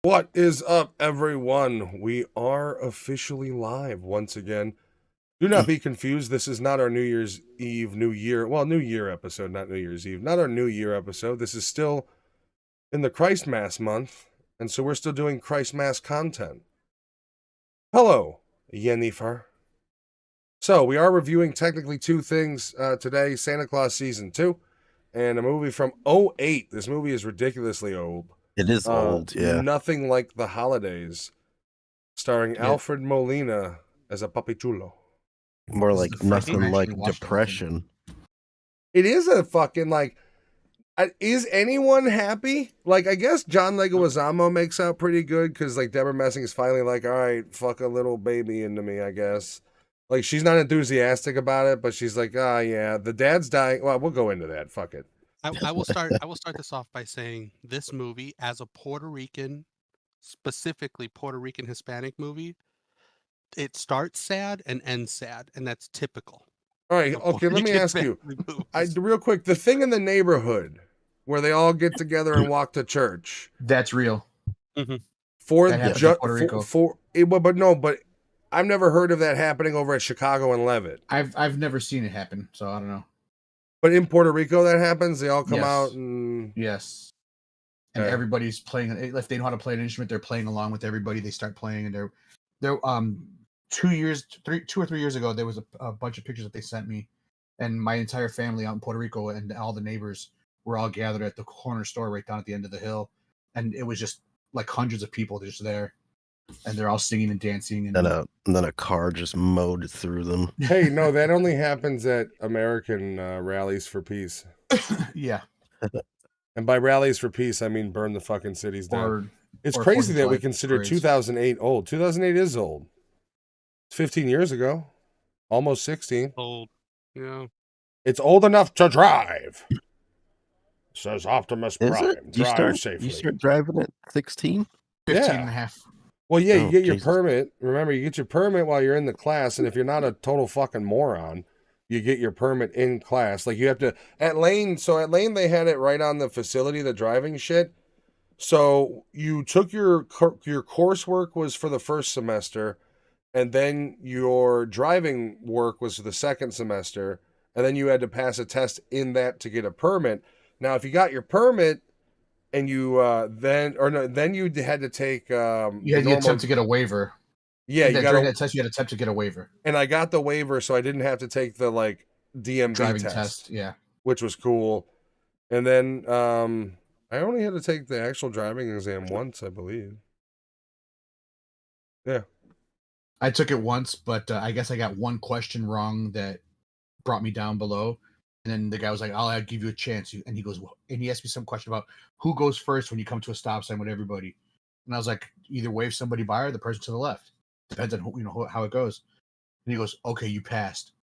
What is up, everyone? We are officially live once again. Do not be confused. This is not our New Year's Eve, New Year episode, not New Year's Eve. Not our New Year episode. This is still in the Christ Mass month, and so we're still doing Christ Mass content. Hello, Yennefer. So, we are reviewing technically two things today, Santa Claus Season 2, and a movie from '08. This movie is ridiculously old. It is old, yeah. Nothing Like the Holidays, starring Alfred Molina as a Papi Chulo. More like Nothing Like Depression. It is a fucking, like, is anyone happy? Like, I guess John Leguizamo makes out pretty good, because, like, Deborah Messing is finally like, all right, fuck a little baby into me, I guess. Like, she's not enthusiastic about it, but she's like, ah, yeah, the dad's dying. Well, we'll go into that. Fuck it. I will start this off by saying this movie, as a Puerto Rican, specifically Puerto Rican Hispanic movie, it starts sad and ends sad, and that's typical. All right, okay, let me ask you, real quick, the thing in the neighborhood where they all get together and walk to church. That's real. Mm-hmm. But I've never heard of that happening over at Chicago and Levitt. I've never seen it happen, so I don't know. But in Puerto Rico, that happens. They all come out and and everybody's playing. If they know how to play an instrument, they're playing along with everybody. They start playing, and they're 2 or 3 years ago, there was a bunch of pictures that they sent me, and my entire family out in Puerto Rico and all the neighbors were all gathered at the corner store right down at the end of the hill, and it was just like hundreds of people just there, and they're all singing and dancing, and then a car just mowed through them. Hey, no, that only happens at American rallies for peace. Yeah. And by rallies for peace, I mean burn the fucking cities down. It's crazy that we consider 2008 old. 2008 is old. It's 15 years ago. Almost 16. Old. Yeah. It's old enough to drive. Says Optimus Prime. Drive safely. You start driving at 16? 15 and a half. Well, yeah, you get your permit. Remember, you get your permit while you're in the class, and if you're not a total fucking moron, you get your permit in class. Like, you have to... At Lane, they had it right on the facility, the driving shit. So, you took your coursework was for the first semester, and then your driving work was for the second semester, and then you had to pass a test in that to get a permit. Now, if you got your permit, and you then you had to take you had to attempt to get a waiver. Yeah, during that test you had to attempt to get a waiver. And I got the waiver, so I didn't have to take the DMV driving test. Yeah, which was cool. And then I only had to take the actual driving exam once, I believe. Yeah, I took it once, but I guess I got one question wrong that brought me down below. And then the guy was like, I'll give you a chance. And he goes, and he asked me some question about who goes first when you come to a stop sign with everybody. And I was like, either wave somebody by or the person to the left. Depends on how it goes. And he goes, okay, you passed.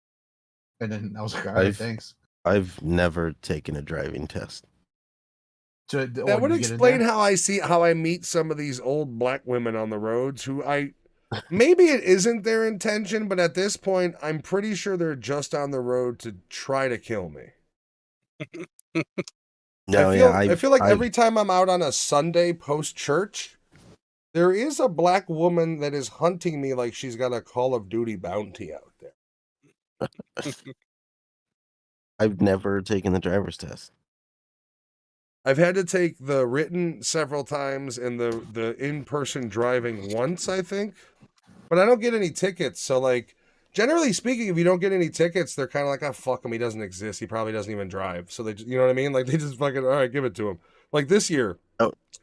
And then I was like, all right, thanks. I've never taken a driving test. That would explain how I meet some of these old black women on the roads who maybe it isn't their intention, but at this point, I'm pretty sure they're just on the road to try to kill me. I feel like every time I'm out on a Sunday post-church, there is a black woman that is hunting me like she's got a Call of Duty bounty out there. I've never taken the driver's test. I've had to take the written several times and the in-person driving once, I think. But I don't get any tickets, so, like, generally speaking, if you don't get any tickets, they're kind of like, oh, fuck him, he doesn't exist, he probably doesn't even drive. So, you know what I mean? Like, they just fucking, all right, give it to him. Like, this year,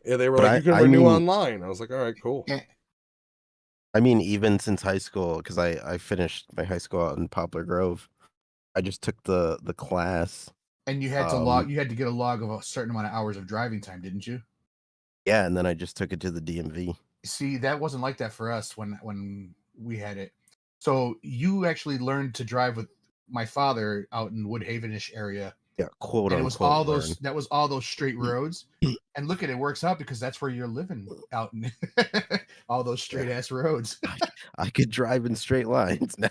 they were like, you can renew online. I was like, all right, cool. I mean, even since high school, because I finished my high school out in Poplar Grove, I just took the class. And you had to you had to get a log of a certain amount of hours of driving time, didn't you? Yeah, and then I just took it to the DMV. See, that wasn't like that for us when we had it. So you actually learned to drive with my father out in Woodhaven-ish area. Yeah, quote unquote. It was all those. That was all those straight roads. And look at it, works out because that's where you're living out in all those straight ass roads. I could drive in straight lines now.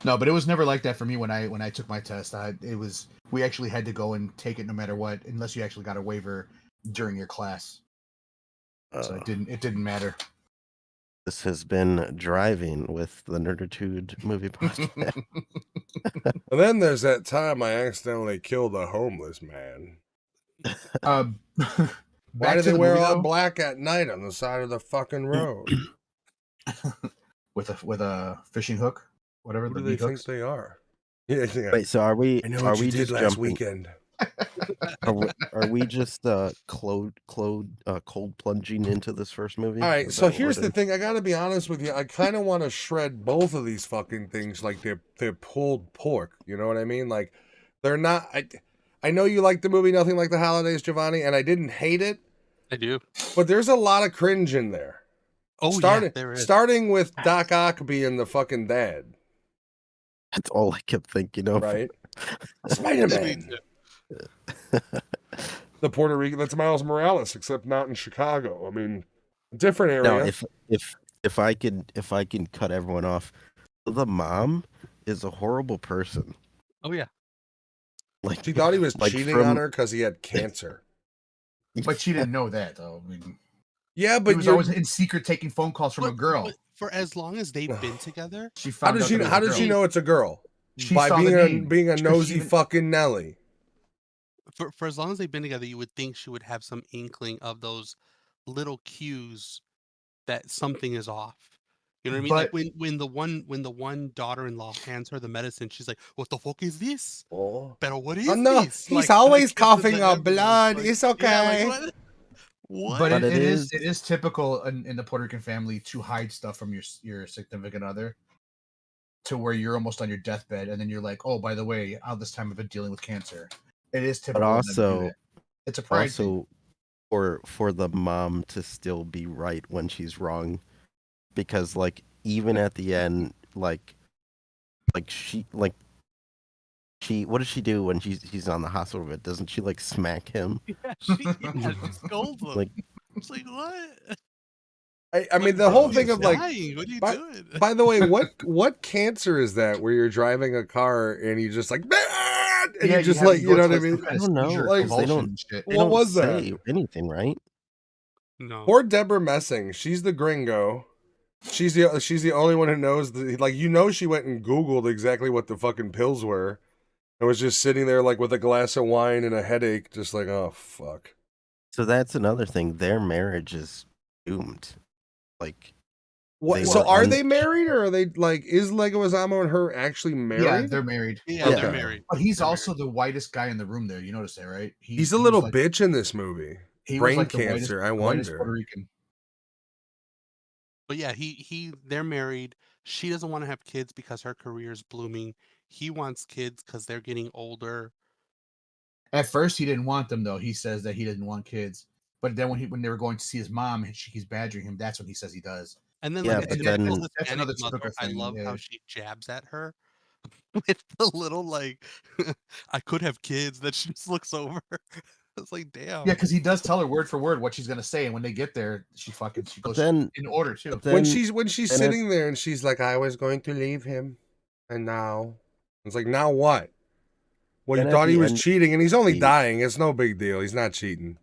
No, but it was never like that for me when I took my test. We actually had to go and take it no matter what, unless you actually got a waiver during your class. So it didn't matter. This has been Driving with the Nerditude movie podcast. And then there's that time I accidentally killed a homeless man. Why do they wear all black at night on the side of the fucking road? with a fishing hook, whatever. Who the do they think hooks? they are? Yeah. Wait, so are we? I know are what we you did just last jumping? weekend. Are we just cold plunging into this first movie? All right, Is so that what here's we're the doing? thing. I got to be honest with you. I kind of want to shred both of these fucking things like they're pulled pork. You know what I mean? Like they're not. I know you like the movie Nothing Like the Holidays, Giovanni, and I didn't hate it. I do. But there's a lot of cringe in there. Oh, yeah, there is. Starting with Doc Ock being the fucking dad. That's all I kept thinking of. Right? Spider-Man. The Puerto Rican, that's Miles Morales, except not in Chicago. I mean, different area. Now, if I can cut everyone off, the mom is a horrible person. Oh yeah. Like she thought he was like cheating on her because he had cancer. But she didn't know that, though. I mean, yeah, but he was always in secret taking phone calls from a girl. But for as long as they've been together, she found how did she know it's a girl? She by saw being a nosy fucking Nelly. For as long as they've been together, you would think she would have some inkling of those little cues that something is off. You know what I mean? But, like when the one daughter-in-law hands her the medicine, she's like, "What the fuck is this? Oh, Pero what is no, this?" he's always coughing up blood. Like, it's okay. Yeah, like, what? But it is typical in the Puerto Rican family to hide stuff from your significant other, to where you're almost on your deathbed, and then you're like, "Oh, by the way, all this time I've been dealing with cancer." It is typical. But also, it's a pride thing. for the mom to still be right when she's wrong, because like even at the end, like she what does she do when he's on the hospital bed? Doesn't she like smack him? Yeah, she scolds him. Like, it's like what? I mean, the whole thing of like, what are you doing? By the way, what cancer is that where you're driving a car and you just like, and you just like, you know what I mean? I don't know. Like, they don't what was say that? Anything, right? No. Poor Deborah Messing. She's the gringo. She's the only one who knows. Like, you know, she went and Googled exactly what the fucking pills were, and was just sitting there like with a glass of wine and a headache, just like, oh fuck. So that's another thing. Their marriage is doomed. Like, what? So are they married, or are they like? Is Leguizamo and her actually married? Yeah, they're married. Yeah, they're married. But he's also the whitest guy in the room. There, you notice that, right? He's a little bitch in this movie. Brain cancer. I wonder. Puerto Rican. But yeah, they're married. She doesn't want to have kids because her career is blooming. He wants kids because they're getting older. At first, he didn't want them, though. He says that he didn't want kids. But then when they were going to see his mom, and he's badgering him. That's when he says he does. And then, yeah, like, but then that's another mother, I love thing. how she jabs at her with the little like, I could have kids. That she just looks over. It's like, damn. Yeah, because he does tell her word for word what she's gonna say, and when they get there, she goes in order too. When she's sitting there and she's like, "I was going to leave him, and now," it's like, now what? Well, you thought he was cheating, and he's only dying. It's no big deal. He's not cheating.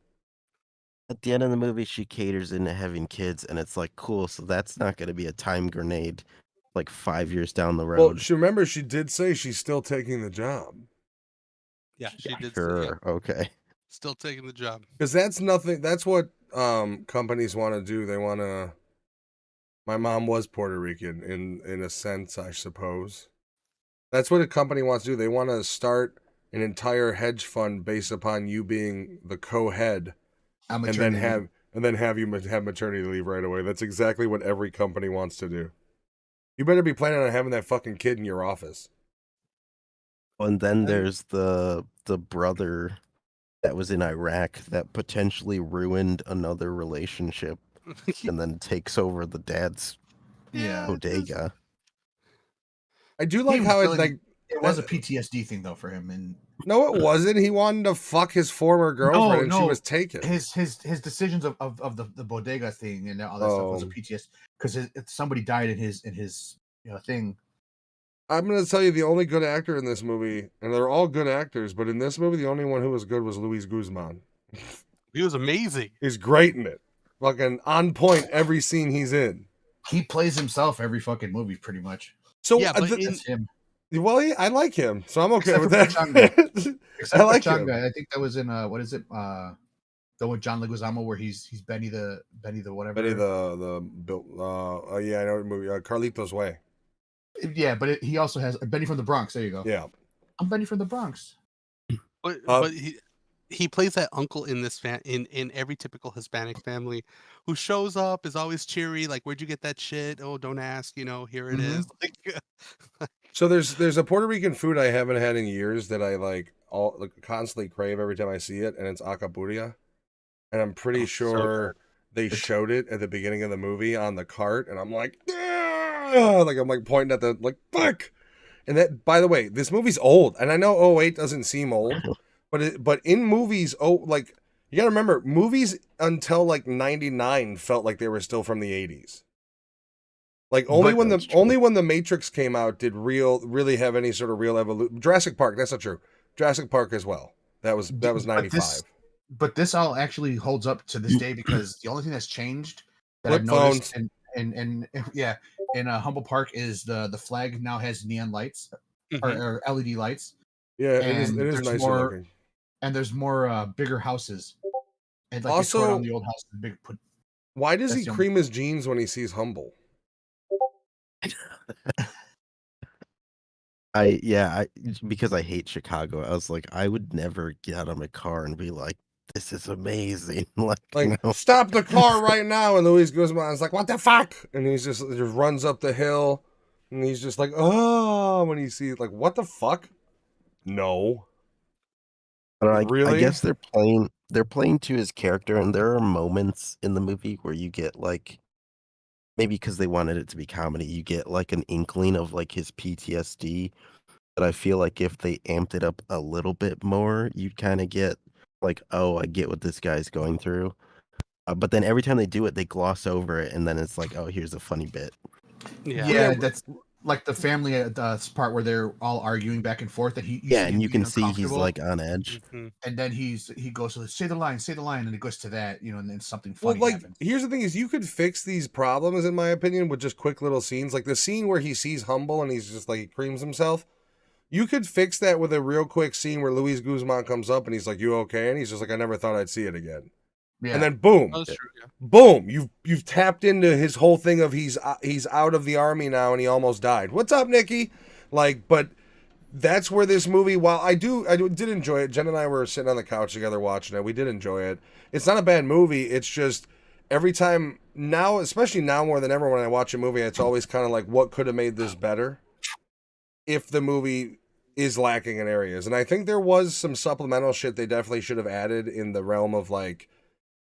At the end of the movie, she caters into having kids, and it's like, cool. So that's not going to be a time grenade, like 5 years down the road. Well, she did say she's still taking the job. Yeah, she did. Sure. Say, yeah. Okay. Still taking the job. Because that's nothing. That's what companies want to do. They want to. My mom was Puerto Rican in a sense, I suppose. That's what a company wants to do. They want to start an entire hedge fund based upon you being the co-head, and then have you have maternity leave right away. That's exactly what every company wants to do. You better be planning on having that fucking kid in your office. And then there's the brother that was in Iraq that potentially ruined another relationship and then takes over the dad's bodega. I do like how it like it was a PTSD thing though for him, and no, it wasn't. He wanted to fuck his former girlfriend, and she was taken. His decisions of the bodega thing and all that stuff was a PTSD because somebody died in his thing, I'm gonna tell you the only good actor in this movie, and they're all good actors, but in this movie, the only one who was good was Luis Guzman. He was amazing. He's great in it. Fucking on point every scene he's in. He plays himself every fucking movie, pretty much. So Yeah, but That's him. well, I like him, so I'm okay Except with for that. Pachanga. Except I like for him. Changa. I think that was in what is it? The with John Leguizamo where he's Benny the whatever. Benny yeah, I know what movie. Carlitos Way. Yeah, but he also has Benny from the Bronx. There you go. Yeah, I'm Benny from the Bronx. But he plays that uncle in this in every typical Hispanic family who shows up, is always cheery, like, where'd you get that shit? Oh, don't ask, here it is. Like, so there's a Puerto Rican food I haven't had in years that I constantly crave every time I see it, and it's acapuria. And I'm pretty sure they showed it at the beginning of the movie on the cart, and I'm like, "Ah!" Like I'm like pointing at the fuck. And that, by the way, this movie's old, and I know 08 doesn't seem old, but in movies, you gotta remember, movies until like 99 felt like they were still from the 80s. Like only when the Matrix came out did really have any sort of real evolution. Jurassic Park, that's not true. Jurassic Park as well. That was 95. But this all actually holds up to this day because the only thing that's changed that Flip I've noticed in Humble Park is the flag now has neon lights or LED lights. Yeah, it is nicer looking. And there's more bigger houses. And like Also, they tore down the old house. Why does he cream his jeans when he sees Humble? Because I hate Chicago. I was like, I would never get out of my car and be like, this is amazing. Stop the car right now. And Luis Guzman's like, what the fuck? And he's just runs up the hill. And he's just like, oh, when he sees, like, what the fuck? No. Really? I guess they're playing to his character. And there are moments in the movie where you get like, maybe because they wanted it to be comedy, you get like an inkling of like his PTSD. But I feel like if they amped it up a little bit more, you'd kind of get like, oh, I get what this guy's going through. But then every time they do it, they gloss over it, and then it's like, oh, here's a funny bit. Yeah, that's like the family part where they're all arguing back and forth. That and you can see he's like on edge. And then he goes to say the line, and it goes to that, and then something funny happens. Here's the thing: is you could fix these problems, in my opinion, with just quick little scenes, like the scene where he sees Humble and he's just like he creams himself. You could fix that with a real quick scene where Luis Guzman comes up and he's like, "You okay?" And he's just like, "I never thought I'd see it again." Yeah. And then boom, boom, you've tapped into his whole thing of he's out of the army now and he almost died. What's up, Nikki? But that's where this movie. While I did enjoy it. Jen and I were sitting on the couch together watching it. We did enjoy it. It's not a bad movie. It's just every time now, especially now more than ever, when I watch a movie, it's always kind of like, what could have made this better? If the movie is lacking in areas. And I think there was some supplemental shit they definitely should have added in the realm of like,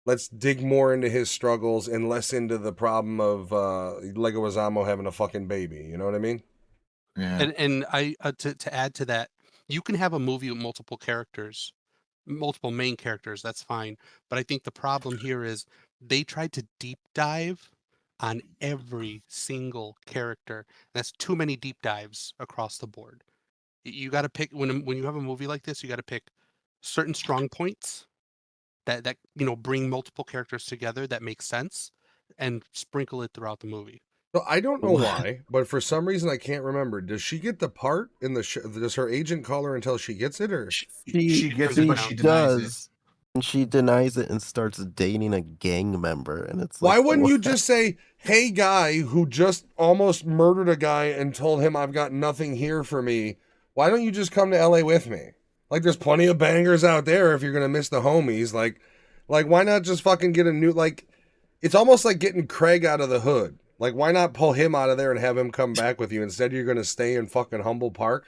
let's dig more into his struggles and less into the problem of Leguizamo having a fucking baby. You know what I mean? Yeah. And I to add to that, you can have a movie with multiple characters, multiple main characters, that's fine. But I think the problem here is they tried to deep dive on every single character. That's too many deep dives across the board. You got to pick when you have a movie like this, you got to pick certain strong points that bring multiple characters together that make sense and sprinkle it throughout the movie. So I don't know why, but for some reason I can't remember. Does she get the part in the does her agent call her until she gets it, or she gets it, but she denies it? And she denies it and starts dating a gang member, and it's like, why wouldn't you just say, "Hey, guy who just almost murdered a guy and told him I've got nothing here for me. Why don't you just come to LA with me? Like, there's plenty of bangers out there if you're gonna miss the homies. Like, why not just fucking get a new like? It's almost like getting Craig out of the hood. Like, why not pull him out of there and have him come back with you? Instead, you're gonna stay in fucking Humble Park,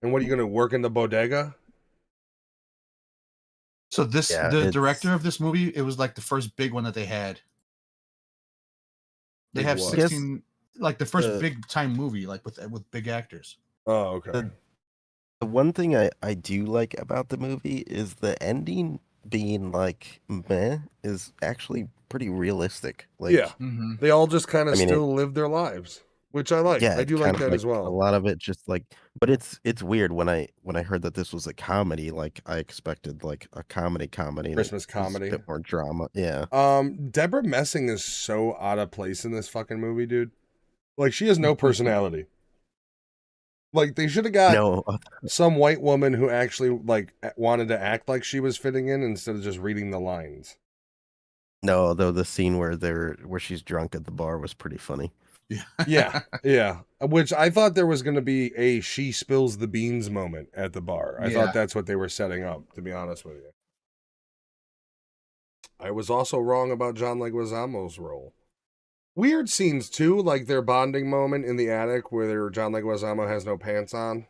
and what are you gonna work in the bodega?" So the director of this movie, it was like the first big one that they had. They have 16, like the first big time movie, like with big actors. Oh, okay. The one thing I do like about the movie is the ending being like meh is actually pretty realistic. Like, yeah, they all just kind of still live their lives. which I like. Yeah, I do like kind of that like as a well. lot of it just like, but it's weird when I heard that this was a comedy, like I expected like a comedy and it Christmas was a comedy. bit more drama. Yeah. Deborah Messing is so out of place in this fucking movie, dude. Like, she has no personality. Like, they should have got No, some white woman who actually like wanted to act like she was fitting in instead of just reading the lines. no, though the scene where she's drunk at the bar was pretty funny. Yeah. Which I thought there was going to be a she spills the beans moment at the bar. I thought that's what they were setting up, to be honest with you. I was also wrong about John Leguizamo's role. Weird scenes too, like their bonding moment in the attic where John Leguizamo has no pants on,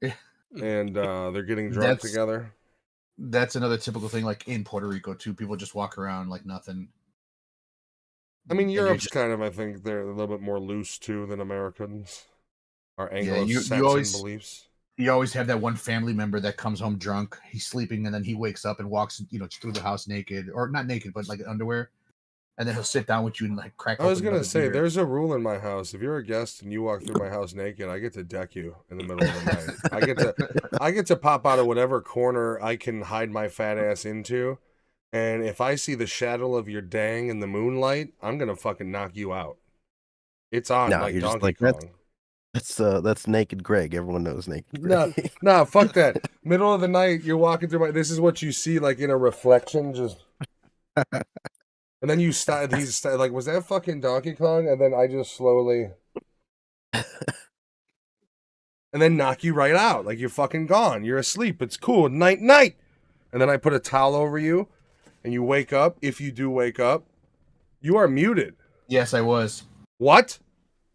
and they're getting drunk together. That's another typical thing, like in Puerto Rico too. People just walk around like nothing. I mean, Europe's kind of, I think, they're a little bit more loose too than Americans. Our Anglo-Saxon beliefs. You always have that one family member that comes home drunk. He's sleeping, and then he wakes up and walks, through the house naked, or not naked, but like in underwear. And then he'll sit down with you and like crack. I was gonna say, there's a rule in my house. If you're a guest and you walk through my house naked, I get to deck you in the middle of the night. I get to pop out of whatever corner I can hide my fat ass into, and if I see the shadow of your dang in the moonlight, I'm gonna fucking knock you out. It's on like Donkey Kong. That's Naked Greg. Everyone knows Naked Greg. No, fuck that. Middle of the night, you're walking through this is what you see, like in a reflection, just. And then he's like, was that fucking Donkey Kong? And then I just slowly. And then knock you right out. Like, you're fucking gone. You're asleep. It's cool. Night. And then I put a towel over you and you wake up. If you do wake up, you are muted. Yes, I was. What?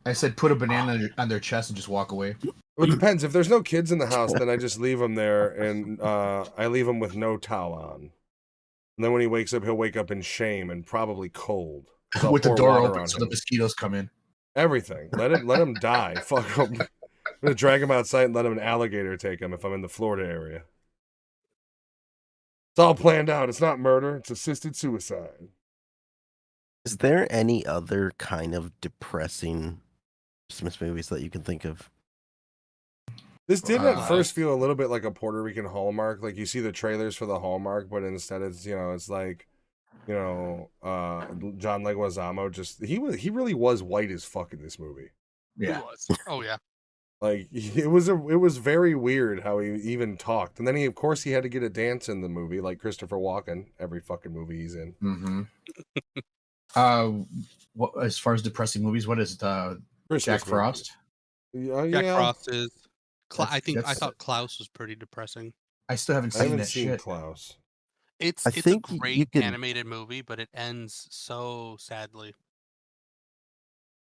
I said put a banana on their chest and just walk away. Well, it depends. If there's no kids in the house, then I just leave them there and I leave them with no towel on. And then when he wakes up, he'll wake up in shame and probably cold. With the door open so the mosquitoes come in. Everything. Let him die. Fuck him. I'm going to drag him outside and let an alligator take him if I'm in the Florida area. It's all planned out. It's not murder. It's assisted suicide. Is there any other kind of depressing Christmas movies that you can think of? This did at first feel a little bit like a Puerto Rican Hallmark. Like, you see the trailers for the Hallmark, but instead it's, it's like, John Leguizamo just, he really was white as fuck in this movie. Yeah. He was. Oh yeah. Like, it was very weird how he even talked. And then he had to get a dance in the movie, like Christopher Walken, every fucking movie he's in. Mm-hmm. As far as depressing movies, what is it? Jack Frost? Jack Frost is. I thought Klaus was pretty depressing. I still haven't seen Klaus. It's a great animated movie, but it ends so sadly.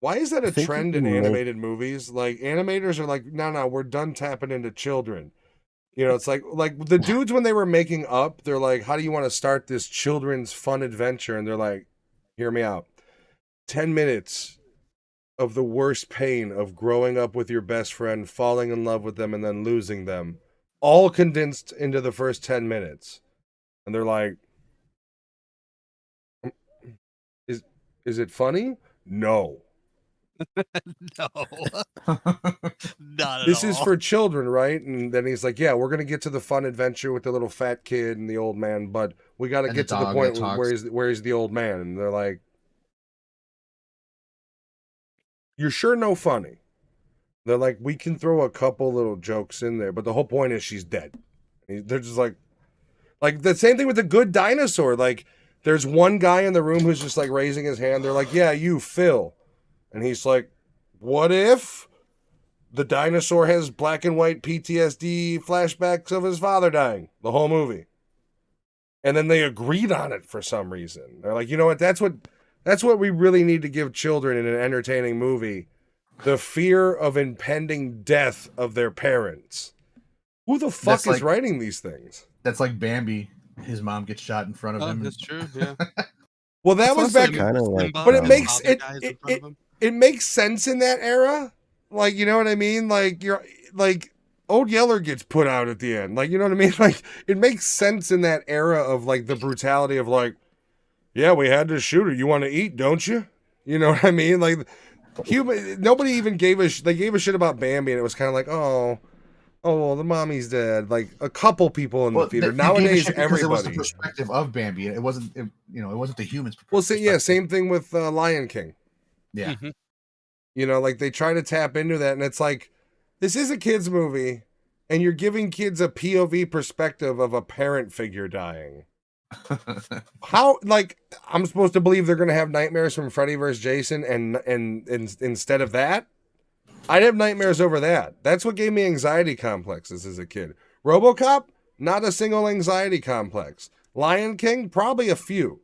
Why is that a trend in animated movies? Like, animators are like, no, we're done tapping into children. It's like the dudes when they were making Up, they're like, how do you want to start this children's fun adventure? And they're like, hear me out. 10 minutes of the worst pain of growing up with your best friend, falling in love with them, and then losing them, all condensed into the first 10 minutes. And they're like, is it funny? No. No. Not at all. This is for children, right? And then he's like, yeah, we're going to get to the fun adventure with the little fat kid and the old man, but we got to get to the point where he's the old man. And they're like, you're sure no funny? They're like, we can throw a couple little jokes in there, but the whole point is she's dead. They're just like the same thing with The Good Dinosaur. Like, there's one guy in the room who's just like raising his hand. They're like, yeah, you, Phil. And he's like, what if the dinosaur has black and white PTSD flashbacks of his father dying? The whole movie. And then they agreed on it for some reason. They're like, you know what? That's what we really need to give children in an entertaining movie. The fear of impending death of their parents. Who the fuck is writing these things? That's like Bambi. His mom gets shot in front of him. That's true, yeah. Well, that was back... kind of like... But it makes... It makes sense in that era. Like, you know what I mean? Like, you're... Like, Old Yeller gets put out at the end. Like, you know what I mean? Like, it makes sense in that era of, like, the brutality of, like, yeah, we had to shoot her. You want to eat, don't you? You know what I mean? Like, Nobody even gave a. They gave a shit about Bambi, and it was kind of like, oh, well, the mommy's dead. Like a couple people in the theater. Nowadays, everybody. It was the perspective of Bambi. It wasn't. It wasn't the humans. Well, same thing with Lion King. Yeah. Mhm. You know, like they try to tap into that, and it's like, this is a kids movie, and you're giving kids a POV perspective of a parent figure dying. How, like, I'm supposed to believe they're gonna have nightmares from Freddy vs. Jason, and instead of that, I'd have nightmares over that. That's what gave me anxiety complexes as a kid. RoboCop, not a single anxiety complex. Lion King, probably a few.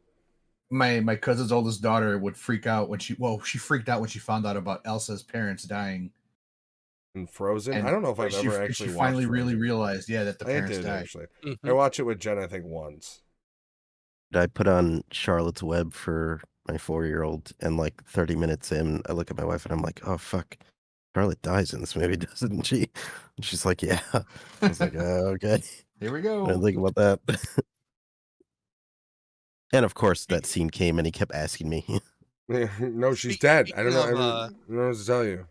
My cousin's oldest daughter would freak out when she freaked out when she found out about Elsa's parents dying. And Frozen, And I don't know if I've ever actually she watched finally Frozen. really realized, that the I parents did died. actually. Mhm. I watched it with Jen, I think, once. I put on Charlotte's Web for my 4-year-old, and like 30 minutes in, I look at my wife and I'm like, oh fuck, Charlotte dies in this movie, doesn't she? And she's like, yeah. I was like, okay. Here we I go. didn't think about that. And of course, that scene came and he kept asking me. No, she's dead. I don't know. I Speaking don't of, know what to tell you.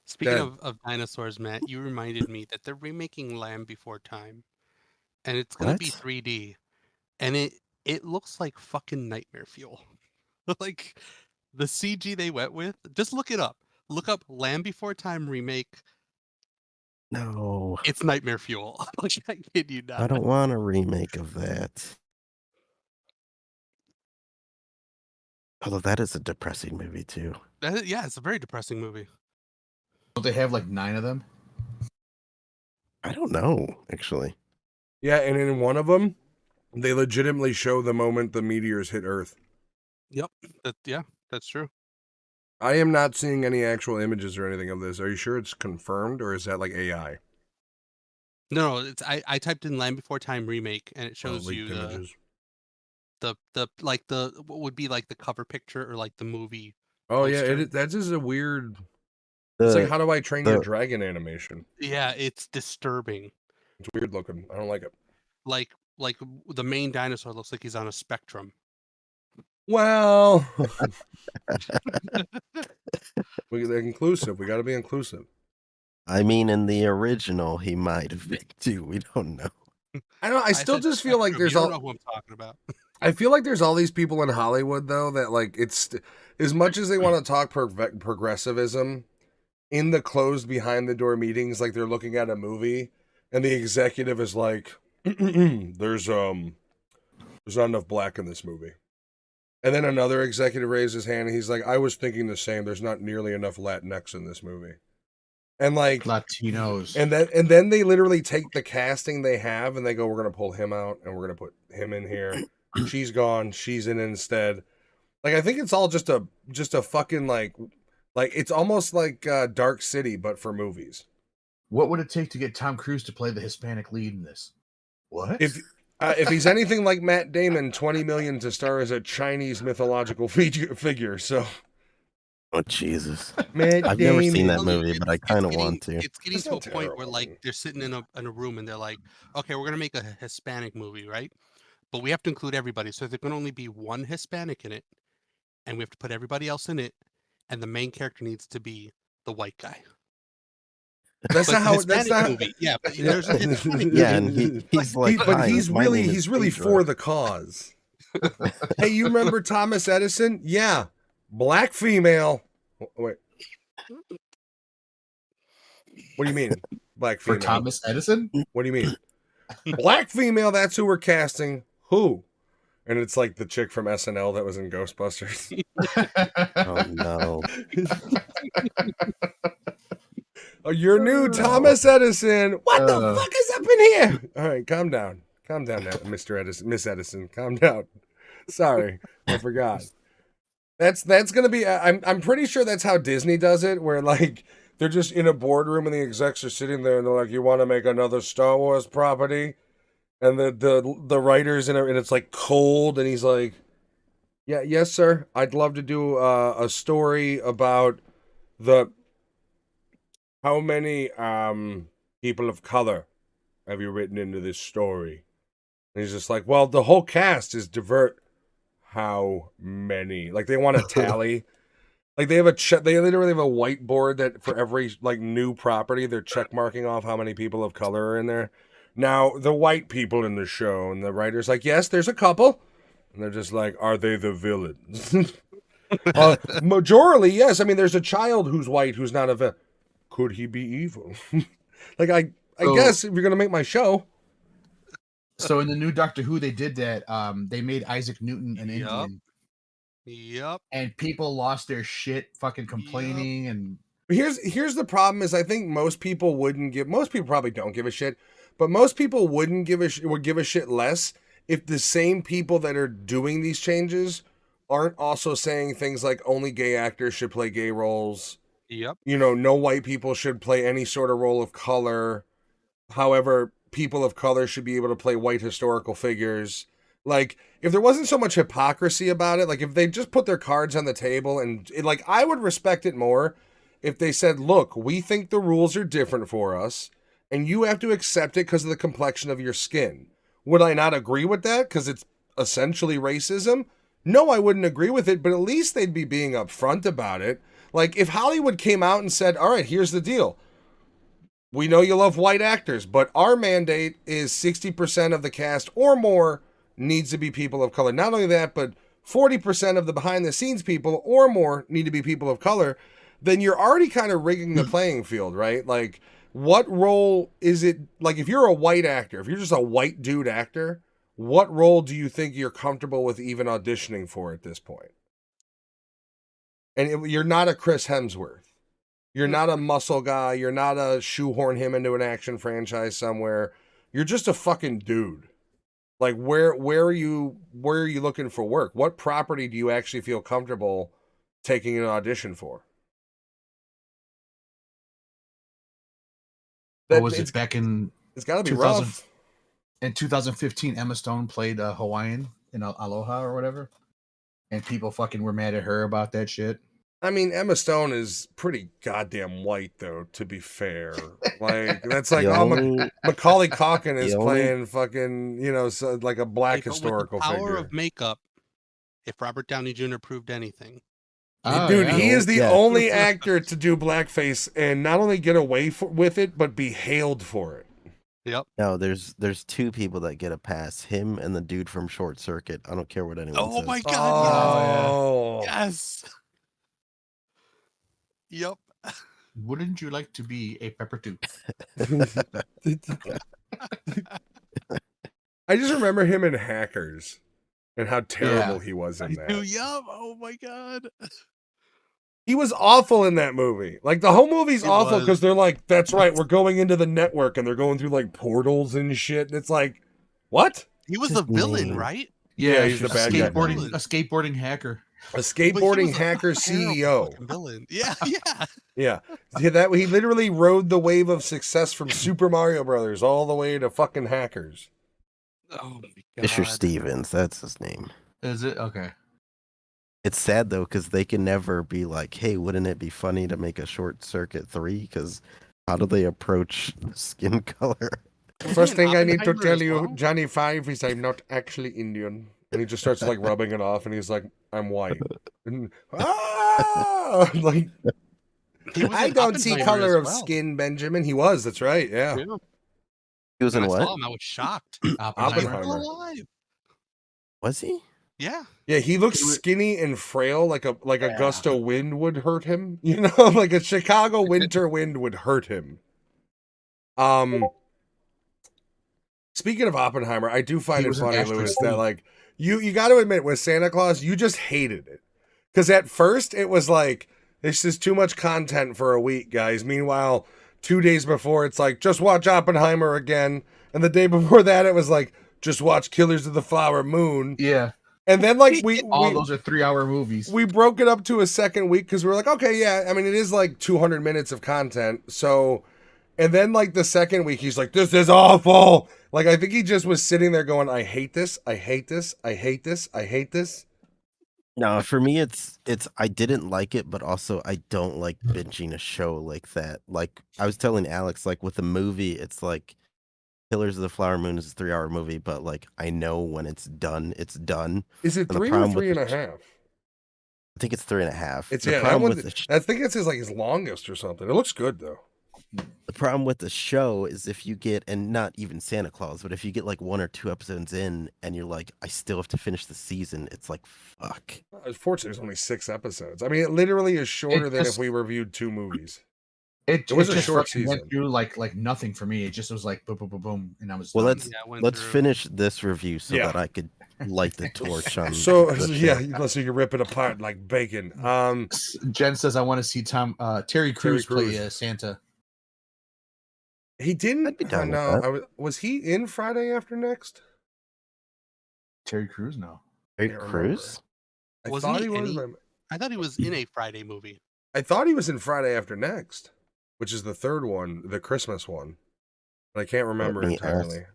Speaking Dead. of dinosaurs, Matt, you reminded me that they're remaking Land Before Time, and it's gonna be What? 3D, and it looks like fucking nightmare fuel. Like the CG they went with. Just look it up. Look up Land Before Time remake. No, It's nightmare fuel. Like I kid you I not. don't want a remake of that. Although that is a depressing movie too. Yeah, it's a very depressing movie. Don't they have like 9 of them? I don't know, actually. Yeah, and in one of them, they legitimately show the moment the meteors hit Earth. Yep. That's true. I am not seeing any actual images or anything of this. Are you sure it's confirmed, or is that like AI? No, it's I typed in Land Before Time remake, and it shows you Leaked images. the what would be like the cover picture or like the movie. Oh yeah, poster. that is a weird. It's like The, How to I Train Your Dragon animation. Yeah, it's disturbing. It's weird looking. I don't like it. Like the main dinosaur looks like he's on a spectrum. Well, they're inclusive. We got to be inclusive. I mean, in the original, he might have been too. We don't know. I still said just feel like spectrum. there's You all. don't know who I'm talking about. I feel like there's all these people in Hollywood though that like it's as much as they want to talk progressivism in the closed behind the door meetings, like they're looking at a movie and the executive is like, there's not enough black in this movie. And then another executive raised his hand and he's like, I was thinking the same. There's not nearly enough Latinx in this movie. And like Latinos. and then they literally take the casting they have and they go, we're gonna pull him out and we're gonna put him in here. She's gone, she's in instead. Like I think it's all just a fucking like it's almost like Dark City but for movies. What would it take to get Tom Cruise to play the Hispanic lead in this? What? If he's anything like Matt Damon, 20 million to star as a Chinese mythological figure. So, Oh Jesus! Matt I've never Damon. seen that movie, but I kind of want to. It's getting It's to a not point where terrible. like they're sitting in a room and they're like, okay, we're gonna make a Hispanic movie, right? But we have to include everybody, so there can only be one Hispanic in it, and we have to put everybody else in it, and the main character needs to be the white guy. That's But not it's a how. Hispanic That's not. movie. Yeah, but there's a Hispanic Yeah, and he's like, but "Hi, he's my really name is really Pedro." for the cause. Hey, you remember Thomas Edison? Yeah, black female. Wait, what do you mean, black For female? Thomas Edison? What do you mean, black female? That's who we're casting. Who? And it's like the chick from SNL that was in Ghostbusters. Oh no! Oh, you're new, Thomas Edison. What the fuck is up in here? All right, calm down now, Mr. Edison, Miss Edison. Calm down. Sorry, I forgot. That's gonna be. I'm pretty sure that's how Disney does it, where like they're just in a boardroom and the execs are sitting there and they're like, "You want to make another Star Wars property?" And the writers and it's like cold, and he's like, "Yeah, yes, sir. I'd love to do a story about the." How many people of color have you written into this story? And he's just like, well, the whole cast is divert. How many? Like they want to tally. Like they have they literally have a whiteboard that for every like new property they're check marking off how many people of color are in there. Now the white people in the show, and the writer's like, yes, there's a couple, and they're just like, are they the villains? Majorly, yes. I mean, there's a child who's white who's not a villain. Could he be evil? Like I guess if you're gonna make my show. So in the new Doctor Who, they did that. They made Isaac Newton an Indian. Yep. And people lost their shit, fucking complaining. And Here's the problem: is I think most people probably don't give a shit, but most people would give a shit less if the same people that are doing these changes aren't also saying things like only gay actors should play gay roles. Yep. No white people should play any sort of role of color. However, people of color should be able to play white historical figures. Like, if there wasn't so much hypocrisy about it, like if they just put their cards on the table and I would respect it more if they said, look, we think the rules are different for us and you have to accept it because of the complexion of your skin. Would I not agree with that because it's essentially racism? No, I wouldn't agree with it, but at least they'd be being upfront about it. Like, if Hollywood came out and said, all right, here's the deal. We know you love white actors, but our mandate is 60% of the cast or more needs to be people of color. Not only that, but 40% of the behind the scenes people or more need to be people of color. Then you're already kind of rigging the playing field, right? Like, what role is it? Like, if you're a white actor, if you're just a white dude actor, what role do you think you're comfortable with even auditioning for at this point? And you're not a Chris Hemsworth. You're not a muscle guy. You're not a shoehorn him into an action franchise somewhere. You're just a fucking dude. Like, where are you looking for work? What property do you actually feel comfortable taking an audition for? What was it back in? It's got to be rough. In 2015, Emma Stone played Hawaiian in Aloha or whatever, and people fucking were mad at her about that shit. I mean, Emma Stone is pretty goddamn white, though, to be fair. Like, that's like, Macaulay Culkin is playing fucking, like a black historical figure. With the power of makeup, if Robert Downey Jr. proved anything. Dude, he is the only actor to do blackface and not only get away with it, but be hailed for it. Yep. No, there's two people that get a pass. Him and the dude from Short Circuit. I don't care what anyone says. Oh my god. Oh. Yes. Yep. Wouldn't you like to be a pepper too? I just remember him in Hackers and how terrible he was in that. Yep. Oh my god. He was awful in that movie. Like, the whole movie's awful because they're like, that's right, we're going into the network, and they're going through like portals and shit. And it's like, what? He was a villain, right? Yeah, he's the bad guy. A skateboarding hacker. A skateboarding hacker CEO. Villain. Yeah. Yeah. He literally rode the wave of success from Super Mario Brothers all the way to fucking Hackers. Oh my god. Fisher Stevens, that's his name. Is it? Okay. It's sad though, because they can never be like, hey, wouldn't it be funny to make a Short Circuit 3? Because how do they approach skin color? First thing I need to tell you, Johnny Five, is I'm not actually Indian. And he just starts like rubbing it off, and he's like, "I'm white." And, like, I don't see color of skin, Benjamin. He was. That's right. Yeah. He was in what? I saw him, I was shocked. Oppenheimer. Was he? Yeah. Yeah. He looks skinny and frail, like a gust of wind would hurt him. Like a Chicago winter wind would hurt him. Speaking of Oppenheimer, I do find it funny, Louis, that like. You got to admit, with Santa Claus, you just hated it. Because at first, it was like, this is too much content for a week, guys. Meanwhile, 2 days before, it's like, just watch Oppenheimer again. And the day before that, it was like, just watch Killers of the Flower Moon. Yeah. And then, like, all those are 3-hour movies. We broke it up to a second week because we were like, okay, yeah. I mean, it is like 200 minutes of content. So, and then, like, the second week, he's like, this is awful. Like, I think he just was sitting there going, I hate this, I hate this, I hate this, I hate this. No, for me, it's I didn't like it, but also I don't like binging a show like that. Like, I was telling Alex, like, with a movie, it's like, Killers of the Flower Moon is a 3-hour movie, but, like, I know when it's done, it's done. Is it 3 or 3.5? I think it's 3.5. It's The that problem one. with the I think it's his longest or something. It looks good though. The problem with the show is if you get, and not even Santa Claus, but if you get like 1 or 2 episodes in and you're like, I still have to finish the season, it's like, fuck. Unfortunately, there's only 6 episodes. I mean, it literally is shorter than if we reviewed 2 movies. It was a short season. Went through like nothing for me. It just was like boom, boom, boom, boom, and I was Well, done. let's finish this review so that I could light the torch on. So yeah, so you can rip it apart like bacon. Jen says I want to see Terry Crews play Santa. He didn't. No, was he in Friday After Next? Terry Crews, no. Terry Crews? I thought he was. I thought he was in a Friday movie. I thought he was in Friday After Next, which is the third one, the Christmas one. But I can't remember entirely.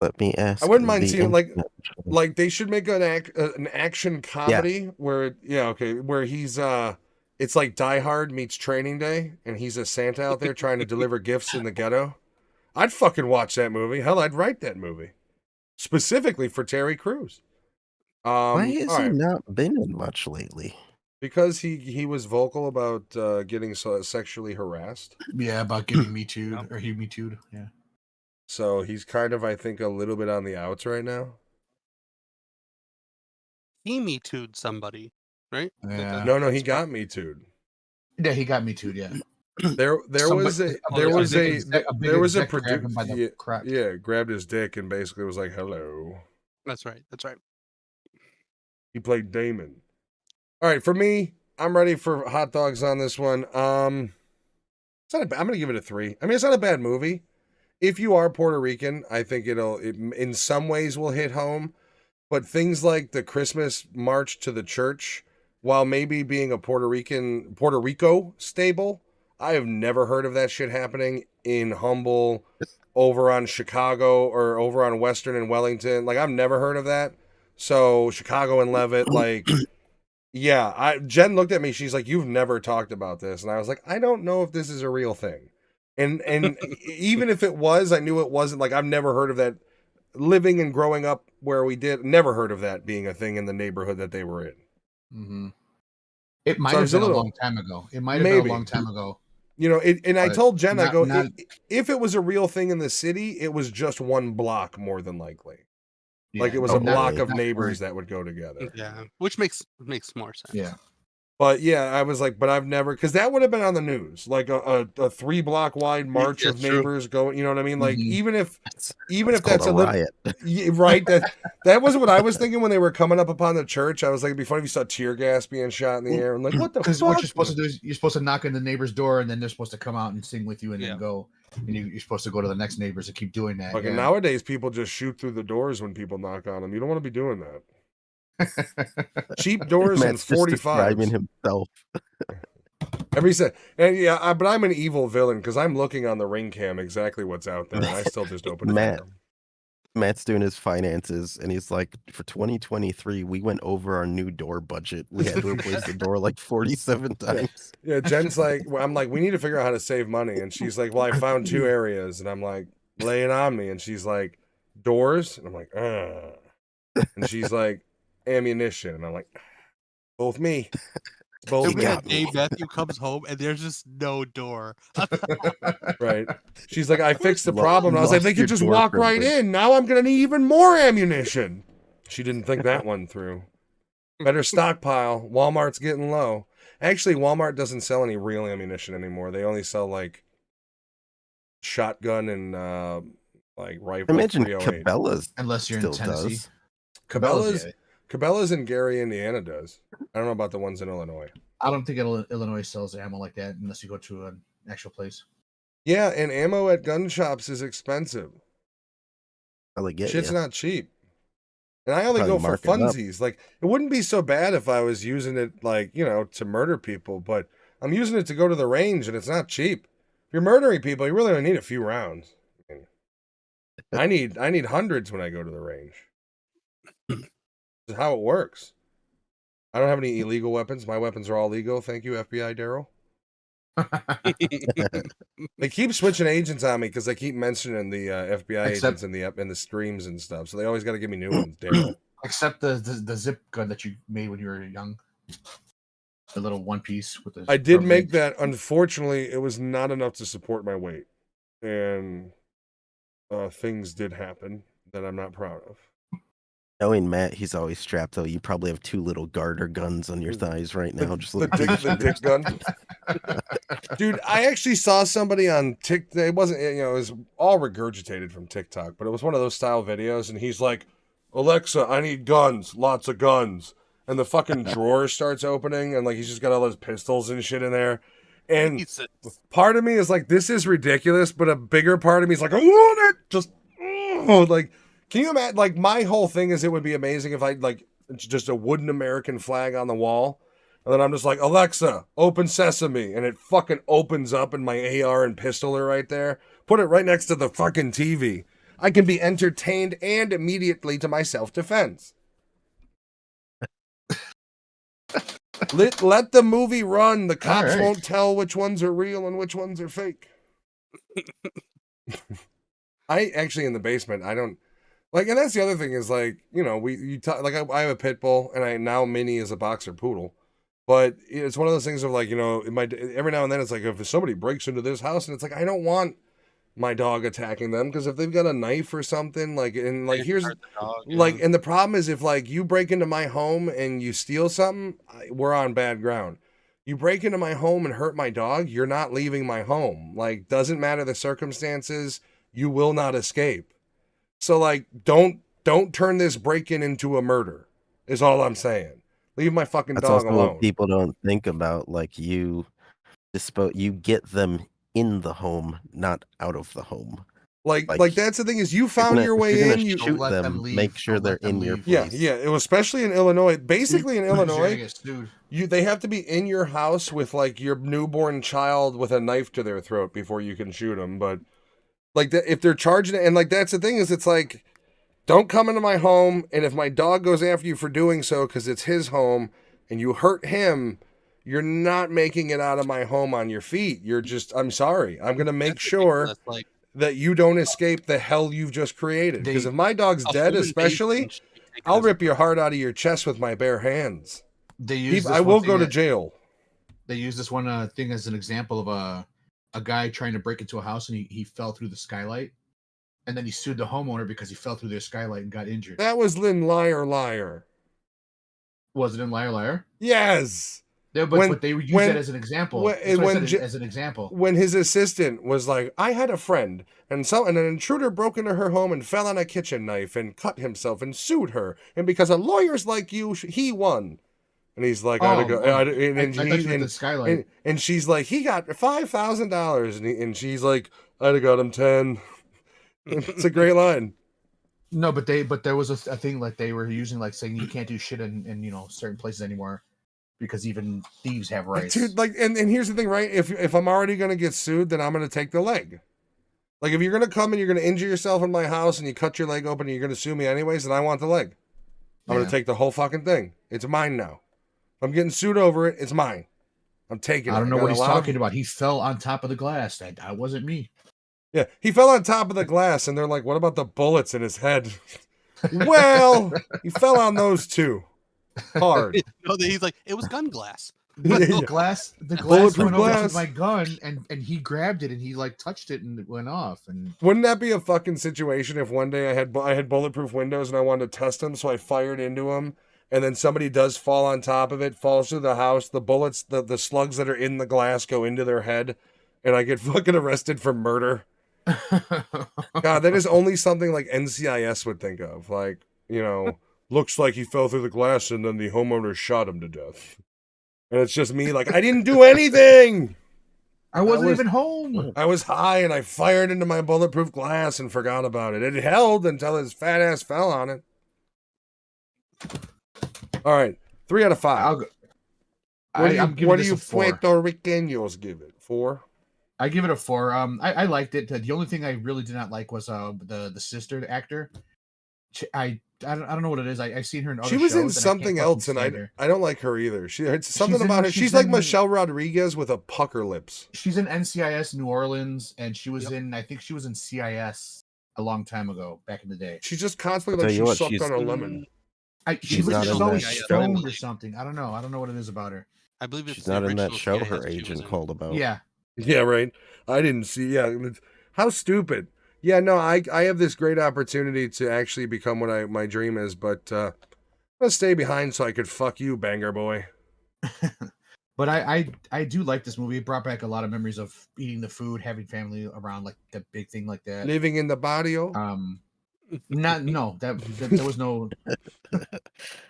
Let me ask. I wouldn't mind seeing like they should make an action comedy where where he's it's like Die Hard meets Training Day, and he's a Santa out there trying to deliver gifts in the ghetto. I'd fucking watch that movie. Hell, I'd write that movie specifically for Terry Crews. Why has he not been in much lately? Because he was vocal about getting sexually harassed. Yeah, about getting Me Too'd or he Me Too'd. Yeah. So he's kind of, I think, a little bit on the outs right now. He Me Too'd somebody, right? Yeah. No, he got Me Too'd. Yeah, he got Me Too'd. Yeah. There was a producer. Yeah, grabbed his dick and basically was like, "Hello." That's right. He played Damon. All right, for me, I'm ready for hot dogs on this one. I'm gonna give it a 3. I mean, it's not a bad movie. If you are Puerto Rican, I think it in some ways will hit home. But things like the Christmas march to the church, while maybe being a Puerto Rico stable, I have never heard of that shit happening in Humble, over on Chicago, or over on Western and Wellington. Like, I've never heard of that. So Chicago and Levitt, like, yeah. Jen looked at me. She's like, "You've never talked about this," and I was like, "I don't know if this is a real thing." And even if it was, I knew it wasn't. Like, I've never heard of that. Living and growing up where we did, never heard of that being a thing in the neighborhood that they were in. Mm-hmm. It might have been a long time ago. It might have been a long time ago. You know, and I told Jen, I go, if it was a real thing in the city, it was just one block more than likely. Yeah, like it was a block of neighbors that would go together. Yeah, which makes more sense. Yeah. But yeah, I was like, but I've never, because that would have been on the news, like a 3-block wide march of neighbors going. You know what I mean? Like even if that's a riot, right? That was what I was thinking when they were coming up upon the church. I was like, it'd be funny if you saw tear gas being shot in the air and like, what the fuck? Because what you're supposed to do is you're supposed to knock on the neighbor's door and then they're supposed to come out and sing with you and then go. And you're supposed to go to the next neighbors and keep doing that. Okay, nowadays people just shoot through the doors when people knock on them. You don't want to be doing that. Cheap doors and 45s. Describing himself. Every set, and but I'm an evil villain because I'm looking on the ring cam exactly what's out there, and I still just open it. Matt's doing his finances, and he's like, for 2023, we went over our new door budget. We had to replace the door like 47 times. Yeah, Jen's like, I'm like, we need to figure out how to save money, and she's like, well, I found 2 areas, and I'm like, lay it on me, and she's like, doors, and I'm like, and she's like, ammunition, and I'm like, both me. Both me. Day Matthew comes home and there's just no door. Right. She's like, I fixed the problem. And I was like, they could just walk right in. Now I'm gonna need even more ammunition. She didn't think that one through. Better stockpile. Walmart's getting low. Actually, Walmart doesn't sell any real ammunition anymore. They only sell like shotgun and like rifle. Imagine Cabela's, unless you're in Tennessee. Cabela's in Gary, Indiana does. I don't know about the ones in Illinois. I don't think Illinois sells ammo like that unless you go to an actual place. Yeah, and ammo at gun shops is expensive. Shit's not cheap. And I only go for funsies. Like, it wouldn't be so bad if I was using it, like, you know, to murder people, but I'm using it to go to the range, and it's not cheap. If you're murdering people, you really only need a few rounds. I need hundreds when I go to the range. This is how it works. I don't have any illegal weapons. My weapons are all legal. Thank you, FBI Daryl. They keep switching agents on me because they keep mentioning the FBI agents in the streams and stuff. So they always got to give me new ones, Daryl. Except the zip gun that you made when you were young. The little one piece with the. I did rubber make band. that. Unfortunately, it was not enough to support my weight, and things did happen that I'm not proud of. Knowing Matt, he's always strapped though. You probably have 2 little garter guns on your thighs right now. Just The looking dick gun. Dude, I actually saw somebody on TikTok. It wasn't, it was all regurgitated from TikTok, but it was one of those style videos, and he's like, Alexa, I need guns, lots of guns. And the fucking drawer starts opening, and like he's just got all those pistols and shit in there. And part of me is like, this is ridiculous, but a bigger part of me is like, I want it. Just, like, can you imagine? Like, my whole thing is it would be amazing if I, like, just a wooden American flag on the wall. And then I'm just like, Alexa, open sesame. And it fucking opens up and my AR and pistol are right there. Put it right next to the fucking TV. I can be entertained and immediately to my self-defense. Let the movie run. The cops won't tell which ones are real and which ones are fake. I actually, in the basement, I don't... Like, and that's the other thing is, like, I have a pit bull, and now Minnie is a boxer poodle. But it's one of those things of, like, every now and then it's like, if somebody breaks into this house, and it's like, I don't want my dog attacking them, because if they've got a knife or something, like, and, like, here's, like, and the problem is if, like, you break into my home and you steal something, we're on bad ground. You break into my home and hurt my dog, you're not leaving my home. Like, doesn't matter the circumstances, you will not escape. So, like, don't turn this break-in into a murder, is all I'm saying. Leave my fucking That's dog also alone. What people don't think about, like, you get them in the home, not out of the home. Like that's the thing is you found your way in. You shoot them, make sure they're in your place. Yeah. It was especially in Illinois. Basically in Illinois, they have to be in your house with like your newborn child with a knife to their throat before you can shoot them. But like if they're charging it, and like that's the thing is it's like, don't come into my home, and if my dog goes after you for doing so because it's his home and you hurt him, you're not making it out of my home on your feet. You're just, I'm sorry. I'm going to make sure that you don't escape the hell you've just created. Because if my dog's dead, especially, I'll rip your heart out of your chest with my bare hands. I will go to jail. They use this one thing as an example of a guy trying to break into a house, and he fell through the skylight. And then he sued the homeowner because he fell through their skylight and got injured. That was Lynn Liar. Was it in Liar? Yes. Yeah, but they would use that as an example. As an example. When his assistant was like, I had a friend, and an intruder broke into her home and fell on a kitchen knife and cut himself and sued her. And because of lawyers like you, he won. And he's like, the skylight. And she's like, he got $5,000. And she's like, I'd have got him 10. It's a great line. No, but there was a thing like they were using, like saying you can't do shit in certain places anymore because even thieves have rights. Dude, like, and here's the thing, right? If I'm already gonna get sued, then I'm gonna take the leg. Like, if you're gonna come and you're gonna injure yourself in my house and you cut your leg open and you're gonna sue me anyways, then I want the leg. I'm gonna take the whole fucking thing. It's mine now. I'm getting sued over it. It's mine. I'm taking it. I don't know what he's talking about. He fell on top of the glass. That wasn't me. Yeah, he fell on top of the glass, and they're like, what about the bullets in his head? Well, he fell on those too. Hard. No, he's like, it was gun glass. But the glass went over with my gun, and he grabbed it, and he like touched it, and it went off. And wouldn't that be a fucking situation if one day I had bulletproof windows and I wanted to test them, so I fired into them, and then somebody does fall on top of it, falls through the house, the bullets, the slugs that are in the glass go into their head, and I get fucking arrested for murder. God, that is only something like NCIS would think of. Like, looks like he fell through the glass and then the homeowner shot him to death. And it's just me like, I didn't do anything. I wasn't even home. I was high and I fired into my bulletproof glass and forgot about it. It held until his fat ass fell on it. All right, 3 out of 5. What do you Puerto Ricanos give it? 4? I give it a 4. I liked it. The only thing I really did not like was the sister actor. I don't know what it is. I've seen her in other shows. She was in something else, and I don't like her either. It's something about her. She's like Michelle Rodriguez with a pucker lips. She's in NCIS New Orleans, and she was I think she was in CIS a long time ago, back in the day. She's just constantly like she sucked on a lemon. She's not in always that stoned show. or something. I don't know. I don't know what it is about her. I believe it's She's the not in that original show CIS her she was agent in. called about. Yeah. Yeah, right. I didn't see. Yeah, how stupid. Yeah, no, I have this great opportunity to actually become what my dream is, but I'm gonna stay behind so I could fuck you, banger boy. But I do like this movie. It brought back a lot of memories of eating the food, having family around, like the big thing like that. Living in the barrio, There was no.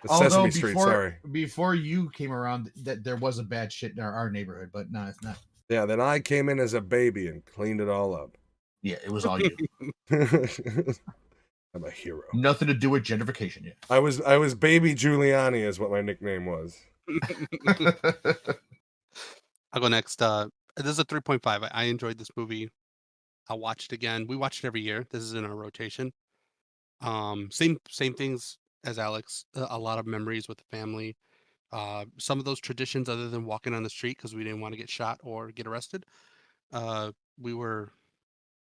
Sesame Street. Sorry. Before you came around, that there was a bad shit in our neighborhood, but no, it's not. Yeah, then I came in as a baby and cleaned it all up. Yeah, it was all you. I'm a hero. Nothing to do with gentrification yet. I was baby Giuliani is what my nickname was. I'll go next. This is a 3.5. I enjoyed this movie. I'll watch it again. We watch it every year. This is in our rotation. Same things as Alex. A lot of memories with the family. Some of those traditions, other than walking on the street because we didn't want to get shot or get arrested,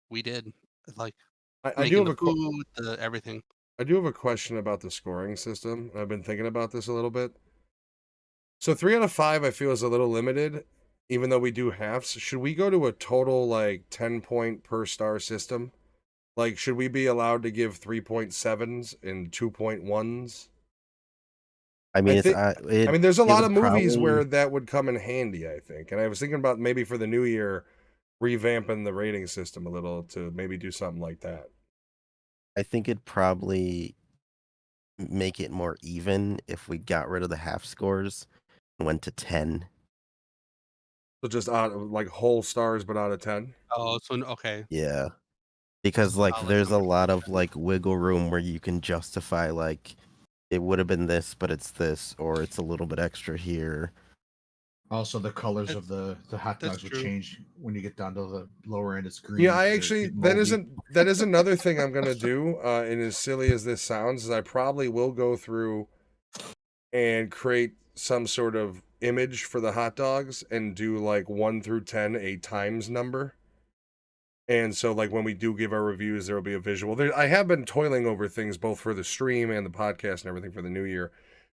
we did, like I do making have the food, everything. I do have a question about the scoring system. I've been thinking about this a little bit. So 3 out of 5 I feel is a little limited, even though we do halves. Should we go to a total like 10-point per star system? Like, should we be allowed to give 3.7s and 2.1s? I mean, there's a lot of movies probably, where that would come in handy, I think. And I was thinking about maybe for the new year, revamping the rating system a little to maybe do something like that. I think it'd probably make it more even if we got rid of the half scores and went to 10. So just out of like whole stars, but out of 10. Oh, so okay. Yeah. Because like there's a lot of like wiggle room where you can justify like it would have been this, but it's this, or it's a little bit extra here. Also, the colors of the hot dogs would change when you get down to the lower end. It's green. Yeah, I actually that is another thing I'm gonna do. And as silly as this sounds, is I probably will go through and create some sort of image for the hot dogs and do like 1 through 10 a times number. And so, like, when we do give our reviews, there will be a visual. I have been toiling over things both for the stream and the podcast and everything for the new year,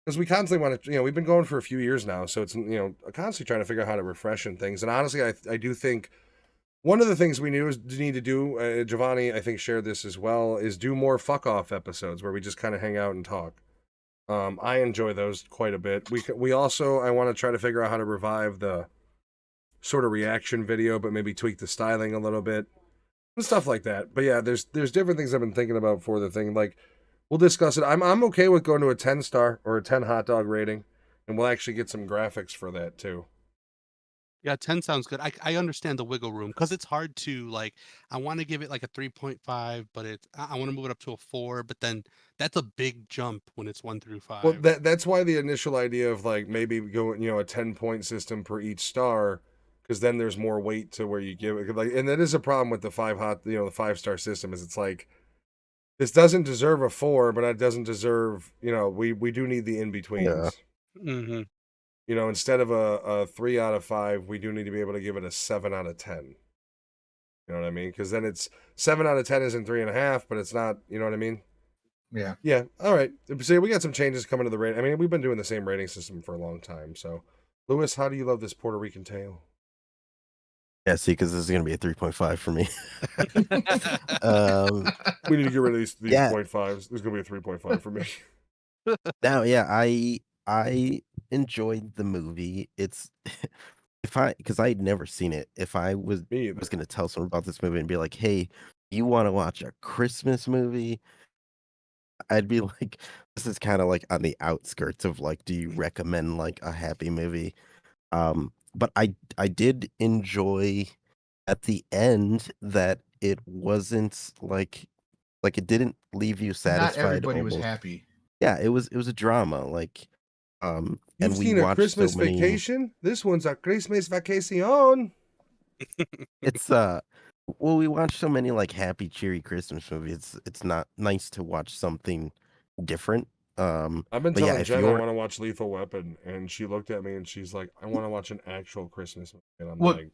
because we constantly want to, we've been going for a few years now, so it's, constantly trying to figure out how to refresh and things. And honestly, I do think one of the things we need to do, Giovanni, I think, shared this as well, is do more fuck off episodes where we just kind of hang out and talk. I enjoy those quite a bit. We also, I want to try to figure out how to revive the sort of reaction video, but maybe tweak the styling a little bit. Stuff like that. But yeah, there's different things I've been thinking about for the thing. Like, we'll discuss it. I'm okay with going to a 10 star or a 10 hot dog rating, and we'll actually get some graphics for that too. Yeah, 10 sounds good. I understand the wiggle room because it's hard to like. I want to give it like a 3.5, but I want to move it up to a 4. But then that's a big jump when it's 1 through 5. Well, that's why the initial idea of like maybe going a 10-point system per each star, because then there's more weight to where you give it. Like, and that is a problem with the 5-star system, is it's like this doesn't deserve a 4, but it doesn't deserve, we do need the in betweens. Yeah. Mm-hmm. Instead of a 3 out of 5, we do need to be able to give it a 7 out of 10. You know what I mean? Because then it's 7 out of 10 isn't 3.5, but it's not. You know what I mean? Yeah. Yeah. All right. So we got some changes coming to the rating. I mean, we've been doing the same rating system for a long time. So, Lewis, how do you love this Puerto Rican tale? Yeah, see, because this is going to be a 3.5 for me. We need to get rid of these 0.5s. This is going to be a 3.5 for me. Now, yeah, I enjoyed the movie. It's because I'd never seen it. If I was going to tell someone about this movie and be like, "Hey, you want to watch a Christmas movie?" I'd be like, "This is kind of like on the outskirts of like, do you recommend like a happy movie?" But I did enjoy at the end that it wasn't like it didn't leave you satisfied. Not everybody was happy. Yeah, it was a drama. Like, You've and we seen a watched Christmas so many... Vacation? This one's a Christmas Vacation. It's well, we watched so many like happy, cheery Christmas movies. It's not nice to watch something different. I've been telling Jen I want to watch Lethal Weapon, and she looked at me and she's like, "I want to watch an actual Christmas movie." And I'm like,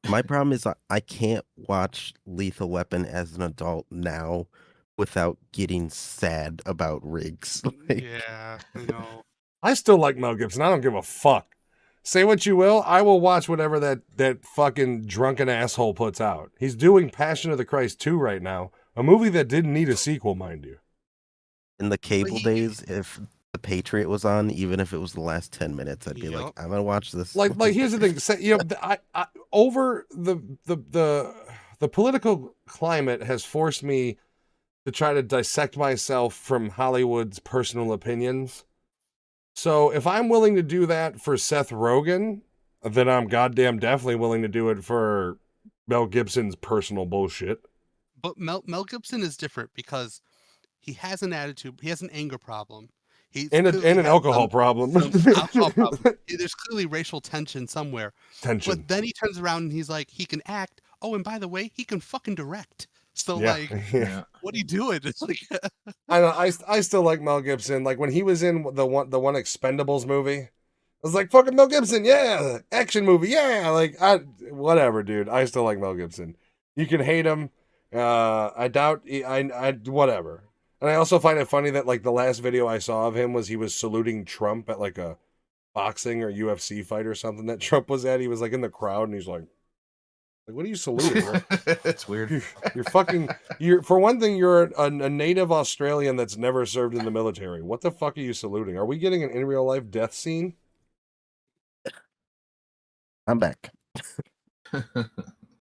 my problem is I can't watch Lethal Weapon as an adult now without getting sad about Riggs. Like, Yeah, I know. I still like Mel Gibson. I don't give a fuck. Say what you will, I will watch whatever that fucking drunken asshole puts out. He's doing Passion of the Christ 2 right now, a movie that didn't need a sequel, mind you. in the cable days, if The Patriot was on, even if it was the last 10 minutes, I'd be like, I'm gonna watch this. Like here's the thing. You know, I over the political climate has forced me to try to dissect myself from Hollywood's personal opinions. So if I'm willing to do that for Seth Rogen, then I'm goddamn definitely willing to do it for Mel Gibson's personal bullshit. But Mel Gibson is different because he has an attitude. He has an anger problem. And an alcohol problem. Alcohol problem. There's clearly racial tension somewhere. But then he turns around and he's like, he can act. Oh, and by the way, he can fucking direct. So what are you doing? It's like I know. I still like Mel Gibson. Like when he was in the one Expendables movie, I was like, fucking Mel Gibson, yeah, action movie, yeah. Like whatever, dude. I still like Mel Gibson. You can hate him. I doubt. I whatever. And I also find it funny that like the last video I saw of him was he was saluting Trump at like a boxing or UFC fight or something that Trump was at. He was like in the crowd and he's like, what are you saluting? That's weird. You're for one thing, you're a native Australian that's never served in the military. What the fuck are you saluting? Are we getting an in real life death scene? I'm back.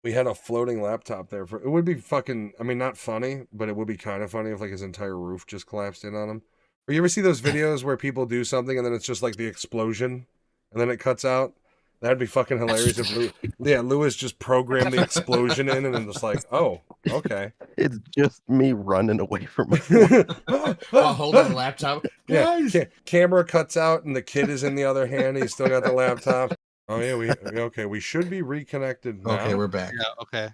We had a floating laptop there. It would be fucking, I mean, not funny, but it would be kind of funny if like his entire roof just collapsed in on him. Or you ever see those videos where people do something and then it's just like the explosion and then it cuts out? That'd be fucking hilarious if Lewis just programmed the explosion in and then just like, oh, okay. It's just me running away from my I'll hold on the laptop. Yeah, camera cuts out and the kid is in the other hand. He's still got the laptop. Oh yeah, we should be reconnected now. Okay, we're back. Yeah, okay.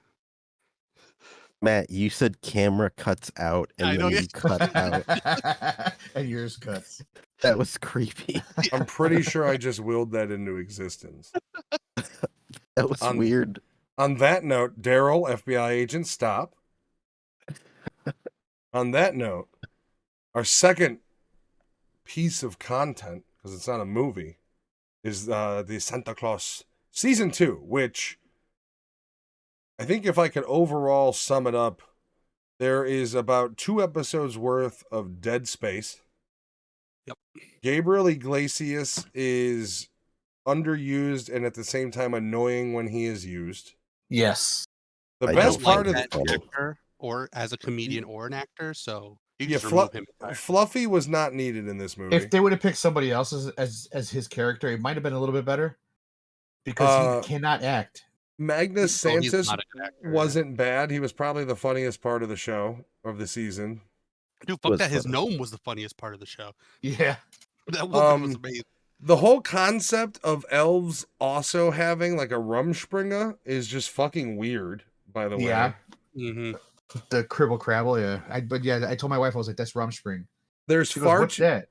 Matt, you said camera cuts out and then you cut out. And yours cuts. That was creepy. I'm pretty sure I just willed that into existence. That was weird. On that note, Daryl, FBI agent, stop. On that note, our second piece of content, because it's not a movie, is the Santa Claus Season 2, which I think if I could overall sum it up, there is about 2 episodes worth of dead space. Yep. Gabriel Iglesias is underused and at the same time annoying when he is used. Yes. The best part of that actor or as a comedian or an actor, so you just remove him. Fluffy was not needed in this movie. If they would have picked somebody else as his character, it might have been a little bit better because he cannot act. Magnus Sanchez wasn't bad. He was probably the funniest part of the show, of the season. Dude, fuck that. His gnome was the funniest part of the show. Yeah. That was amazing. The whole concept of elves also having like a Rumspringa is just fucking weird, by the way. Yeah. Mm-hmm. The Cribble Crabble, yeah. I told my wife, I was like, that's Rumspring. There's What's that?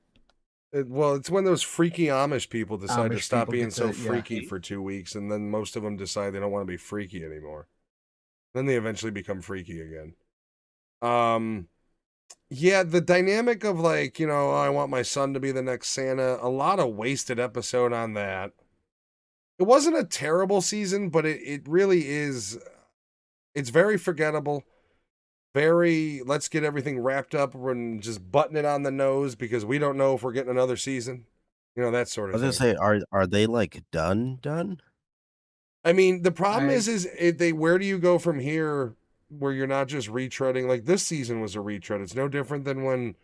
It's when those freaky Amish people decide to stop being so yeah. freaky for 2 weeks, and then most of them decide they don't want to be freaky anymore. Then they eventually become freaky again. Yeah, the dynamic of like, I want my son to be the next Santa, a lot of wasted episode on that. It wasn't a terrible season, but it really is, it's very forgettable. Very, let's get everything wrapped up and just button it on the nose because we don't know if we're getting another season. That sort of thing. I was gonna say, are they like done? I mean, the problem is where do you go from here where you're not just retreading? Like this season was a retread. It's no different than when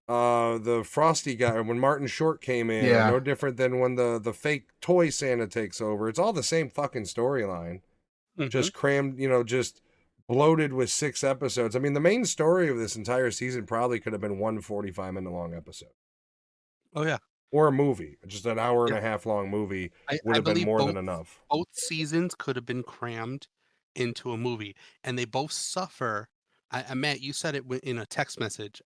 the Frosty guy, when Martin Short came in. Yeah. No different than when the fake toy Santa takes over. It's all the same fucking storyline. Mm-hmm. Just crammed, just bloated with 6 episodes. I mean, the main story of this entire season probably could have been one 45-minute long episode. Oh, yeah. Or a movie. Just an hour and a half long movie would have been more than enough. Both seasons could have been crammed into a movie, and they both suffer. Matt, you said it in a text message.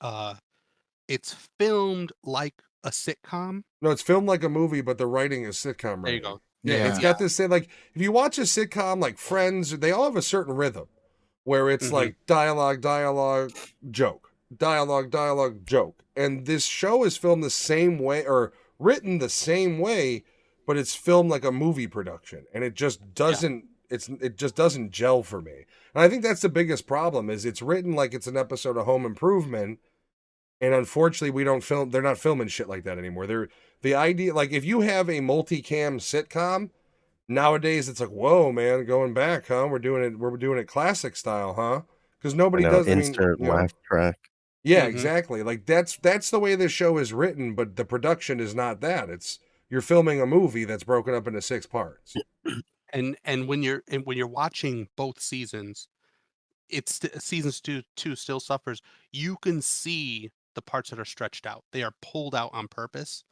It's filmed like a sitcom. No, it's filmed like a movie, but the writing is sitcom writing. There you go. Yeah, it's got this thing, like, if you watch a sitcom like Friends, they all have a certain rhythm where it's like dialogue, joke. dialogue, joke. And this show is filmed the same way or written the same way, but it's filmed like a movie production, and it just doesn't. It just doesn't gel for me. And I think that's the biggest problem. Is it's written like it's an episode of Home Improvement, and unfortunately, we don't film. They're not filming shit like that anymore. The idea, like if you have a multicam sitcom nowadays, it's like, whoa, man, going back, huh? We're doing it classic style, huh? Because nobody does. I mean, insert laugh track. yeah, Mhm. exactly. Like that's the way this show is written, but the production is not that. It's you're filming a movie that's broken up into 6 parts. And when you're watching both seasons, seasons two still suffers. You can see the parts that are stretched out. They are pulled out on purpose,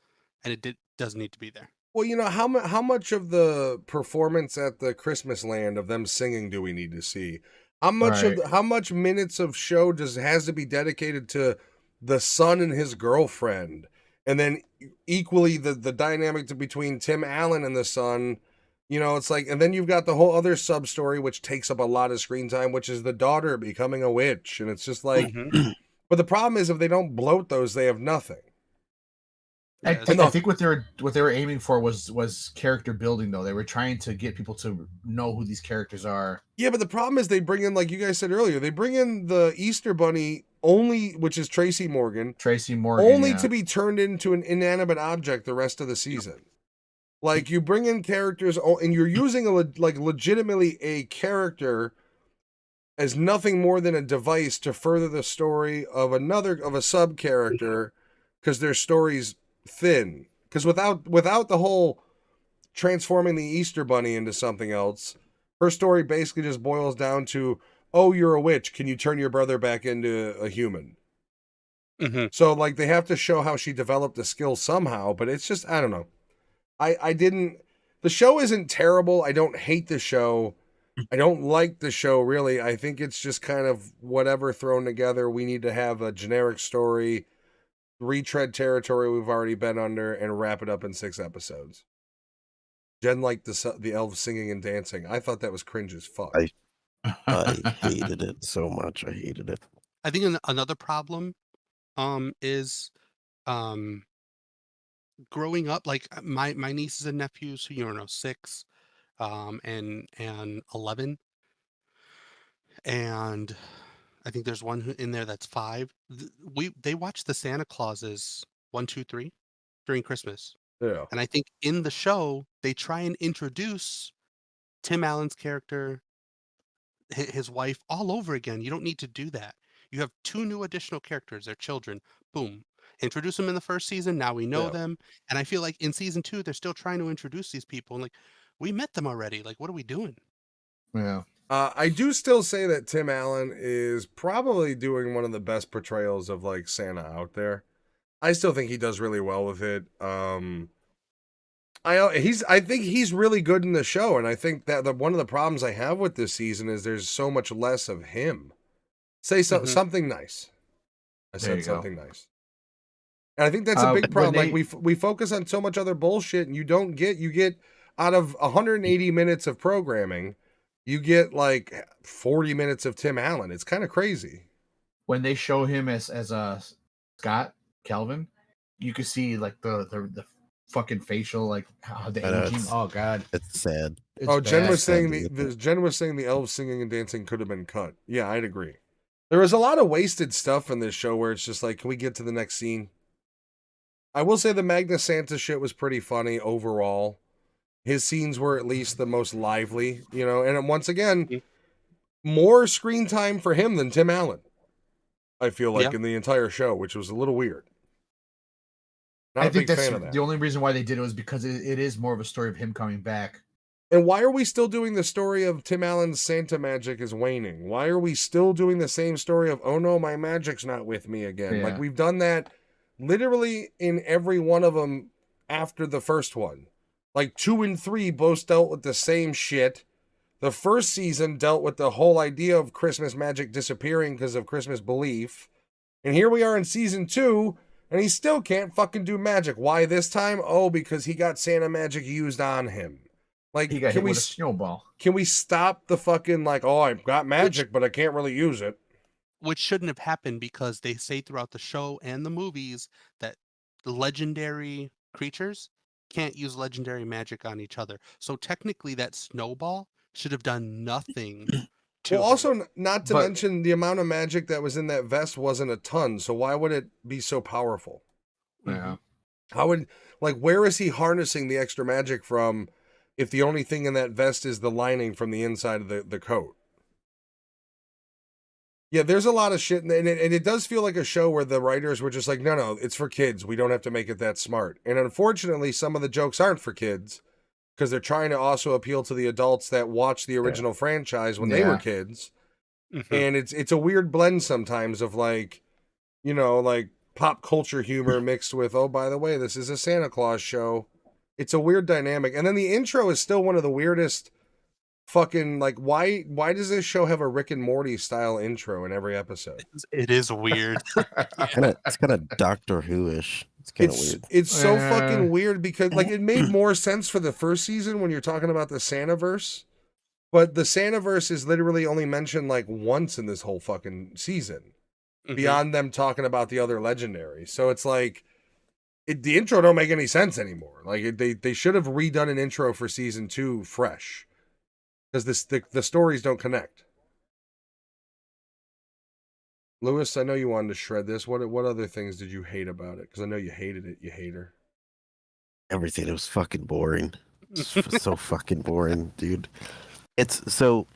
and doesn't need to be there. Well, you know how much of the performance at the Christmas land of them singing do we need to see? Right. How much minutes of show has to be dedicated to the son and his girlfriend, and then equally the dynamic between Tim Allen and the son. You know, it's like, and then you've got the whole other sub story which takes up a lot of screen time, which is the daughter becoming a witch, and it's just like. Mhm. But the problem is, if they don't bloat those, they have nothing. I Yes. think, I think what they were aiming for was character building, though. They were trying to get people to know who these characters are. Yeah, but the problem is they bring in, like you guys said earlier, they bring in the Easter Bunny only, which is Tracy Morgan, only yeah. to be turned into an inanimate object the rest of the season. Like you bring in characters, and you're using legitimately a character as nothing more than a device to further the story of a sub character, because their story's thin. Because without the whole transforming the Easter Bunny into something else, her story basically just boils down to, oh, you're a witch. Can you turn your brother back into a human? Mhm. So like they have to show how she developed the skill somehow, but it's just, I don't know. I didn't. The show isn't terrible. I don't hate the show. I don't like the show really. I think it's just kind of whatever thrown together. We need to have a generic story, retread territory we've already been under, and wrap it up in 6 episodes. Jen liked the elves singing and dancing. I thought that was cringe as fuck. I hated it so much. I hated it. I think another problem is growing up, like my nieces and nephews who, 6 and 11, and I think there's one in there that's 5. They watch the Santa Clauses 1, 2, 3 during Christmas. Yeah. And I think in the show they try and introduce Tim Allen's character, his wife, all over again. You don't need to do that. You have 2 new additional characters, they're children. Boom. Introduce them in the first season, now we know Yeah. them. And I feel like in season 2 they're still trying to introduce these people, and like, we met them already. Like, what are we doing? Yeah. I do still say that Tim Allen is probably doing one of the best portrayals of like Santa out there. I still think he does really well with it. I think he's really good in the show, and I think that one of the problems I have with this season is there's so much less of him. Say Mhm. something nice. I There said you go. something nice. And I think that's a big when problem. they- Like we focus on so much other bullshit, and you get out of 180 minutes of programming, you get like 40 minutes of Tim Allen. It's kind of crazy. When they show him as a Scott Calvin, you could see like the fucking facial, like how the I know, aging. Oh god, It's sad. it's Oh, Jen bad. was saying Sad. Jen was saying the elves singing and dancing could have been cut. Yeah, I'd agree. There was a lot of wasted stuff in this show where it's just like, can we get to the next scene? I will say the Magna Santa shit was pretty funny overall. His scenes were at least the most lively, you know, and once again, Mhm. more screen time for him than Tim Allen. I feel like Yeah. in the entire show, which was a little weird. Not I a think big that's fan of that. the only reason why they did it was because it is more of a story of him coming back. And why are we still doing the story of Tim Allen's Santa magic is waning? Why are we still doing the same story of, oh no, my magic's not with me again? Yeah. Like we've done that literally in every one of them after the first one. Like 2 and 3 both dealt with the same shit. The first season dealt with the whole idea of Christmas magic disappearing because of Christmas belief. And here we are in season 2, and he still can't fucking do magic. Why this time? Oh, because he got Santa magic used on him. Like, He got hit with a snowball. can we stop the fucking like, oh, I've got magic, but I can't really use it? which shouldn't have happened because they say throughout the show and the movies that legendary creatures can't use legendary magic on each other. So technically that snowball should have done nothing Well, to her. also, not to But- mention the amount of magic that was in that vest wasn't a ton, so why would it be so powerful? Yeah. How would, like, where is he harnessing the extra magic from if the only thing in that vest is the lining from the inside of the coat? Yeah, there's a lot of shit, and it does feel like a show where the writers were just like, no, it's for kids. We don't have to make it that smart. And unfortunately, some of the jokes aren't for kids because they're trying to also appeal to the adults that watched the original franchise when they were Yeah. kids. Mhm. And it's a weird blend sometimes of like, you know, like pop culture humor mixed with, oh, by the way, this is a Santa Claus show. It's a weird dynamic. And then the intro is still one of the weirdest fucking, like, why does this show have a Rick and Morty style intro in every episode? It is weird. It's kind of Doctor Who-ish. It's kind of weird. It's so fucking weird because like it made more sense for the first season when you're talking about the Santaverse. But the Santaverse is literally only mentioned like once in this whole fucking season. Mhm. Beyond them talking about the other legendaries. So it's like the intro don't make any sense anymore. Like they should have redone an intro for season 2 fresh. Because the stories don't connect. Lewis, I know you wanted to shred this. What other things did you hate about it? Because I know you hated it, you hater. Everything. It was fucking boring. It's so fucking boring, dude. It's so.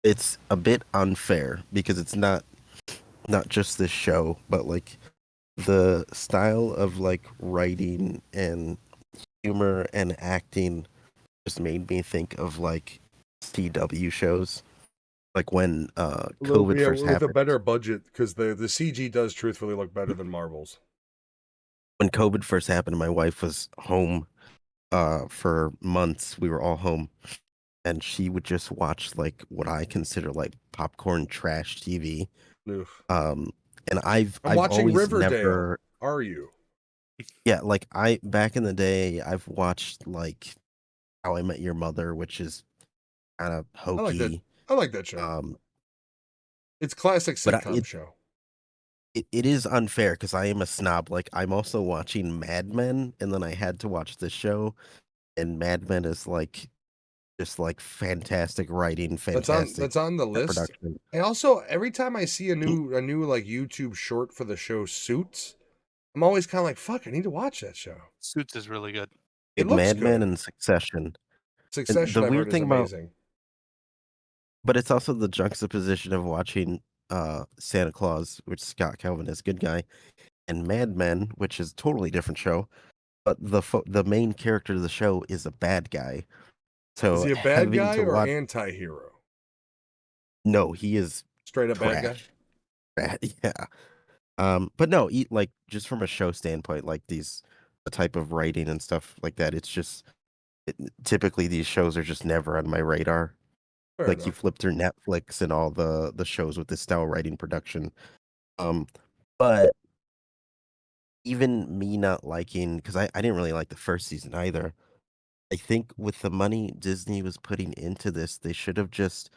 It's a bit unfair because it's not just this show, but like the style of like writing and humor and acting just made me think of like CW shows, like when COVID first with happened. a better budget, because the CG does truthfully look better than Marvel's. When COVID first happened, my wife was home for months. We were all home, and she would just watch like what I consider like popcorn trash TV. Oof. And I've watching always Riverdale. never. Are you? Yeah, like back in the day, I've watched like How I Met Your Mother, which is kind of hokey. I like that show. It's classic but sitcom show. It is unfair because I am a snob. Like I'm also watching Mad Men, and then I had to watch this show, and Mad Men is like just like fantastic writing, fantastic. That's on the list. Production. And also, every time I see a new like YouTube short for the show Suits, I'm always kind of like, fuck, I need to watch that show. Suits is really good. It looks Mad good. Men and Succession. Succession, the I've weird heard, thing is about- amazing. But it's also the juxtaposition of watching Santa Claus, which Scott Calvin is a good guy, and Mad Men, which is a totally different show. But the main character of the show is a bad guy. So Is he a bad having guy to or watch... anti-hero? No, he is Straight up bad guy. bad. Yeah. But no, like just from a show standpoint, like the type of writing and stuff like that, it's just typically these shows are just never on my radar. Fair like enough. you flip through Netflix and all the shows with this style writing production. But even me not liking, because I didn't really like the first season either. I think with the money Disney was putting into this, they should have just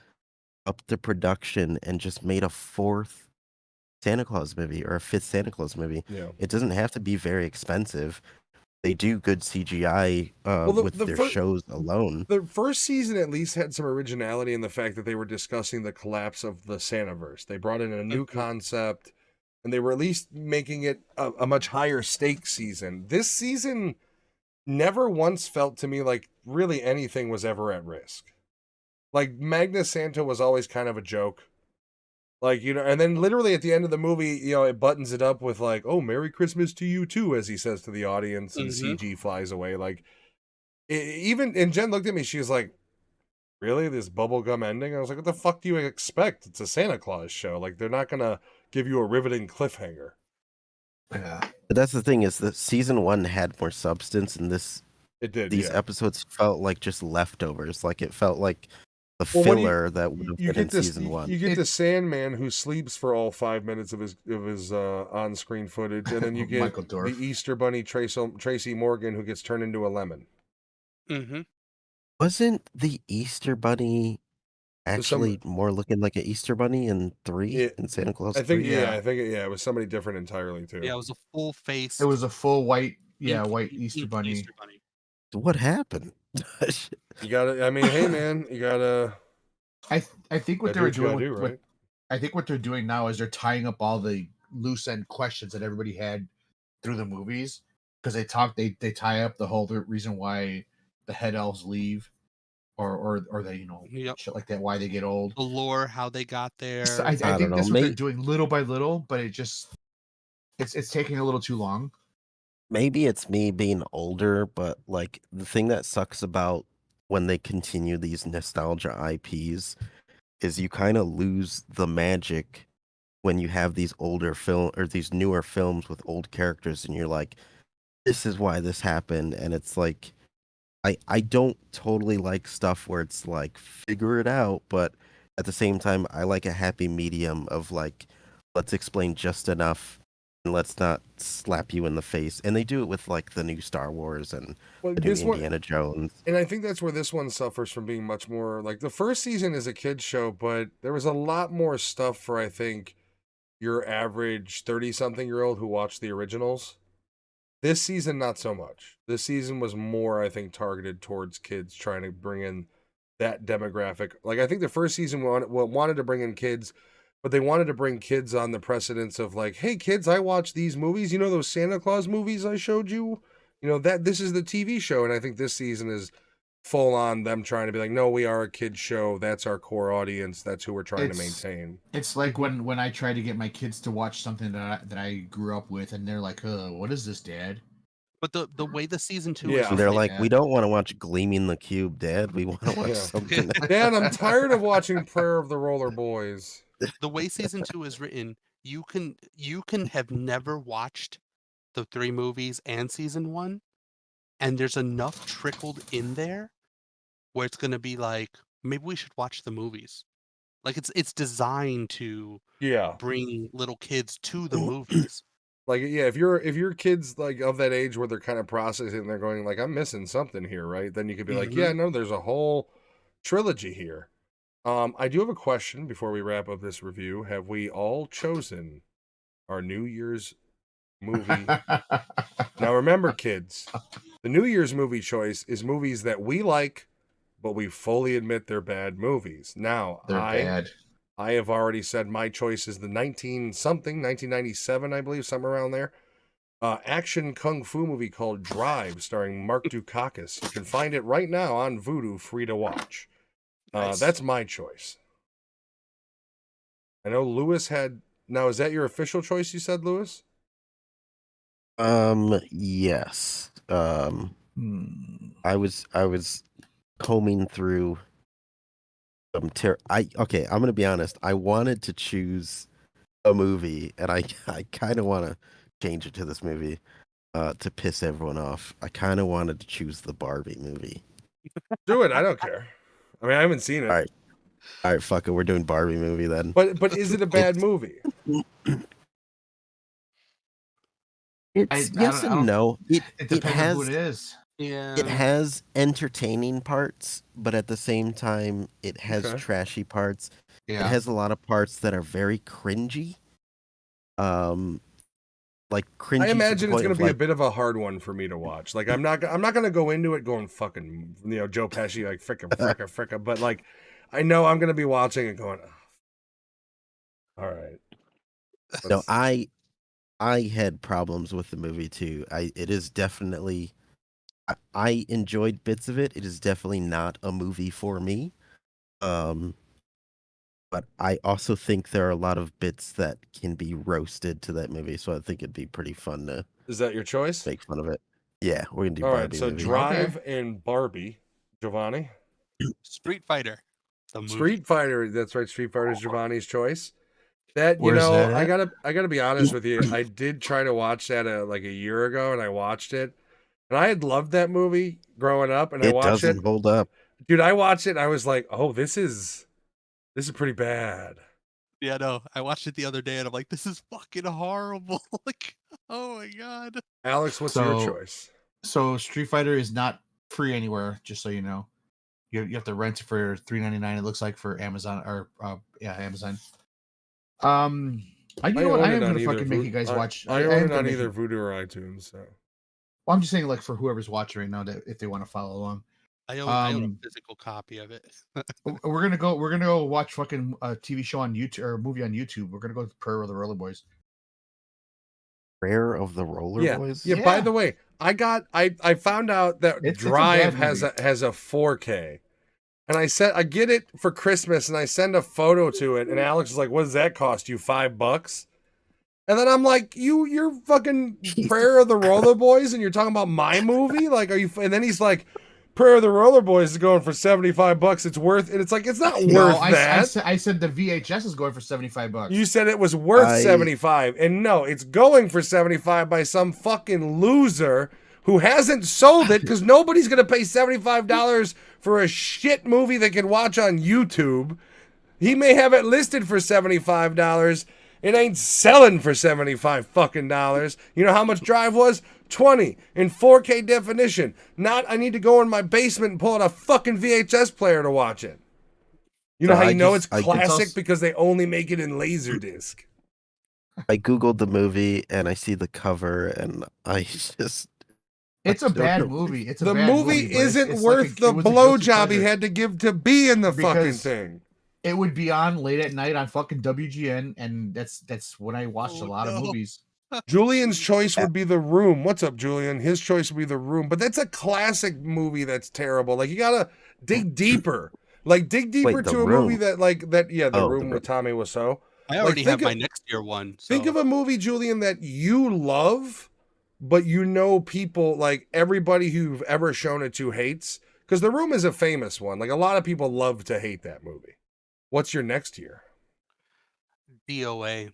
upped the production and just made a 4th Santa Claus movie or a 5th Santa Claus movie. Yeah. It doesn't have to be very expensive. They do good CGI with their shows alone. The first season at least had some originality in the fact that they were discussing the collapse of the Santaverse. They brought in a new concept, and they were at least making it a much higher stakes season. This season never once felt to me like really anything was ever at risk. Like Magna Santa was always kind of a joke. Like, you know, and then literally at the end of the movie, you know, it buttons it up with like, "Oh, Merry Christmas to you too," as he says to the audience, and CG flies away. Like, and Jen looked at me, she was like, "Really, this bubblegum ending?" I was like, "What the fuck do you expect? It's a Santa Claus show. Like, they're not gonna give you a riveting cliffhanger." Yeah. But that's the thing is that season 1 had more substance, and It did. these yeah. episodes felt like just leftovers. Like it felt like the Well, when filler that would have been in season 1. You get the Sandman who sleeps for all 5 minutes of his on-screen footage, and then you get Michael Dorff. the Easter Bunny Tracy Morgan who gets turned into a lemon. Mm-hmm. Wasn't the Easter Bunny actually more looking like an Easter bunny in 3 in Santa Claus 3. It was somebody different entirely too. Yeah, it was a full face. It was a full white, Ink- white ink- Easter ink bunny. Easter bunny. What happened? You gotta. I mean, hey man, you gotta. I think what Gotta they do were what you gotta doing, do, right? I think what they're doing now is they're tying up all the loose end questions that everybody had through the movies, because they tie up the whole reason why the head elves leave, or they Yep. shit like that, why they get old. The lore, how they got there. So I don't think know, that's what they're doing little by little, but it's taking a little too long. Maybe it's me being older, but like the thing that sucks about when they continue these nostalgia IPs is you kind of lose the magic when you have these older film or these newer films with old characters and you're like, this is why this happened. And it's like, I don't totally like stuff where it's like, figure it out. But at the same time, I like a happy medium of like, let's explain just enough and let's not slap you in the face. And they do it with like the new Star Wars and Well, the new this one, Indiana Jones. and I think that's where this one suffers from being much more like the first season is a kid's show, but there was a lot more stuff for I think your average 30-something-year-old who watched the originals. This season, not so much. This season was more, I think, targeted towards kids, trying to bring in that demographic. Like, I think the first season wanted to bring in kids, but they wanted to bring kids on the precedence of like, hey, kids, I watched these movies. You know those Santa Claus movies I showed you? You know, that this is the TV show. And I think this season is full on them trying to be like, no, we are a kid show. That's our core audience. That's who we're trying to maintain. It's like when I try to get my kids to watch something that I grew up with, and they're like, what is this, Dad? But the way the season 2 Yeah. is They're written, like, we don't want to watch Gleaming the Cube, Dad. We want to watch Yeah. something. Dad, I'm tired of watching Prayer of the Roller Boys. the way season 2 is written, you can have never watched the 3 movies and season 1, and there's enough trickled in there where it's going to be like, maybe we should watch the movies. Like it's designed to bring little kids to the movies. Like, yeah, if your kids like of that age where they're kind of processing, they're going like, I'm missing something here, right? Then you could be like, yeah, no, there's a whole trilogy here. I do have a question before we wrap up this review. Have we all chosen our New Year's movie? Now remember, kids, the New Year's movie choice is movies that we like, but we fully admit they're bad movies. Now, They're bad. I have already said my choice is the 1997, I believe, somewhere around there. Action kung fu movie called Drive, starring Mark Dukakis. You can find it right now on Vudu, free to watch. Nice. That's my choice. I know Lewis had. Now, is that your official choice? You said, Lewis? Yes. I was combing through some okay, I'm gonna be honest. I wanted to choose a movie, and I kind of want to change it to this movie to piss everyone off. I kind of wanted to choose the Barbie movie. Do it. I don't care. I mean, I haven't seen it. All right, fuck it. We're doing Barbie movie then. But is it a bad movie? It's yes and no. It depends on who it is. Yeah. It has entertaining parts, but at the same time, it has trashy parts. Yeah. It has a lot of parts that are very cringy. Like cringy. I imagine it's going to be a bit of a hard one for me to watch. Like I'm not going to go into it going fucking, Joe Pesci like fricka, but like I know I'm going to be watching it going, all right. No, I had problems with the movie too. It is definitely. I enjoyed bits of it. It is definitely not a movie for me. But I also think there are a lot of bits that can be roasted to that movie, so I think it'd be pretty fun to. Is that your choice? Make fun of it. Yeah, we're gonna do. All Barbie right, so movie. Drive and Barbie, Giovanni. Street Fighter. Street Fighter. That's right. Street Fighter is Giovanni's choice. That I gotta be honest with you. I did try to watch that like a year ago, and I watched it. And I had loved that movie growing up, and I watched it. It doesn't hold up. Dude, I watched it, and I was like, oh, this is pretty bad. Yeah, no, I watched it the other day, and I'm like, this is fucking horrible. Like, oh my god. Alex, what's your choice? So Street Fighter is not free anywhere, just so you know. You have to rent it for $3.99. It looks like for Amazon or Amazon. I am gonna fucking make you guys watch. I own it on either Vudu or iTunes. So. Well, I'm just saying, like, for whoever's watching right now, that if they want to follow along. I own a physical copy of it. We're gonna go watch fucking a TV show on YouTube or a movie on YouTube. We're gonna go to Prayer of the Roller Boys. Prayer of the Roller Boys. Yeah. By the way, I found out that Drive has a 4K, and I get it for Christmas, and I send a photo to it, and Alex is like, "What does that cost you? $5?" And then I'm like, you're fucking Prayer of the Roller Boys, and you're talking about my movie? Like, are you? And then he's like, Prayer of the Roller Boys is going for $75. It's worth, and it's like, it's not worth that. I said the VHS is going for $75. You said it was worth 75, and no, it's going for 75 by some fucking loser who hasn't sold it because nobody's gonna pay $75 for a shit movie they can watch on YouTube. He may have it listed for $75. It ain't selling for $75 fucking dollars. You know how much Drive was? 20 in 4K definition. Not I need to go in my basement and pull out a fucking VHS player to watch it. You know how you know it's classic? Because they only make it in Laserdisc. I googled the movie and I see the cover and I just... It's a bad movie. The movie isn't worth the blowjob he had to give to be in the fucking thing. It would be on late at night on fucking WGN, and that's when I watched a lot of movies. Julian's choice would be The Room. What's up, Julian? His choice would be The Room, but that's a classic movie that's terrible. Like, you gotta dig deeper. Like, dig deeper to a movie that, The Room with Tommy Wiseau. I already have my next year one. So. Think of a movie, Julian, that you love, but you know people, like, everybody who've ever shown it to hates. Because The Room is a famous one. Like, a lot of people love to hate that movie. What's your next year? DOA.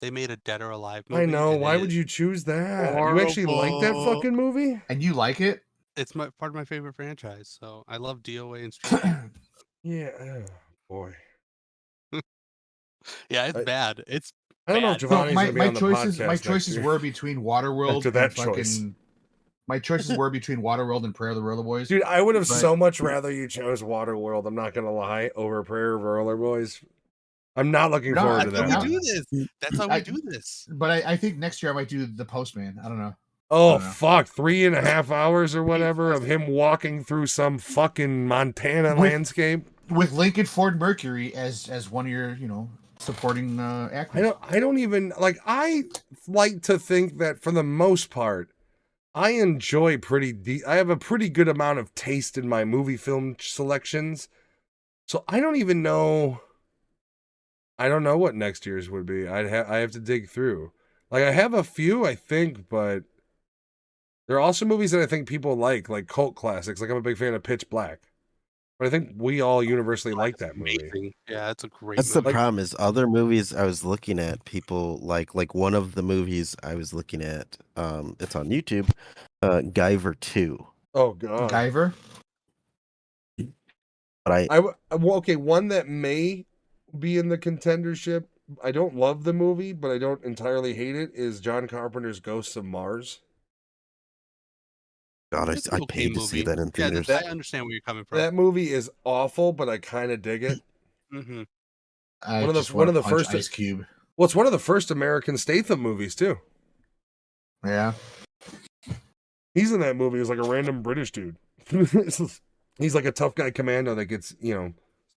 They made a Dead or Alive movie. I know. Why would you choose that? Horrible. You actually like that fucking movie? And you like it? It's part of my favorite franchise. So I love DOA and Street Fighter. Yeah. Oh, boy. Yeah, it's bad. It's I don't know if Giovanni's going to be on the podcast. My choices were between Waterworld After that choice. My choices were between Waterworld and Prayer of the Roller Boys. Dude, I would have so much rather you chose Waterworld, I'm not going to lie, over Prayer of the Roller Boys. I'm not looking forward to that. That's how we do this. But I think next year I might do The Postman. I don't know. Oh, fuck. 3.5 hours or whatever of him walking through some fucking Montana landscape. With Lincoln Ford Mercury as one of your, supporting actors. I don't even, like, I like to think that for the most part, I enjoy I have a pretty good amount of taste in my movie film selections. So I don't even know. I don't know what next year's would be. I have to dig through. Like, I have a few, I think, but there are also movies that I think people like cult classics. Like, I'm a big fan of Pitch Black. But I think we all universally like that movie. Amazing. Yeah, it's a great That's movie. the problem is other movies I was looking at, people like one of the movies I was looking at, it's on YouTube, Guyver 2. Oh, God. Guyver? But okay, one that may be in the contendership. I don't love the movie, but I don't entirely hate it, is John Carpenter's Ghosts of Mars. God, I paid to see that in theaters. I understand where you're coming from. That movie is awful, but I kind of dig it. Mm-hmm. One of the first Ice Cube. Well, it's one of the first American Statham movies too. Yeah, he's in that movie as like a random British dude. He's like a tough guy commando that gets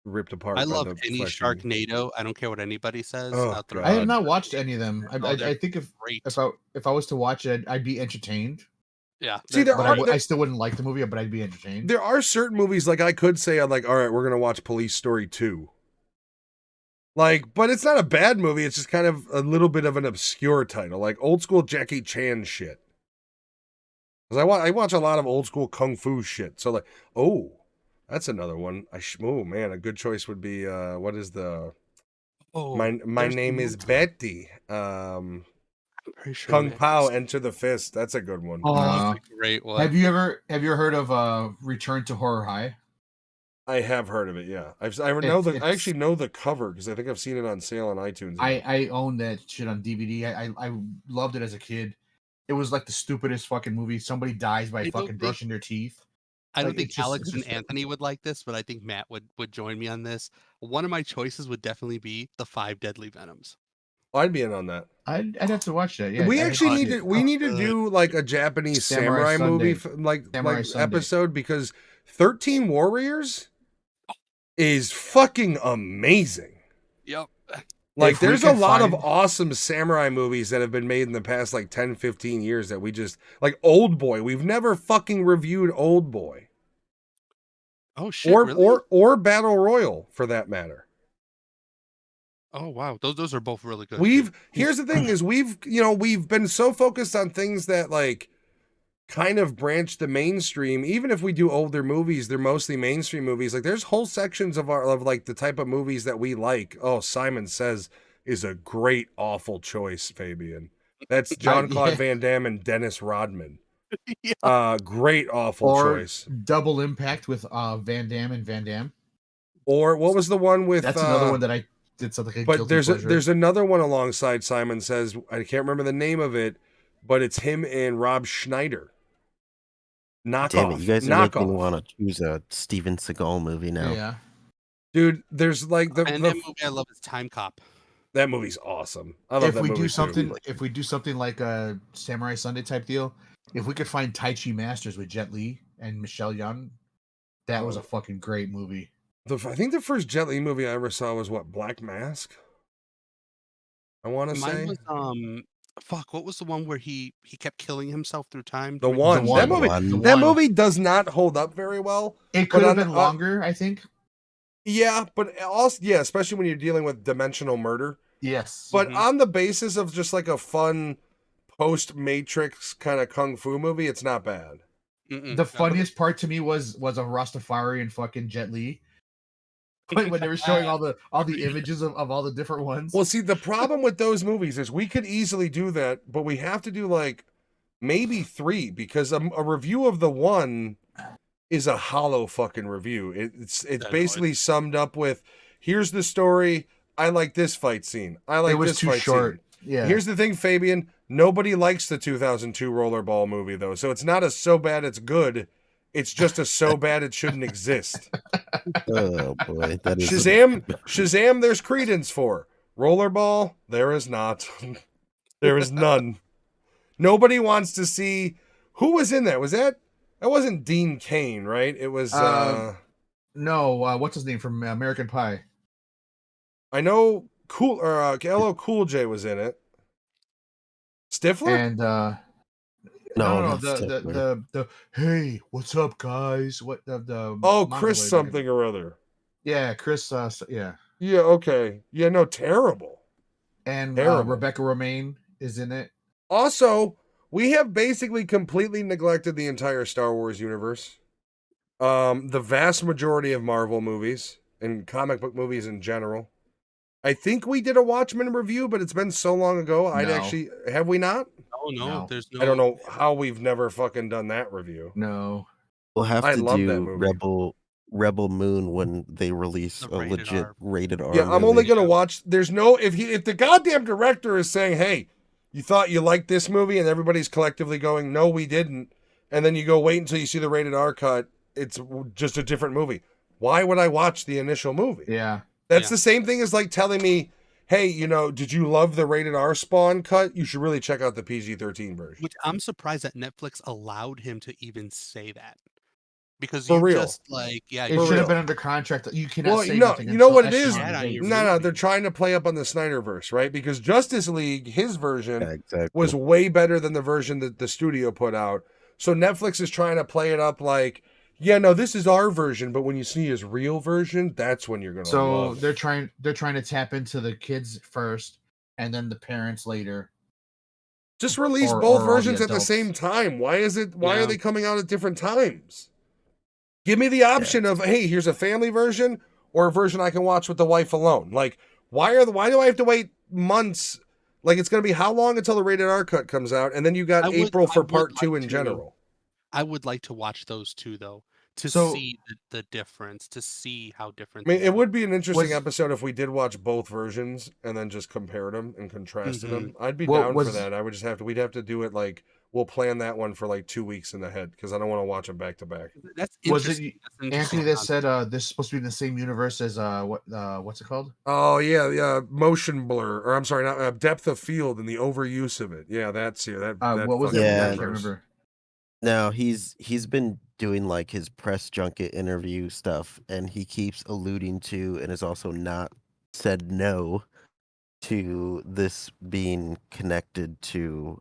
ripped apart. I love any Sharknado. I don't care what anybody says. I have not watched any of them. I think if I was to watch it, I'd be entertained. Yeah. See, I still wouldn't like the movie, but I'd be entertained. There are certain movies, like I could say, I'm like, all right, we're going to watch Police Story 2. Like, but it's not a bad movie. It's just kind of a little bit of an obscure title, like old school Jackie Chan shit. Because I watch a lot of old school Kung Fu shit. So like, oh, that's another one. Oh man, a good choice would be, what is the, my name is Betty. Sure Kung Pao, Enter the Fist. That's a good one. That's a great one. Have you ever heard of Return to Horror High? I have heard of it. Yeah, I actually know the cover because I think I've seen it on sale on iTunes. I own that shit on DVD. I loved it as a kid. It was like the stupidest fucking movie. Somebody dies by fucking brushing their teeth. I don't Like, think it's just Alex it's and just Anthony would like this, but I think Matt would join me on this. One of my choices would definitely be the 5 Deadly Venoms. I'd be in on that. I'd have to watch that. Yeah, We I'd have actually to need see to it. we need to do like a Japanese Samurai samurai movie Sunday. like Samurai Sunday. episode because 13 Warriors is fucking amazing. Yep. Like If we there's a can lot of find- awesome samurai movies that have been made in the past like 10, 15 years that we just like Old Boy. We've never fucking reviewed Old Boy. Oh shit! Really? Or Battle Royal for that matter. Oh wow, those are both really good. Here's the thing is we've been so focused on things that like kind of branch the mainstream. Even if we do older movies, they're mostly mainstream movies. Like there's whole sections of like the type of movies that we like. Oh, Simon Says is a great awful choice, Fabian. That's Jean-Claude Van Damme and Dennis Rodman. Yeah. Great awful choice. Double Impact with Van Damme and Van Damme. Or what was the one with? That's another one that I did something. Like but there's another one alongside Simon Says. I can't remember the name of it, but it's him and Rob Schneider. Damn it, you guys are making me want to choose a Steven Seagal movie now. Yeah. Dude, there's like that movie I love is Time Cop. That movie's awesome. I love that movie If we do something like a Samurai Sunday type deal, if we could find Tai Chi Masters with Jet Li and Michelle Yeoh, that was a fucking great movie. I think the first Jet Li movie I ever saw was what, Black Mask? I want to say. Was, what was the one where he kept killing himself through time? The one. That movie does not hold up very well. It could have been longer, I think. Yeah, but also especially when you're dealing with dimensional murder. Yes. But on the basis of just like a fun post-Matrix kind of kung fu movie, it's not bad. The funniest part to me was a Rastafari and fucking Jet Li. When they were showing all the images of all the different ones. Well, see, the problem with those movies is we could easily do that, but we have to do like maybe 3 because a review of the one is a hollow fucking review. It's basically summed up with, here's the story. I like this fight scene. I like this fight scene. Yeah. Here's the thing, Fabian. Nobody likes the 2002 Rollerball movie though, so it's not a so bad it's good. It's just a so bad it shouldn't exist. Oh boy, that is Shazam. There's credence for Rollerball. There is not. There is none. Nobody wants to see who was in that. that wasn't Dean Cain, right? It was no. What's his name from American Pie? I know. LL Cool J was in it. Stifler and No, the hey, what's up, guys? What the Chris something or other. Yeah, Chris. Yeah. Yeah. Okay. Yeah. No. Terrible. And terrible. Rebecca Romaine is in it. Also, we have basically completely neglected the entire Star Wars universe. The vast majority of Marvel movies and comic book movies in general. I think we did a Watchmen review, but it's been so long ago. Have we not? Oh no, there's no. I don't know how we've never fucking done that review. No, we'll have to do Rebel Moon when they release a legit rated R. Yeah, I'm only gonna watch. There's no if the goddamn director is saying, "Hey, you thought you liked this movie," and everybody's collectively going, "No, we didn't," and then you go wait until you see the rated R cut. It's just a different movie. Why would I watch the initial movie? Yeah. That's the same thing as like telling me, hey, did you love the rated R Spawn cut? You should really check out the PG-13 version. Which I'm surprised that Netflix allowed him to even say that. Because For real. Just like, it should have been under contract. You cannot say nothing. You know what it is? No, they're trying to play up on the Snyderverse, right? Because Justice League, his version, was way better than the version that the studio put out. So Netflix is trying to play it up like, yeah, no, this is our version, but when you see his real version, that's when you're gonna. So they're trying to tap into the kids first, and then the parents later. Just release both versions at the same time. Why are they coming out at different times? Give me the option of, hey, here's a family version or a version I can watch with the wife alone. Like, why do I have to wait months? Like, it's gonna be how long until the rated R cut comes out, and then you got April for part 2 in general. I would like to watch those two though, to see the difference, to see how different. I mean, it would be an interesting episode if we did watch both versions and then just compared them and contrasted them. I'd be down for that. I would just we'd have to do it like we'll plan that one for like 2 weeks in the head because I don't want to watch them back to back. That's Was interesting. it That's interesting Anthony that concept. said this is supposed to be in the same universe as what's it called? Oh yeah, motion blur, or I'm sorry, not depth of field and the overuse of it. Yeah, that's that. What was fucking it? I Yeah. can't universe. remember. Now he's been doing like his press junket interview stuff, and he keeps alluding to, and has also not said no to this being connected to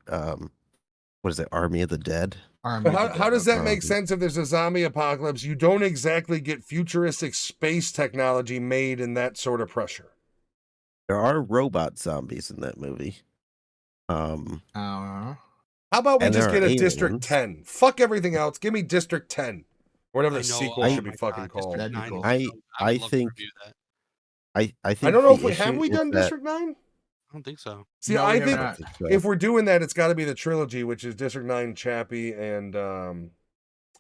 what is it, Army of the Dead? Army But of the how Dead, does that okay. make sense if there's a zombie apocalypse? You don't exactly get futuristic space technology made in that sort of pressure. There are robot zombies in that movie. How about we And just there get are a District aliens. 10? Fuck everything else. Give me District 10. Whatever the I know. sequel Oh should be my fucking God, called. District That'd be 9 cool. is I would I love think to review that. I think I don't know if the we have issue we is done that- District 9? I don't think so. See, No, we I have think not. so. if we're doing that, it's got to be the trilogy, which is District 9, Chappie, and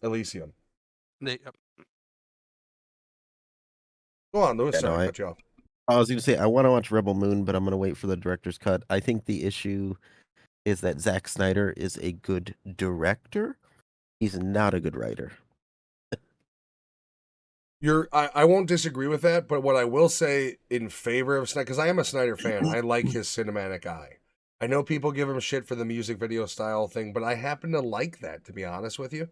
Elysium. They, Go on, Lewis. Yeah, Sorry, no, I cut you off. I was going to say I want to watch Rebel Moon, but I'm going to wait for the director's cut. I think the issue is that Zack Snyder is a good director. He's not a good writer. I won't disagree with that, but what I will say in favor of Snyder, because I am a Snyder fan, I like his cinematic eye. I know people give him shit for the music video style thing, but I happen to like that, to be honest with you.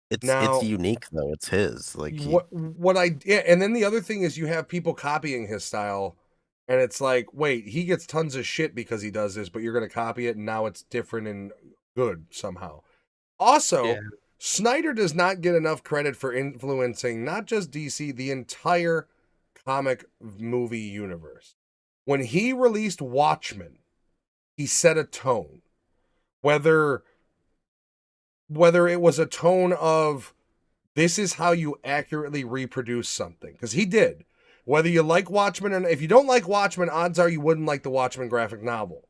It's unique though. It's his. Like and then the other thing is you have people copying his style, and it's like, wait, he gets tons of shit because he does this, but you're gonna copy it, and now it's different and good somehow. Also, Yeah. Snyder does not get enough credit for influencing not just DC, the entire comic movie universe. When he released Watchmen, he set a tone. Whether it was a tone of this is how you accurately reproduce something, because he did. Whether you like Watchmen or if you don't like Watchmen, odds are you wouldn't like the Watchmen graphic novel.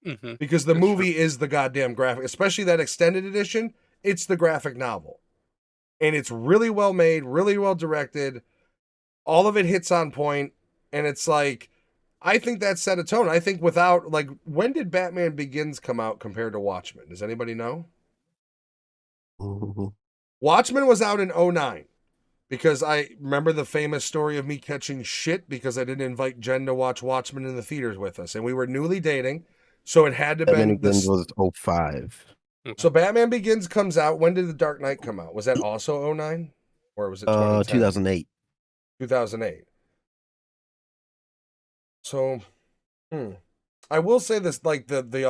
Mm-hmm. Because the That's movie is the goddamn graphic, especially that extended edition. It's the graphic novel. And it's really well made, really well directed. All of it hits on point. And it's like, I think that set a tone. I think without, like, when did Batman Begins come out compared to Watchmen? Does anybody know? Watchmen was out in 2009. Because I remember the famous story of me catching shit because I didn't invite Jen to watch Watchmen in the theaters with us. And we were newly dating. So it had to Batman been Begins was 05. So Batman Begins comes out. When did The Dark Knight come out? Was that also 2009? Or was it 2010? 2008. 2008. So, I will say this, like the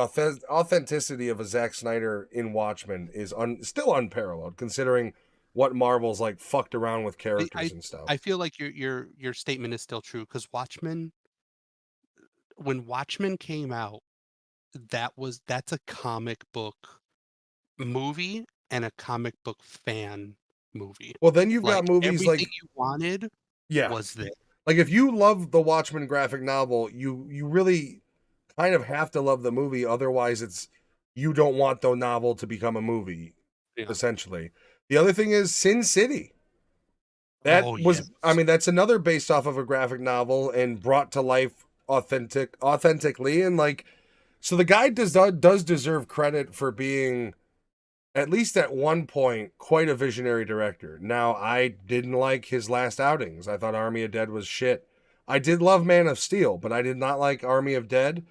authenticity of a Zack Snyder in Watchmen is still unparalleled, considering what Marvel's like fucked around with characters and stuff. I feel like your statement is still true because when Watchmen came out, that's a comic book movie and a comic book fan movie. Well, then you've got movies everything like you wanted was there. Like if you love the Watchmen graphic novel, you really kind of have to love the movie, otherwise you don't want the novel to become a movie, essentially. The other thing is Sin City. That that's another based off of a graphic novel and brought to life authentically, and like, so the guy does deserve credit for being, at least at one point, quite a visionary director. Now, I didn't like his last outings. I thought Army of Dead was shit. I did love Man of Steel, but I did not like Army of Dead.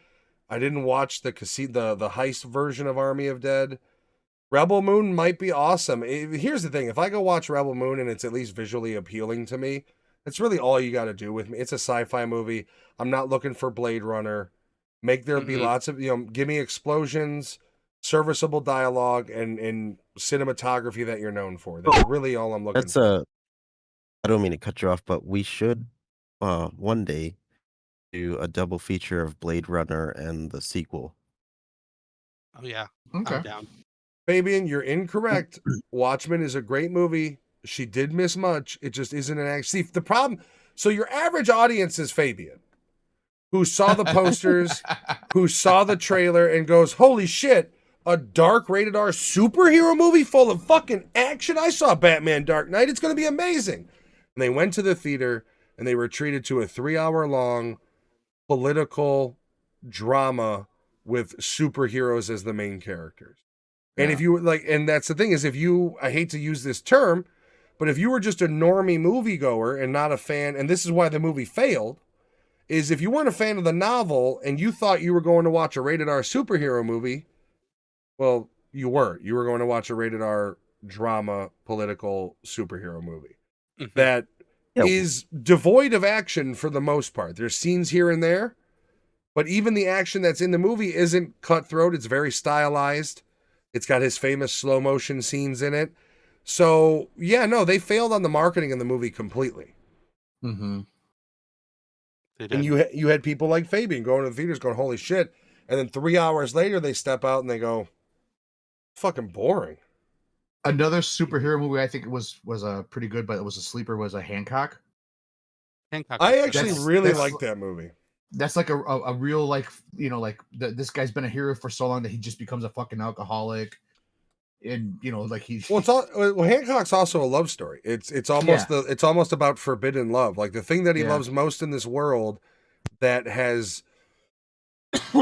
I didn't watch the heist version of Army of Dead. Rebel Moon might be awesome. Here's the thing. If I go watch Rebel Moon and it's at least visually appealing to me, that's really all you got to do with me. It's a sci-fi movie. I'm not looking for Blade Runner. Make there be lots of, give me explosions, serviceable dialogue, and cinematography that you're known for. That's really all I'm looking for. I don't mean to cut you off, but we should one day do a double feature of Blade Runner and the sequel. Oh yeah. Okay. I'm down. Fabian, you're incorrect. Watchmen is a great movie. She did miss much. It just isn't an action. See, the problem, so your average audience is Fabian, who saw the posters, who saw the trailer, and goes, holy shit, a dark rated R superhero movie full of fucking action? I saw Batman Dark Knight. It's going to be amazing. And they went to the theater, and they were treated to a 3-hour-long political drama with superheroes as the main characters. And Yeah. if you like, and that's the thing is, I hate to use this term, but if you were just a normie moviegoer and not a fan, and this is why the movie failed, is if you weren't a fan of the novel and you thought you were going to watch a rated R superhero movie, well, you weren't. You were going to watch a rated R drama, political superhero movie that is devoid of action for the most part. There's scenes here and there, but even the action that's in the movie isn't cutthroat. It's very stylized. It's got his famous slow motion scenes in it. So, yeah, no, they failed on the marketing in the movie completely. Mm-hmm. And you had people like Fabian going to the theaters going, holy shit. And then 3 hours later, they step out and they go, fucking boring. Another superhero movie I think was pretty good, but it was a sleeper, was a Hancock. I actually really liked that movie. That's like a real, like, you know, like this guy's been a hero for so long that he just becomes a fucking alcoholic. And, you know, like he's... Well, Hancock's also a love story. It's almost it's almost about forbidden love. Like the thing that he loves most in this world that has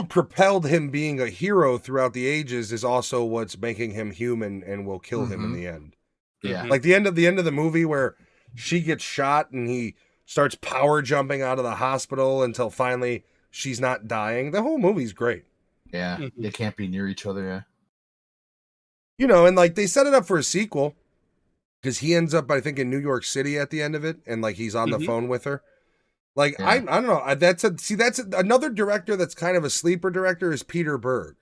propelled him being a hero throughout the ages is also what's making him human and will kill him in the end. Yeah. Like the end of the movie where she gets shot and he starts power jumping out of the hospital until finally she's not dying. The whole movie's great. Yeah. They can't be near each other. Yeah. You know, and like they set it up for a sequel because he ends up, I think, in New York City at the end of it, and like he's on the phone with her. Like I don't know. That's another director that's kind of a sleeper director is Peter Berg,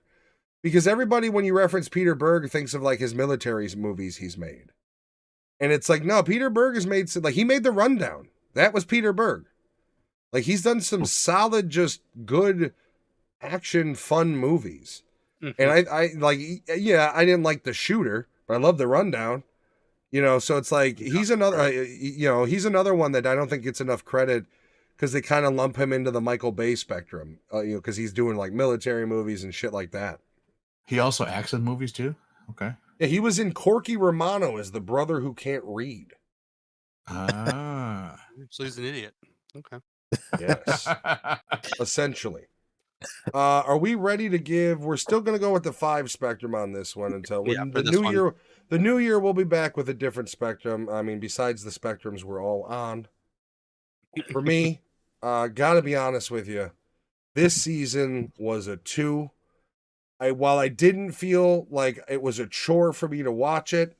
because everybody when you reference Peter Berg thinks of like his military movies he's made, and it's like no, Peter Berg has made like he made The Rundown. That was Peter Berg. Like he's done some solid, just good action, fun movies. And I like, yeah, I didn't like The Shooter, but I love The Rundown, you know, so it's like, he's another, he's another one that I don't think gets enough credit because they kind of lump him into the Michael Bay spectrum, because he's doing like military movies and shit like that. He also acts in movies too. Okay. Yeah. He was in Corky Romano as the brother who can't read. Ah. So he's an idiot. Okay. Yes. Essentially. Are we ready to give? We're still going to go with the 5 spectrum on this one until the new year. The new year we'll be back with a different spectrum. I mean, besides the spectrums we're all on. For me, gotta be honest with you, this season was a 2. While I didn't feel like it was a chore for me to watch it,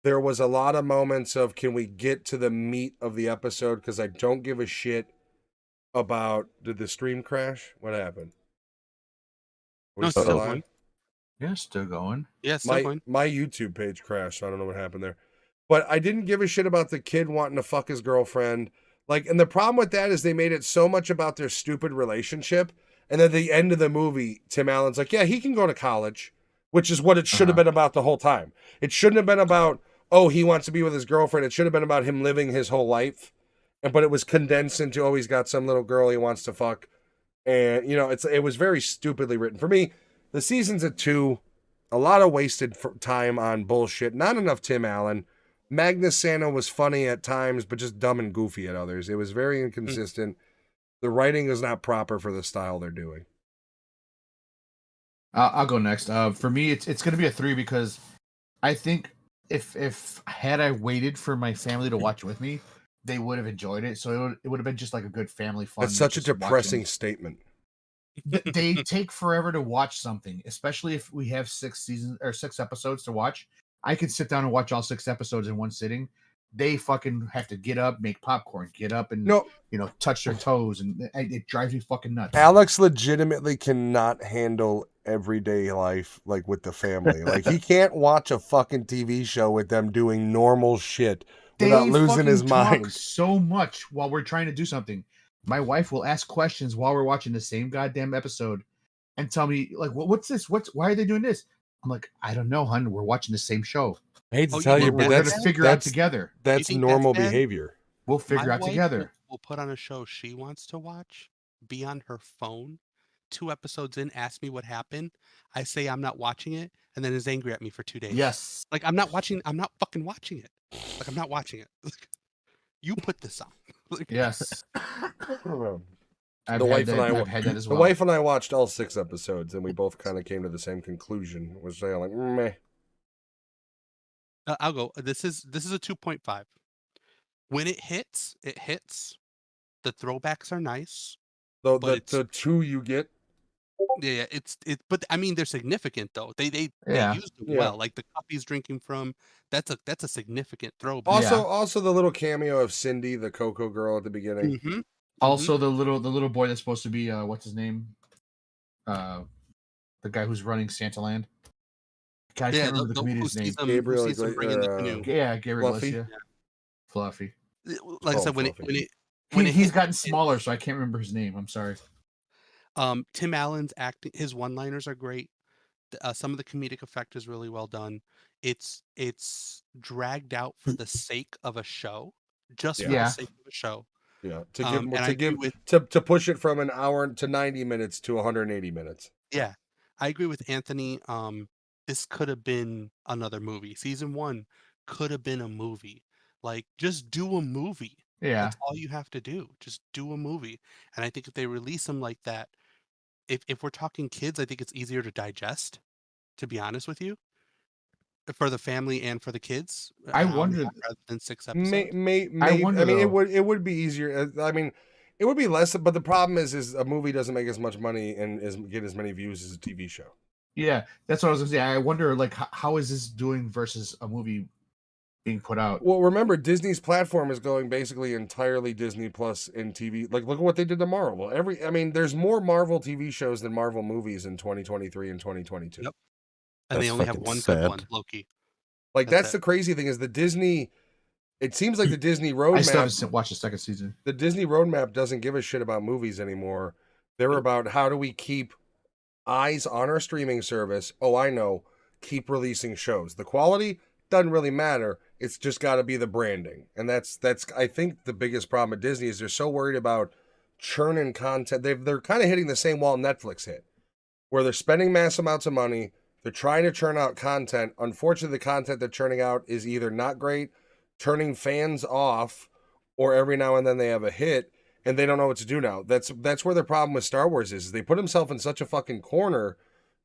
there was a lot of moments of can we get to the meat of the episode because I don't give a shit about did the stream crash? What happened? No, still going. Yeah, still going. Yeah, still going. My YouTube page crashed, so I don't know what happened there. But I didn't give a shit about the kid wanting to fuck his girlfriend. Like, and the problem with that is they made it so much about their stupid relationship. And at the end of the movie, Tim Allen's like, yeah, he can go to college, which is what it should have been about the whole time. It shouldn't have been about, oh, he wants to be with his girlfriend. It should have been about him living his whole life. But it was condensed into, oh, he's got some little girl he wants to fuck. And, you know, it was very stupidly written. For me, the season's a 2. A lot of wasted time on bullshit. Not enough Tim Allen. Magnus Sano was funny at times, but just dumb and goofy at others. It was very inconsistent. The writing is not proper for the style they're doing. I'll go next. For me, it's going to be a 3 because I think if had I waited for my family to watch with me, they would have enjoyed it. So it would have been just like a good family fun. That's such a depressing statement. They take forever to watch something, especially if we have 6 episodes to watch. I could sit down and watch all 6 episodes in one sitting. They fucking have to get up, make popcorn, get up and touch their toes, and it drives me fucking nuts. Alex legitimately cannot handle everyday life like with the family. Like he can't watch a fucking TV show with them doing normal shit without losing his mind. So much while we're trying to do something. My wife will ask questions while we're watching the same goddamn episode and tell me, like, what's this? Why are they doing this? I'm like, I don't know, hon. We're watching the same show. I hate to tell you, but we're gonna figure out together. That's normal behavior. We'll figure out together. We'll put on a show she wants to watch, be on her phone, 2 episodes in, ask me what happened. I say I'm not watching it, and then is angry at me for 2 days. Yes. Like, I'm not fucking watching it. Like, I'm not watching it. You put this on. Yes. I've The had wife that. and I, I've had that as the well. wife and I watched all 6 episodes, and we both kind of came to the same conclusion. We're saying like, meh. I'll go. This is a 2.5. When it hits, it hits. The throwbacks are nice, Though but it's the 2 you get, yeah, but I mean they're significant though. They Yeah. used them Yeah. well. Like the cup he's drinking from, that's a significant throwback. also the little cameo of Cindy, the Coco girl at the beginning. Mm-hmm. Also, the little boy that's supposed to be what's his name? The guy who's running Santa Land. God, I can't remember the comedian's name. Gabriel who sees him bringing the canoe. Yeah, Gabriel Fluffy? Iglesias. Fluffy. Like I said, when Fluffy. He's hit, gotten smaller, so I can't remember his name. I'm sorry. Tim Allen's acting, his one-liners are great. Some of the comedic effect is really well done. It's dragged out for the sake of a show, just for the Yeah. sake of a show. Yeah, to push it from an hour to 90 minutes to 180 minutes. Yeah, I agree with Anthony. This could have been another movie. Season 1 could have been a movie. Like, just do a movie. Yeah. That's all you have to do. Just do a movie. And I think if they release them like that, if we're talking kids, I think it's easier to digest, to be honest with you, for the family and for the kids. I an hour and a wondered- half rather than 6 episodes. I wonder, I mean, though. it would be easier. I mean, it would be less, but the problem is a movie doesn't make as much money and get as many views as a TV show. Yeah, that's what I was gonna say. I wonder, like, how is this doing versus a movie being put out? Well, remember, Disney's platform is going basically entirely Disney Plus in TV. Like, look at what they did to Marvel. There's more Marvel TV shows than Marvel movies in 2023 and 2022. Yep. And they That's only have fucking one sad. good one, Loki. Like, That's that's it. the crazy thing is the Disney. It seems like the Disney I still roadmap. haven't watched the second season. The Disney roadmap doesn't give a shit about movies anymore. They're about how do we keep eyes on our streaming service. Oh, I know. Keep releasing shows. The quality doesn't really matter. It's just got to be the branding. And that's I think the biggest problem at Disney is they're so worried about churning content. They're kind of hitting the same wall Netflix hit, where they're spending mass amounts of money. They're trying to churn out content. Unfortunately, the content they're churning out is either not great, turning fans off, or every now and then they have a hit and they don't know what to do now. That's where the problem with Star Wars is they put themselves in such a fucking corner.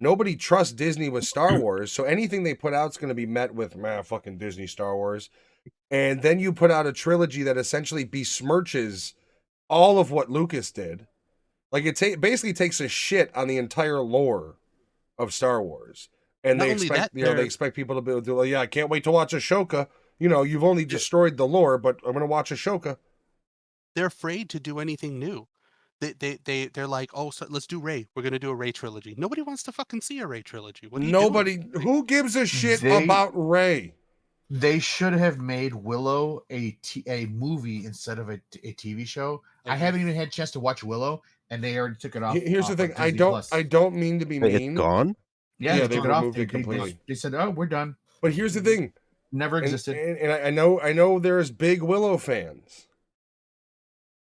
Nobody trusts Disney with Star Wars, so anything they put out is going to be met with, man, fucking Disney Star Wars. And then you put out a trilogy that essentially besmirches all of what Lucas did. Like, it basically takes a shit on the entire lore of Star Wars. And Not they only expect, that, they expect people to be able to, yeah, I can't wait to watch Ashoka. You've only destroyed the lore, but I'm going to watch Ashoka. They're afraid to do anything new. They're like, oh, so let's do Rey. We're gonna do a Rey trilogy. Nobody wants to fucking see a Rey trilogy. What are you doing? Who gives a shit They- about Rey? They should have made Willow a movie instead of a TV show. I haven't even had a chance to watch Willow, and they already took it off. Here's the off thing. of I Disney don't Plus. I don't mean to be mean. It's gone. Yeah, Yeah, they they took it off. removed it completely. They said, "Oh, we're done." But here's the thing. Never existed. And I know there's big Willow fans.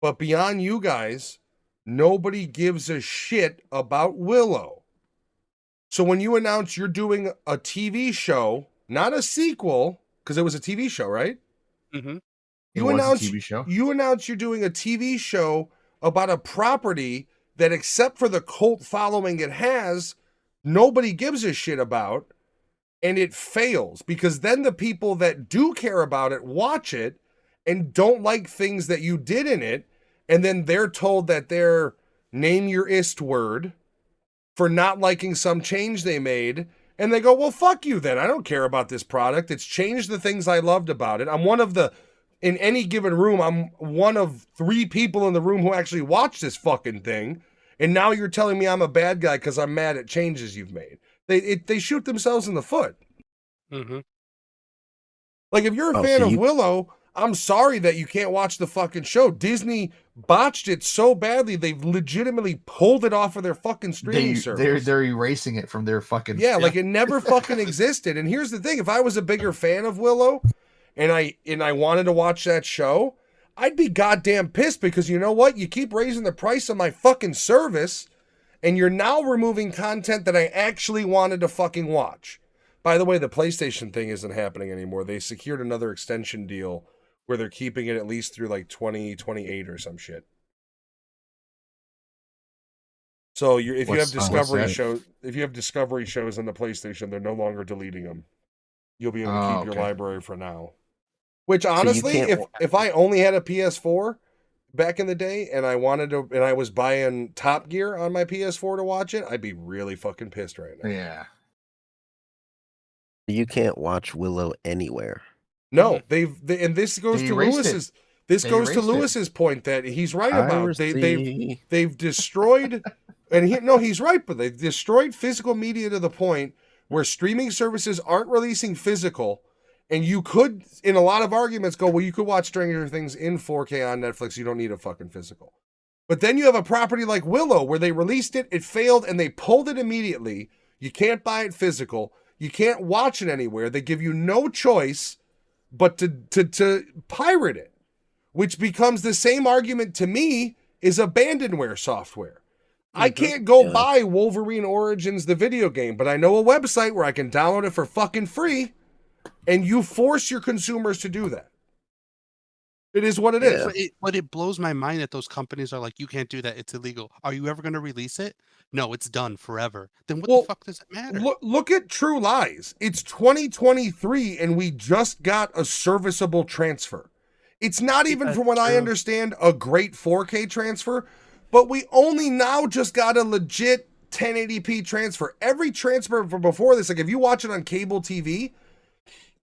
But beyond you guys, nobody gives a shit about Willow. So when you announce you're doing a TV show, not a sequel, because it was a TV show, right? Mm-hmm. It was a TV show. You announce you're doing a TV show about a property that, except for the cult following it has, nobody gives a shit about, and it fails because then the people that do care about it watch it and don't like things that you did in it, and then they're told that they're name your ist word for not liking some change they made, and they go, well, fuck you then. I don't care about this product. It's changed the things I loved about it. In any given room, I'm one of 3 people in the room who actually watch this fucking thing, and now you're telling me I'm a bad guy because I'm mad at changes you've made. They shoot themselves in the foot. Mm-hmm. Like, if you're a fan of Willow, I'm sorry that you can't watch the fucking show. Disney botched it so badly, they've legitimately pulled it off of their fucking streaming service. They're erasing it from their fucking... Yeah, like it never fucking existed. And here's the thing, if I was a bigger fan of Willow and I wanted to watch that show, I'd be goddamn pissed because you know what? You keep raising the price of my fucking service and you're now removing content that I actually wanted to fucking watch. By the way, the PlayStation thing isn't happening anymore. They secured another extension deal where they're keeping it at least through like 2028 or some shit. So if you have Discovery shows on the PlayStation, they're no longer deleting them. You'll be able to keep your library for now. Which honestly, if I only had a PS4 back in the day and I was buying Top Gear on my PS4 to watch it, I'd be really fucking pissed right now. Yeah. You can't watch Willow anywhere. No, and this goes to Lewis's point that he's right about. They've destroyed, and he's right, but they've destroyed physical media to the point where streaming services aren't releasing physical. And you could, in a lot of arguments, go, well, you could watch Stranger Things in 4K on Netflix. You don't need a fucking physical. But then you have a property like Willow where they released it, it failed, and they pulled it immediately. You can't buy it physical. You can't watch it anywhere. They give you no choice but to pirate it, which becomes the same argument to me is abandonware software. I can't go buy Wolverine Origins, the video game, but I know a website where I can download it for fucking free. And you force your consumers to do that. It is what it is. But it blows my mind that those companies are like, you can't do that. It's illegal. Are you ever going to release it? No, it's done forever. Then what the fuck does it matter? Look at True Lies. It's 2023 and we just got a serviceable transfer. It's not even, from what I understand, a great 4K transfer, but we only now just got a legit 1080p transfer. Every transfer from before this, like if you watch it on cable TV,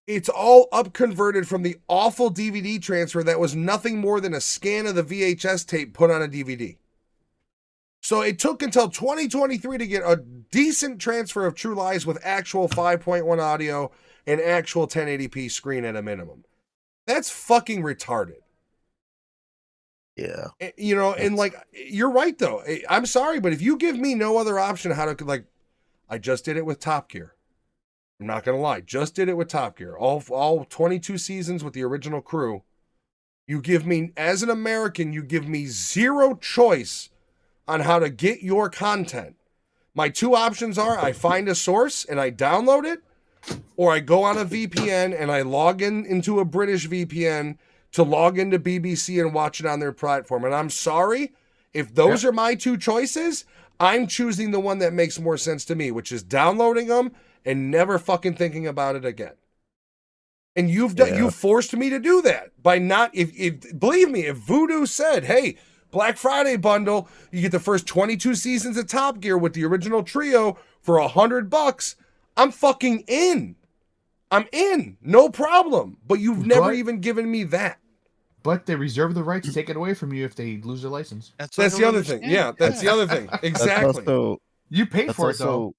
it's all up converted from the awful DVD transfer that was nothing more than a scan of the VHS tape put on a DVD. So it took until 2023 to get a decent transfer of True Lies with actual 5.1 audio and actual 1080p screen at a minimum. That's fucking retarded. Yeah. And like, you're right though. I'm sorry, but if you give me no other option how to, like, I just did it with Top Gear. I'm not going to lie. Just did it with Top Gear. All 22 seasons with the original crew. You give me, as an American, you give me zero choice on how to get your content. My two options are I find a source and I download it, or I go on a VPN and I log into a British VPN to log into BBC and watch it on their platform. And I'm sorry, if those are my two choices, I'm choosing the one that makes more sense to me, which is downloading them and never fucking thinking about it again. And you forced me to do that by not, if believe me, if Vudu said, hey, Black Friday bundle, you get the first 22 seasons of Top Gear with the original trio for $100, I'm fucking in. I'm in, no problem. But you've never even given me that. But they reserve the right to take it away from you if they lose their license. That's the other thing. Yeah, that's the other thing. Exactly. You paid for it though.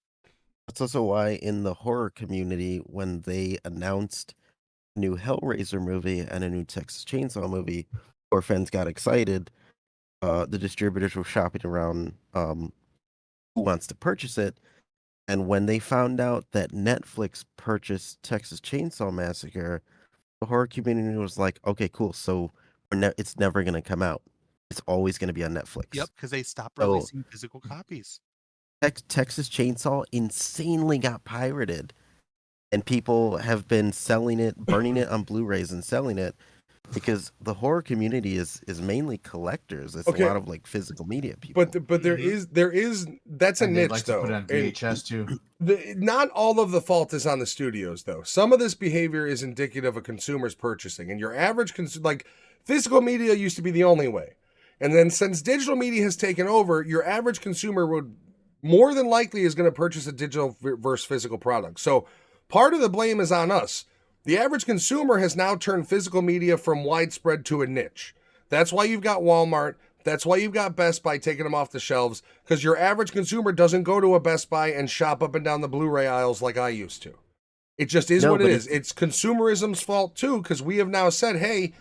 That's also why in the horror community, when they announced a new Hellraiser movie and a new Texas Chainsaw movie, horror fans got excited. The distributors were shopping around who wants to purchase it. And when they found out that Netflix purchased Texas Chainsaw Massacre, the horror community was like, okay, cool. So it's never going to come out. It's always going to be on Netflix. Yep, because they stopped releasing physical copies. Texas Chainsaw insanely got pirated, and people have been selling it, burning it on Blu-rays and selling it, because the horror community is mainly collectors. It's a lot of like physical media people. But there is that's a niche like though. To put it on VHS too. Not all of the fault is on the studios though. Some of this behavior is indicative of consumers purchasing, and your average like physical media used to be the only way, and then since digital media has taken over, your average consumer would more than likely is going to purchase a digital versus physical product. So part of the blame is on us. The average consumer has now turned physical media from widespread to a niche. That's why you've got Walmart. That's why you've got Best Buy taking them off the shelves, because your average consumer doesn't go to a Best Buy and shop up and down the Blu-ray aisles like I used to. It just is what it is. It's consumerism's fault too, because we have now said, hey,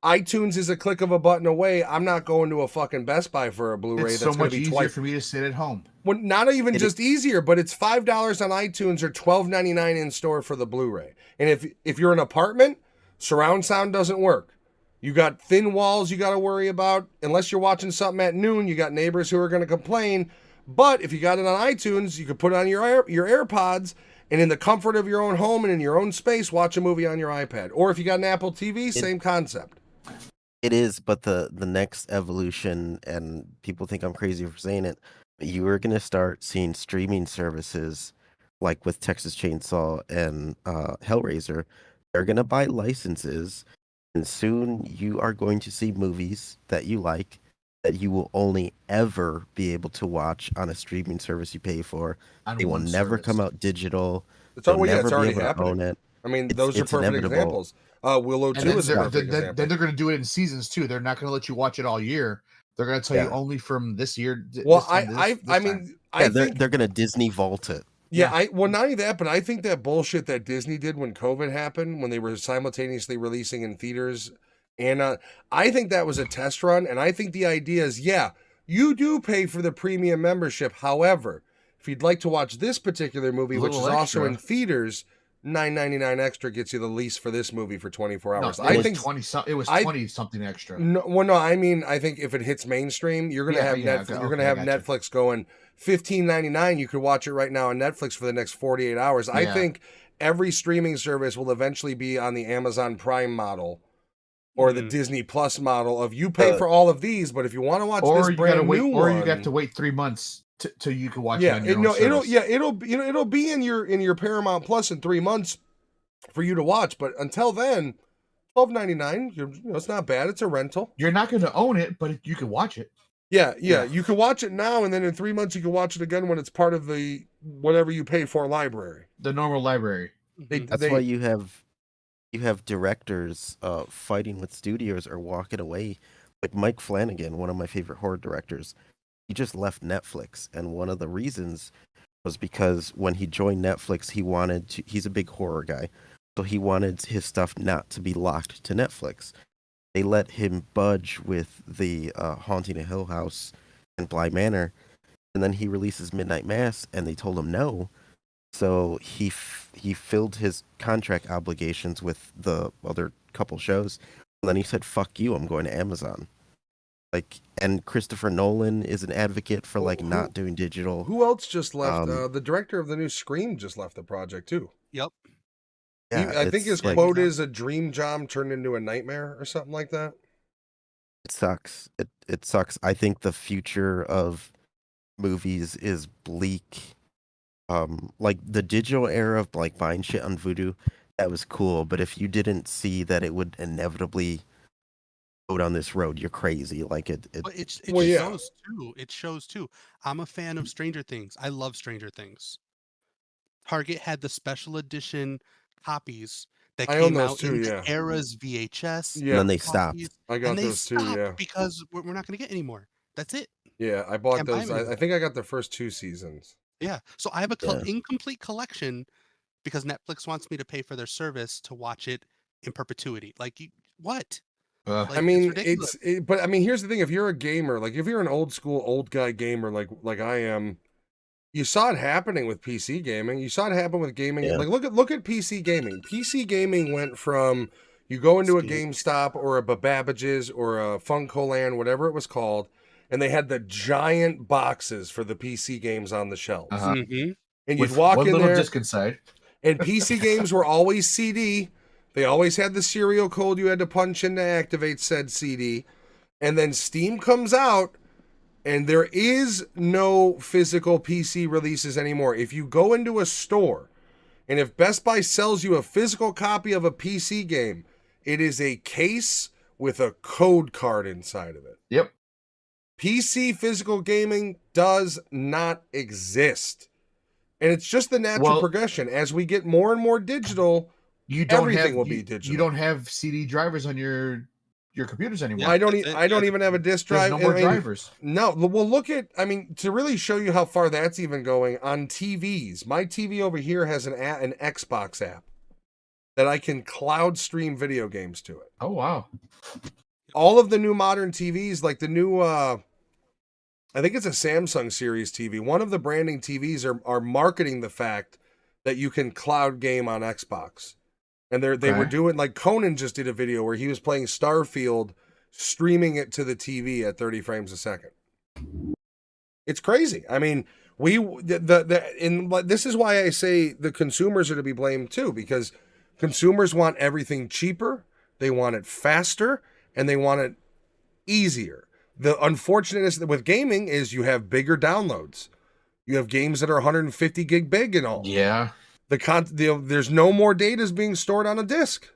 iTunes is a click of a button away. I'm not going to a fucking Best Buy for a Blu-ray. It's so much easier for me to sit at home. Well, not even just easier, but it's $5 on iTunes or $12.99 in store for the Blu-ray. And if you're an apartment, surround sound doesn't work. You got thin walls you got to worry about. Unless you're watching something at noon, you got neighbors who are going to complain. But if you got it on iTunes, you could put it on your AirPods and in the comfort of your own home and in your own space, watch a movie on your iPad. Or if you got an Apple TV, same concept. It is, but the next evolution, and people think I'm crazy for saying it, You are going to start seeing streaming services like with Texas Chainsaw and Hellraiser. They're going to buy licenses, and soon you are going to see movies that you like that you will only ever be able to watch on a streaming service you pay for. On They will one never service. come out digital. It's You'll yeah, never it's be already able to own happening. it. I mean, those are It's perfect inevitable. examples. Willow And 2 then is a they're, perfect then example. they're going to do it in seasons too. They're not going to let you watch it all year. They're going to tell you Yeah. only from this year. Well, This time to this I time. mean, Yeah, I think they're going to Disney vault it. yeah, well, not only that, but I think that bullshit that Disney did when COVID happened, when they were simultaneously releasing in theaters, and I think that was a test run. And I think the idea is, yeah, you do pay for the premium membership. However, if you'd like to watch this particular movie, A which is little also in extra. theaters, $9.99 extra gets you the lease for this movie for 24 hours. No, I it was think 20. It was I- 20 something extra. no, well, no, I mean, I think if it hits mainstream, you're gonna Yeah, have yeah, Netflix. okay, You're gonna I have gotcha. Netflix going $15.99. You could watch it right now on Netflix for the next 48 hours. I Yeah. think every streaming service will eventually be on the Amazon Prime model or the Disney Plus model of you pay for all of these, but if you want to watch Or this you gotta brand wait, new or one, you have to wait 3 months till you can watch it yeah, on your own service. it'll be in your Paramount Plus in 3 months for you to watch. But until then, $12.99. It's not bad. It's a rental. You're not going to own it, but you can watch it. Yeah. Yeah. You can watch it now, and then in 3 months you can watch it again when it's part of the whatever you pay for library. The normal library. That's why you have directors fighting with studios or walking away. Like Mike Flanagan, one of my favorite horror directors, he just left Netflix, and one of the reasons was because when he joined Netflix, he's a big horror guy, so he wanted his stuff not to be locked to Netflix. They let him budge with the Haunting of Hill House and Bly Manor, and then he releases Midnight Mass, and they told him no. So he filled his contract obligations with the other couple shows, and then he said, "Fuck you, I'm going to Amazon." Like, and Christopher Nolan is an advocate for not doing digital. Who else just left? The director of the new Scream just left the project too. Yep. Yeah, I think his like, quote is, "A dream job turned into a nightmare" or something like that. It sucks. It sucks. I think the future of movies is bleak. Like the digital era of like buying shit on Vudu, that was cool. But if you didn't see that it would inevitably go down this road, you're crazy. Like it But it yeah. shows too. It shows too. I'm a fan of Stranger Things. I love Stranger Things. Target had the special edition copies that I own came those out too, in yeah. the era's VHS. Yeah. And then they stopped. copies, I got and they those too, stopped yeah. because we're not going to get any more. That's it. Yeah, I bought Can't buy those. them I anymore. think I got the first 2 seasons. Yeah. So I have a Yeah. incomplete collection because Netflix wants me to pay for their service to watch it in perpetuity. Like, what? Ugh. Like, I mean, ridiculous. but I mean, here's the thing: if you're a gamer, like if you're an old school old guy gamer, like I am, you saw it happening with PC gaming. You saw it happen with gaming. Yeah. Like look at PC gaming. PC gaming went from you go into a Speed. GameStop or a Babbage's or a Funkoland, whatever it was called, and they had the giant boxes for the PC games on the shelves. Uh-huh. Mhm. And you'd With walk one in little there. disc inside. And PC games were always CD. They always had the serial code you had to punch in to activate said CD. And then Steam comes out, and there is no physical PC releases anymore. If you go into a store, and if Best Buy sells you a physical copy of a PC game, it is a case with a code card inside of it. Yep. PC physical gaming does not exist. And it's just the natural progression. As we get more and more digital, everything will be digital. You don't have CD drivers on your computers anymore. Yeah. I don't even have a disk drive. There's no more I mean, drivers. No, well, look at. I mean, to really show you how far that's even going on TVs. My TV over here has an Xbox app that I can cloud stream video games to it. Oh wow. All of the new modern TVs, like the new, I think it's a Samsung series TV. One of the branding TVs are marketing the fact that you can cloud game on Xbox. And they were doing, like Conan just did a video where he was playing Starfield, streaming it to the TV at 30 frames a second. It's crazy. I mean, this is why I say the consumers are to be blamed too, because consumers want everything cheaper, they want it faster, and they want it easier. The unfortunateness with gaming is you have bigger downloads. You have games that are 150 gig big and all. Yeah. There's no more data being stored on a disc.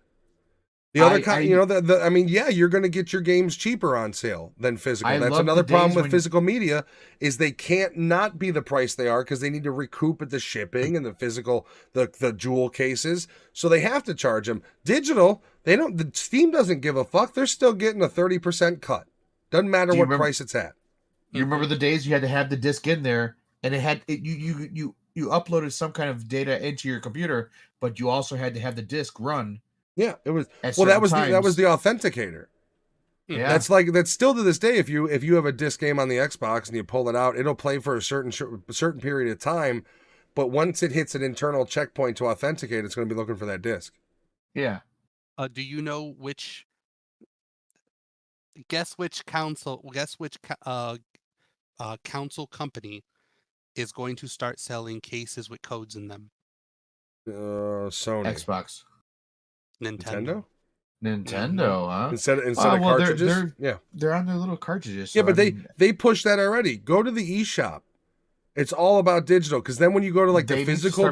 You're going to get your games cheaper on sale than physical. That's another problem with physical media is they can't not be the price they are because they need to recoup at the shipping and the physical, the jewel cases. So they have to charge them. Digital, Steam doesn't give a fuck. They're still getting a 30% cut. Doesn't matter what price it's at. You remember the days you had to have the disc in there and you uploaded some kind of data into your computer, but you also had to have the disc run. Yeah, it was. Well, that was the authenticator. Yeah, that's still to this day. If you have a disc game on the Xbox and you pull it out, it'll play for a certain period of time. But once it hits an internal checkpoint to authenticate, it's going to be looking for that disc. Yeah. Do you know which? Guess which council company is going to start selling cases with codes in them? Sony. Xbox. Nintendo, huh? Instead of cartridges. They're on their little cartridges. So but they push that already. Go to the eShop. It's all about digital because then when you go to like the physical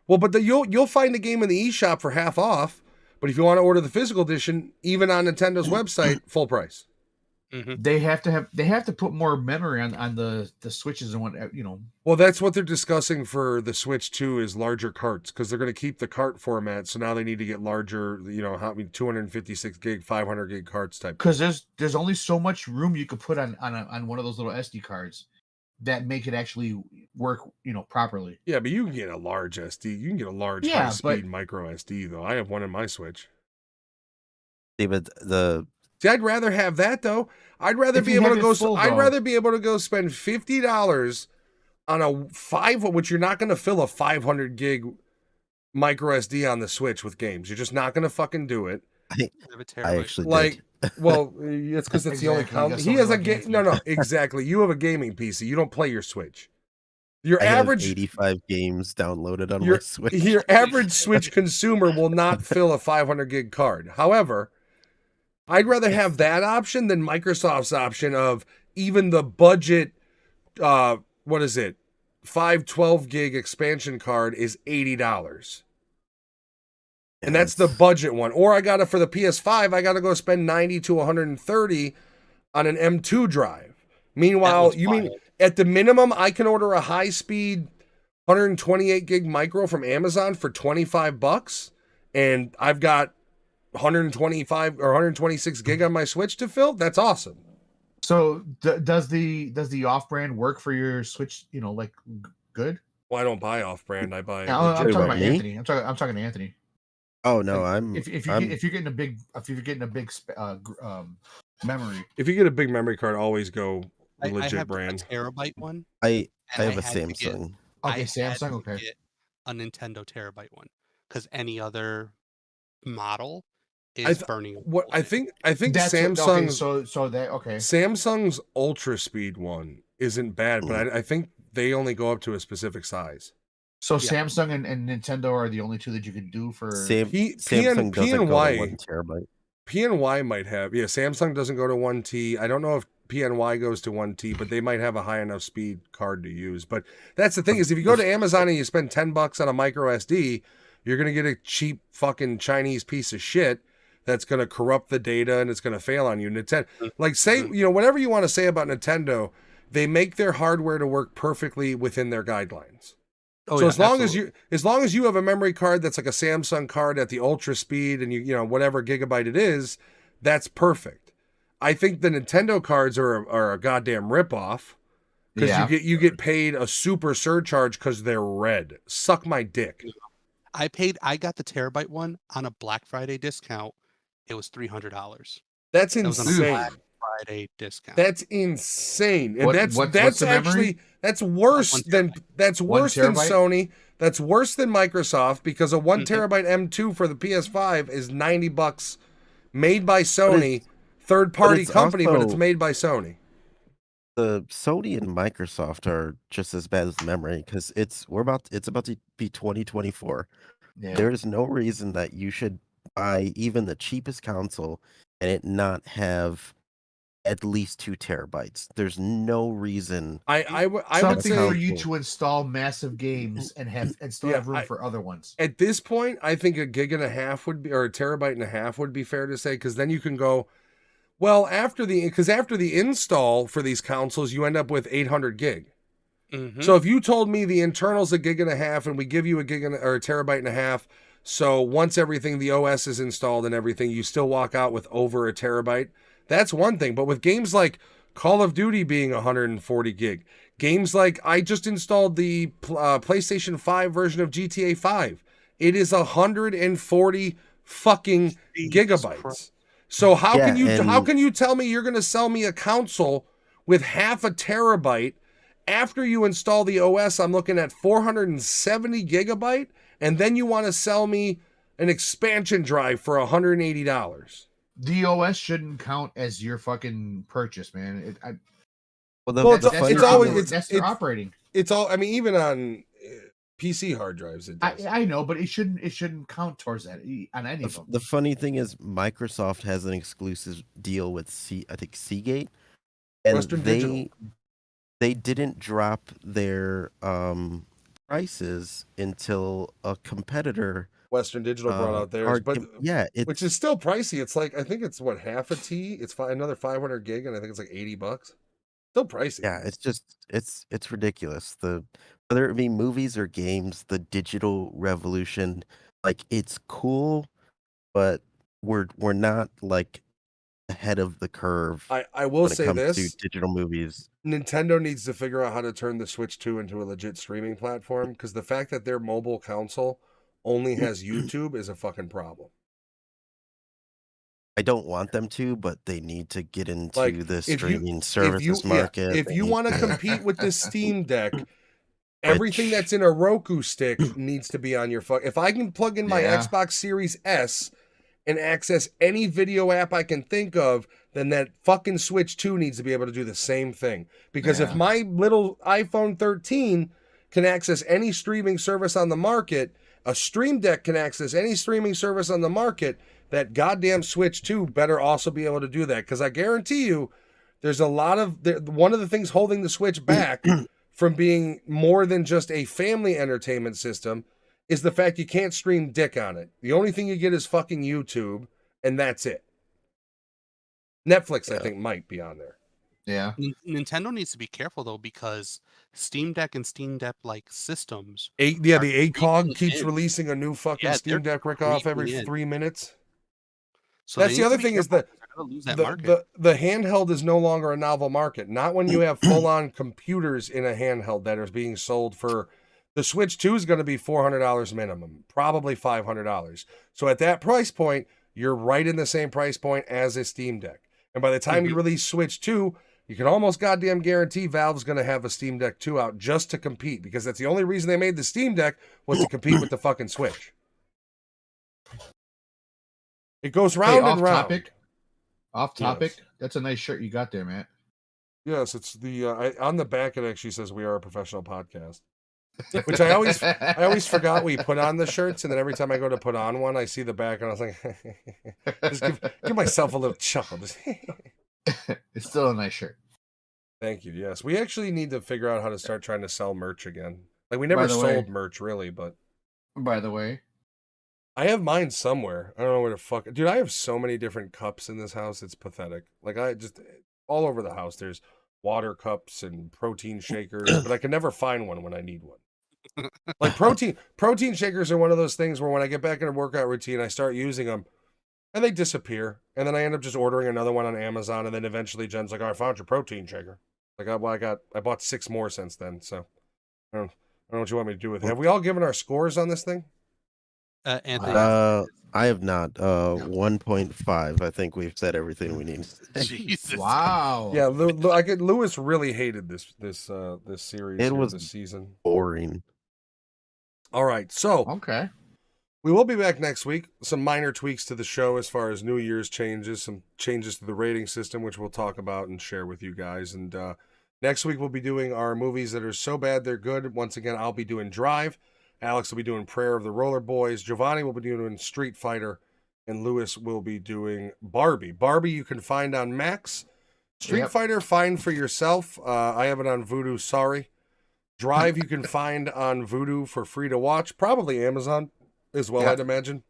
you'll find a game in the eShop for half off. But if you want to order the physical edition, even on Nintendo's website, full price. Mm-hmm. They have to put more memory on the Switches and what. Well, that's what they're discussing for the Switch 2 is larger carts because they're going to keep the cart format. So now they need to get larger, 256 gig, 500 gig carts type. Because there's only so much room you could put on one of those little SD cards that make it actually work, properly. Yeah, but you can get a large SD. You can get a large high-speed micro SD though. I have one in my Switch. Yeah, but See, I'd rather have that though. I'd rather be able to go. I'd rather be able to go spend $50 on which you're not going to fill a 500 gig micro SD on the Switch with games. You're just not going to fucking do it. I actually did. Well, it's because it's the only count. He has a game. No, exactly. You have a gaming PC. You don't play your Switch. Your average 85 games downloaded on my Switch. Your average Switch consumer will not fill a 500 gig card. However, I'd rather have that option than Microsoft's option of even the budget, 512 gig expansion card is $80. And that's the budget one. Or I got it for the PS5, I got to go spend 90 to 130 on an M2 drive. Meanwhile, mean at the minimum, I can order a high-speed 128 gig micro from Amazon for $25, and I've got 125 or 126 gig on my Switch to fill. That's awesome. So does the off-brand work for your Switch? Good. Well, I don't buy off-brand. I buy. I'm talking about Anthony. I'm talking to Anthony. Oh no, if you're getting a big memory. If you get a big memory card, always go legit I have brand. A terabyte one. I have a Samsung. Samsung. Okay. Get a Nintendo terabyte one because any other model is burning. I think Samsung. Samsung's Ultra Speed one isn't bad, but I think they only go up to a specific size. So Samsung and Nintendo are the only two that you can do for Samsung doesn't go to 1 terabyte. PNY might have. Yeah, Samsung doesn't go to 1T. I don't know if PNY goes to 1T, but they might have a high enough speed card to use. But that's the thing is if you go to Amazon and you spend $10 on a micro SD, you're going to get a cheap fucking Chinese piece of shit that's going to corrupt the data and it's going to fail on you. Nintendo, whatever you want to say about Nintendo, they make their hardware to work perfectly within their guidelines. So as long as you have a memory card that's like a Samsung card at the ultra speed and you whatever gigabyte it is, that's perfect. I think the Nintendo cards are a goddamn ripoff because you get paid a super surcharge because they're red. Suck my dick. I got the terabyte one on a Black Friday discount. It was $300. That's insane. That was on a Black Friday discount. That's insane. And that's actually that's worse than Sony. That's worse than Microsoft because a 1 terabyte M2 for the PS5 is $90 made by Sony, third party company, but it's made by Sony. The Sony and Microsoft are just as bad as memory because it's about to be 2024. Yeah. There is no reason that you should buy even the cheapest console and it not have at least 2 terabytes. There's no reason. I would Something say for you to install massive games and still have room for other ones. At this point, I think a gig and a half would be, or a terabyte and a half would be fair to say, because then you can go, well, after the install for these consoles, you end up with 800 gig. Mm-hmm. So if you told me the internal's a gig and a half and we give you a terabyte and a half, so once everything, the OS is installed and everything, you still walk out with over a terabyte, that's one thing. But with games like Call of Duty being 140 gig, games like I just installed the PlayStation 5 version of GTA 5, it is 140 fucking gigabytes. So how can you tell me you're going to sell me a console with half a terabyte? After you install the OS, I'm looking at 470 gigabyte, and then you want to sell me an expansion drive for $180. The OS shouldn't count as your fucking purchase, man. That's their operating. It's all. I mean, even on PC hard drives, it does. I know, but it shouldn't count towards that on any of them. The funny thing is, Microsoft has an exclusive deal with Seagate, and Western Digital. They didn't drop their prices until a competitor, Western Digital, brought out theirs, which is still pricey. It's like, I think it's what, half a T. It's another 500 gig, and I think it's like $80. Still pricey. Yeah, it's just it's ridiculous. Whether it be movies or games, the digital revolution, like, it's cool, but we're not like ahead of the curve. I will say when it comes this: to digital movies. Nintendo needs to figure out how to turn the Switch 2 into a legit streaming platform, because the fact that their mobile console only has YouTube is a fucking problem. I don't want them to, but they need to get into the streaming services market. If you want to compete with the Steam Deck, everything that's in a Roku stick needs to be on your phone. If I can plug in my Xbox Series S and access any video app I can think of, then that fucking Switch 2 needs to be able to do the same thing. Because if my little iPhone 13 can access any streaming service on the market, a Stream Deck can access any streaming service on the market, that goddamn Switch 2 better also be able to do that. Because I guarantee you, there's a lot of... one of the things holding the Switch back from being more than just a family entertainment system is the fact you can't stream dick on it. The only thing you get is fucking YouTube, and that's it. Netflix, I think, might be on there. Yeah. Nintendo needs to be careful, though, because Steam Deck and Steam Deck-like systems... the ACOG keeps releasing a new fucking Steam Deck rip-off every 3 minutes. So that's the other thing, is that the handheld is no longer a novel market. Not when you have full-on computers in a handheld that are being sold for... The Switch 2 is going to be $400 minimum, probably $500. So at that price point, you're right in the same price point as a Steam Deck. And by the time you release Switch 2, you can almost goddamn guarantee Valve's going to have a Steam Deck 2 out just to compete, because that's the only reason they made the Steam Deck, was to compete with the fucking Switch. It goes round and round. Off topic. Yes. That's a nice shirt you got there, Matt. Yes, it's the on the back. It actually says "We are a professional podcast," which I always forgot we put on the shirts, and then every time I go to put on one, I see the back, and I was like, just give myself a little chuckle. It's still a nice shirt. Thank you. Yes, we actually need to figure out how to start trying to sell merch again. Like, we never sold merch really, but by the way, I have mine somewhere. I don't know where the fuck. Dude, I have so many different cups in this house. It's pathetic. Like, I just, all over the house, there's water cups and protein shakers, but I can never find one when I need one. Like, protein shakers are one of those things where when I get back in a workout routine, I start using them and they disappear. And then I end up just ordering another one on Amazon. And then eventually Jen's like, "Oh, I found your protein shaker." Like, I bought 6 more since then. So I don't know what you want me to do with it. Have we all given our scores on this thing? Anthony, I have not. 1.5. I think we've said everything we need. Jesus. Wow. Yeah, Lewis really hated this series. It was this season boring. All right, so okay, we will be back next week. Some minor tweaks to the show as far as New Year's changes, some changes to the rating system, which we'll talk about and share with you guys. And next week we'll be doing our movies that are so bad they're good. Once again, I'll be doing Drive. Alex will be doing Prayer of the Roller Boys. Giovanni will be doing Street Fighter. And Lewis will be doing Barbie. Barbie you can find on Max. Street Fighter, find for yourself. I have it on Vudu. Sorry. Drive you can find on Vudu for free to watch. Probably Amazon as well, I'd imagine.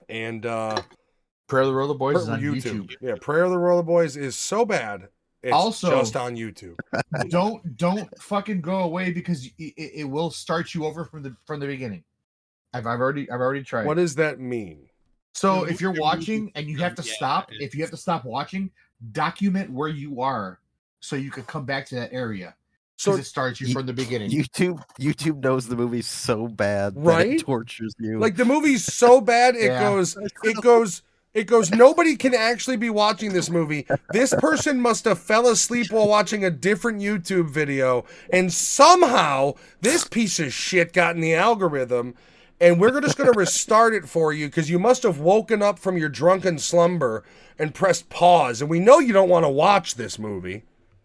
And Prayer of the Roller Boys is on YouTube. Yeah, Prayer of the Roller Boys is so bad. It's also just on YouTube. Don't fucking go away because it will start you over from the beginning. I've already tried. What does that mean? So if you're watching and you have to stop, if you have to stop watching, document where you are so you can come back to that area. So it starts you from the beginning. YouTube knows the movie's so bad that right? It tortures you. Like the movie's so bad, it goes, nobody can actually be watching this movie. This person must have fell asleep while watching a different YouTube video, and somehow this piece of shit got in the algorithm, and we're just going to restart it for you because you must have woken up from your drunken slumber and pressed pause, and we know you don't want to watch this movie.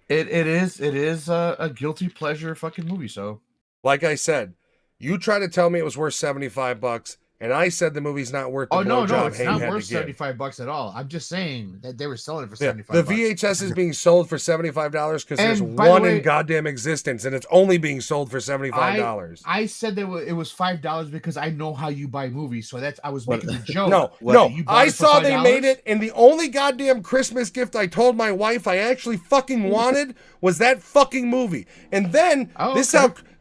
It is a guilty pleasure fucking movie. So, like I said, you try to tell me it was worth $75, and I said the movie's not worth the no, it's not worth $75 at all. I'm just saying that they were selling it for $75. The VHS is being sold for $75 because there's one in goddamn existence, and it's only being sold for $75. I said that it was $5 because I know how you buy movies, so I was making a joke. No, I saw they made it, and the only goddamn Christmas gift I told my wife I actually fucking wanted was that fucking movie. And then this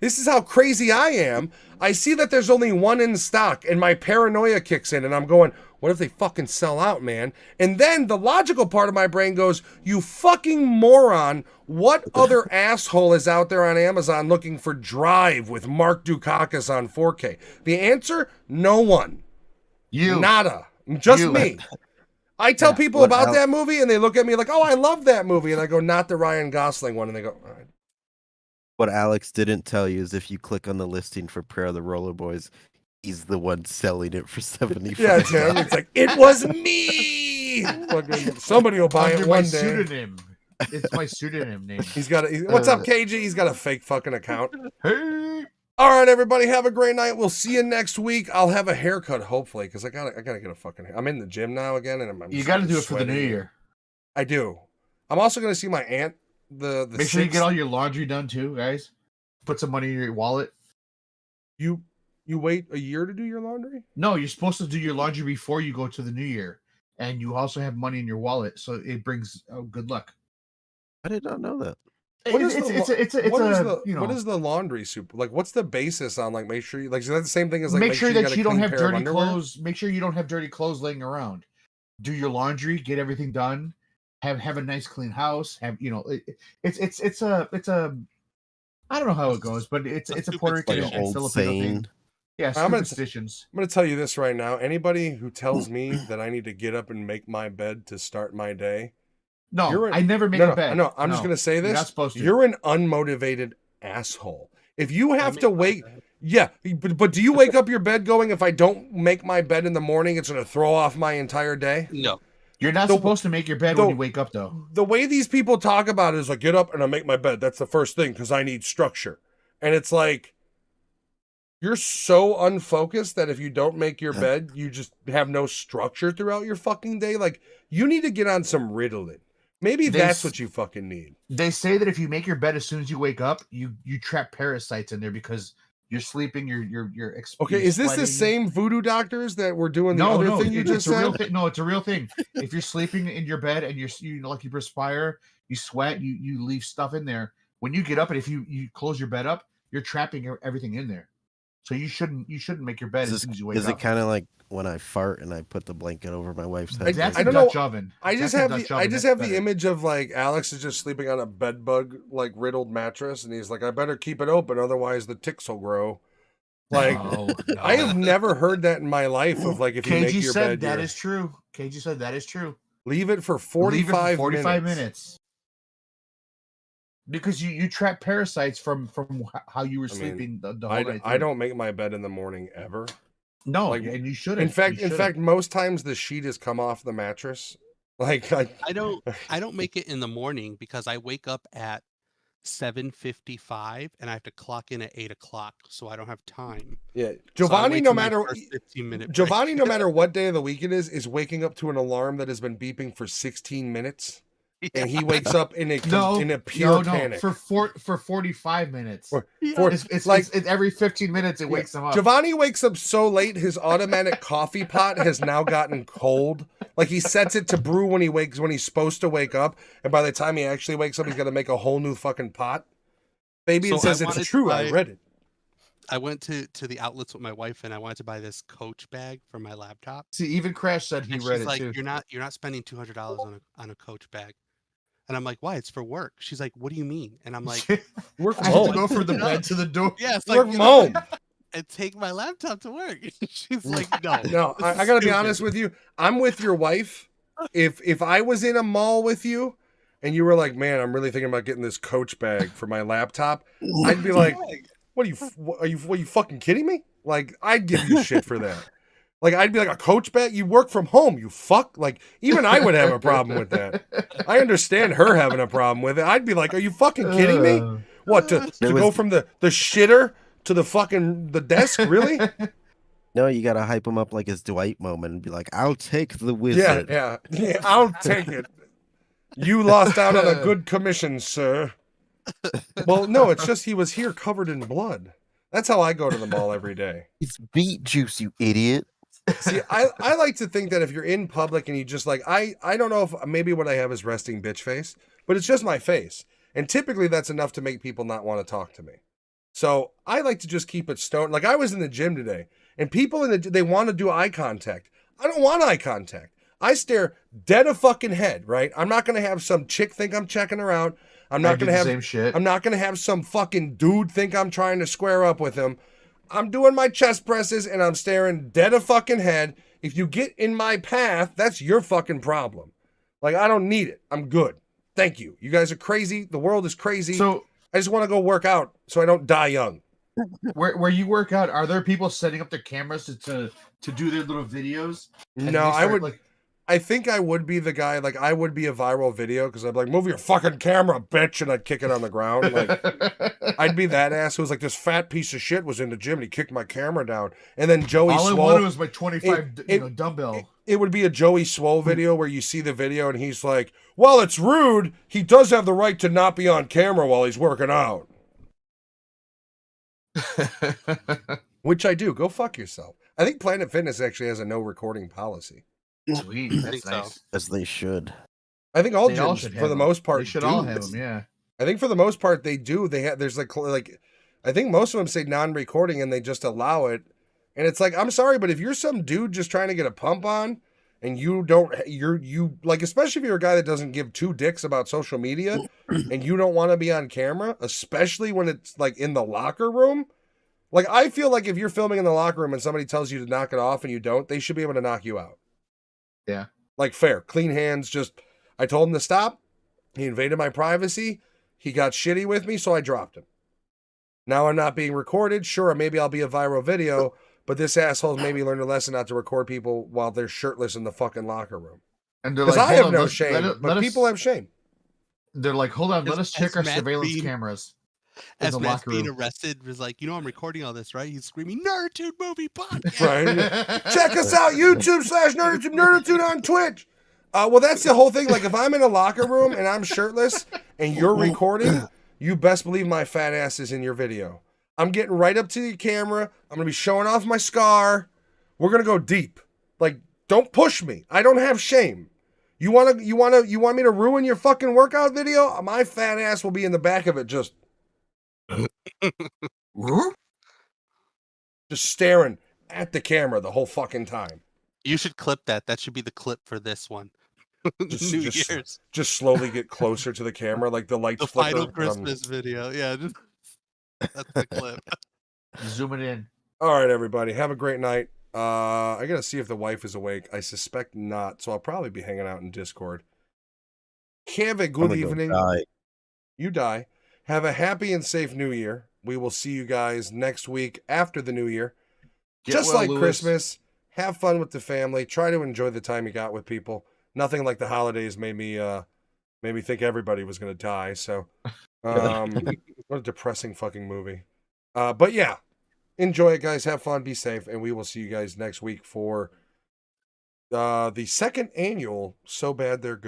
is how crazy I am. I see that there's only one in stock, and my paranoia kicks in, and I'm going, what if they fucking sell out, man? And then the logical part of my brain goes, you fucking moron, what other asshole is out there on Amazon looking for Drive with Mark Dukakis on 4K? The answer, no one. You. Nada. Just me. I tell people about that movie, and they look at me like, oh, I love that movie. And I go, not the Ryan Gosling one. And they go, all right. What Alex didn't tell you is if you click on the listing for Prayer of the Roller Boys, he's the one selling it for $75. Yeah, Tim. It's like, it was me. Somebody will buy it one day. Pseudonym. It's my pseudonym name. What's up, KG? He's got a fake fucking account. Hey. All right, everybody, have a great night. We'll see you next week. I'll have a haircut, hopefully, because I gotta get a fucking hair. I'm in the gym now again, and I'm you got to do it for the new year. I do. I'm also gonna see my aunt. Make sure you get all your laundry done too, guys. Put some money in your wallet. You wait a year to do your laundry? No, you're supposed to do your laundry before you go to the new year, and you also have money in your wallet, so it brings good luck. I did not know that. What is the laundry soup? Like, what's the basis on like make sure you like? Is that the same thing as like make sure that you don't have dirty clothes? Make sure you don't have dirty clothes laying around. Do your laundry, get everything done. Have a nice clean house. It's a I don't know how it goes, but it's a Puerto Rican and Filipino thing. Yeah, superstitions. I'm gonna tell you this right now. Anybody who tells me that I need to get up and make my bed to start my day, I never make a bed. No, I'm just gonna say this. You're not supposed to. You're an unmotivated asshole. If you have to wait, but do you wake up your bed going, if I don't make my bed in the morning, it's gonna throw off my entire day? No. You're not supposed to make your bed when you wake up, though. The way these people talk about it is like, get up and I make my bed. That's the first thing because I need structure. And it's like, you're so unfocused that if you don't make your bed, you just have no structure throughout your fucking day. Like, you need to get on some Ritalin. Maybe that's what you fucking need. They say that if you make your bed as soon as you wake up, you trap parasites in there because you're sleeping, you're okay, is this the same voodoo doctors that were doing the other thing you just said? No, it's a real thing. If you're sleeping in your bed and you perspire, you sweat, you leave stuff in there. When you get up and if you close your bed up, you're trapping everything in there. So you shouldn't make your bed as soon as you wake up. Is it kind of like when I fart and I put the blanket over my wife's head? I don't know. Oven. I just have the image of like Alex is just sleeping on a bed bug like riddled mattress, and he's like, I better keep it open, otherwise the ticks will grow. Like, no. I have never heard that in my life of like if you make your bed. That is true. KG said that is true. Leave it for 45 minutes. Because you trap parasites from how you were sleeping the whole night. I don't make my bed in the morning ever. No, and you shouldn't. In fact, most times the sheet has come off the mattress. Like I don't make it in the morning because I wake up at 7:55 and I have to clock in at 8:00, so I don't have time. Yeah, Giovanni, no matter Giovanni, no matter what day of the week it is waking up to an alarm that has been beeping for 16 minutes. and he wakes up in a pure panic. For 45 minutes. It's It's every 15 minutes it wakes him up. Giovanni wakes up so late, his automatic coffee pot has now gotten cold. Like he sets it to brew when he's supposed to wake up, and by the time he actually wakes up, he's got to make a whole new fucking pot. Fabian says it's true. I read it. I went to the outlets with my wife, and I wanted to buy this Coach bag for my laptop. See, even Crash said he read it too. You're not spending $200 on a Coach bag. And I'm like, why? It's for work. She's like, what do you mean? And I'm like, work from I home. have to go from the bed to the door. Yeah, it's work from home. And take my laptop to work. She's like, no. No, I gotta be honest with you. I'm with your wife. If I was in a mall with you and you were like, man, I'm really thinking about getting this Coach bag for my laptop, I'd be like, are you fucking kidding me? Like, I'd give you shit for that. Like, I'd be like, a Coach bag? You work from home, you fuck? Like, even I would have a problem with that. I understand her having a problem with it. I'd be like, are you fucking kidding me? What, to go from the shitter to the desk? Really? No, you gotta hype him up like his Dwight moment and be like, I'll take the wizard. Yeah, I'll take it. You lost out on a good commission, sir. Well, no, it's just he was here covered in blood. That's how I go to the mall every day. It's beet juice, you idiot. See, I like to think that if you're in public and you just like, I don't know if maybe what I have is resting bitch face, but it's just my face. And typically that's enough to make people not want to talk to me. So I like to just keep it stoned. Like I was in the gym today and people they want to do eye contact. I don't want eye contact. I stare dead a fucking head, right? I'm not going to have some chick think I'm checking her out. I'm not going to have same shit. I'm not going to have some fucking dude think I'm trying to square up with him. I'm doing my chest presses and I'm staring dead a fucking head. If you get in my path, that's your fucking problem. Like, I don't need it. I'm good. Thank you. You guys are crazy. The world is crazy. So I just want to go work out so I don't die young. Where you work out, are there people setting up their cameras to do their little videos? No, I think I would be the guy, like I would be a viral video because I'd be like, move your fucking camera, bitch, and I'd kick it on the ground. Like I'd be that ass who was like, this fat piece of shit was in the gym and he kicked my camera down. And then Joey All Swole, I wanted was my 25 dumbbell. It would be a Joey Swole video where you see the video and he's like, well, it's rude. He does have the right to not be on camera while he's working out. Which I do. Go fuck yourself. I think Planet Fitness actually has a no recording policy. Sweet, that's nice. As they should. I think all gyms, for the most part, they should all have them. Yeah, I think for the most part they do. They have. There's like I think most of them say non-recording and they just allow it. And it's like, I'm sorry, but if you're some dude just trying to get a pump on, and you like, especially if you're a guy that doesn't give two dicks about social media, and you don't want to be on camera, especially when it's like in the locker room. Like, I feel like if you're filming in the locker room and somebody tells you to knock it off and you don't, they should be able to knock you out. Yeah. Like, fair, clean hands. I told him to stop. He invaded my privacy. He got shitty with me, so I dropped him. Now I'm not being recorded. Sure, maybe I'll be a viral video, but this asshole's maybe learned a lesson not to record people while they're shirtless in the fucking locker room. And they're like, I have no shame, but people have shame. They're like, hold on, let us check our surveillance cameras. As Matt's being arrested, was like, I'm recording all this, right? He's screaming, Nerditude Movie Podcast. Right. Check us out, YouTube/Nerditude, Nerditude on Twitch. Well, that's the whole thing. Like, if I'm in a locker room and I'm shirtless and you're recording, you best believe my fat ass is in your video. I'm getting right up to the camera. I'm going to be showing off my scar. We're going to go deep. Like, don't push me. I don't have shame. You want me to ruin your fucking workout video? My fat ass will be in the back of it just staring at the camera the whole fucking time. You should clip that. That should be the clip for this one. Just slowly get closer to the camera, like the lights flicker. The final Christmas video. Yeah, that's the clip. Zoom it in. All right, everybody. Have a great night. I gotta see if the wife is awake. I suspect not, so I'll probably be hanging out in Discord. Have a good evening. You die. Have a happy and safe New Year. We will see you guys next week after the New Year. Just like Christmas, have fun with the family. Try to enjoy the time you got with people. Nothing like the holidays made me think everybody was going to die. So, what a depressing fucking movie. But yeah, enjoy it, guys. Have fun. Be safe. And we will see you guys next week for the second annual So Bad They're Good.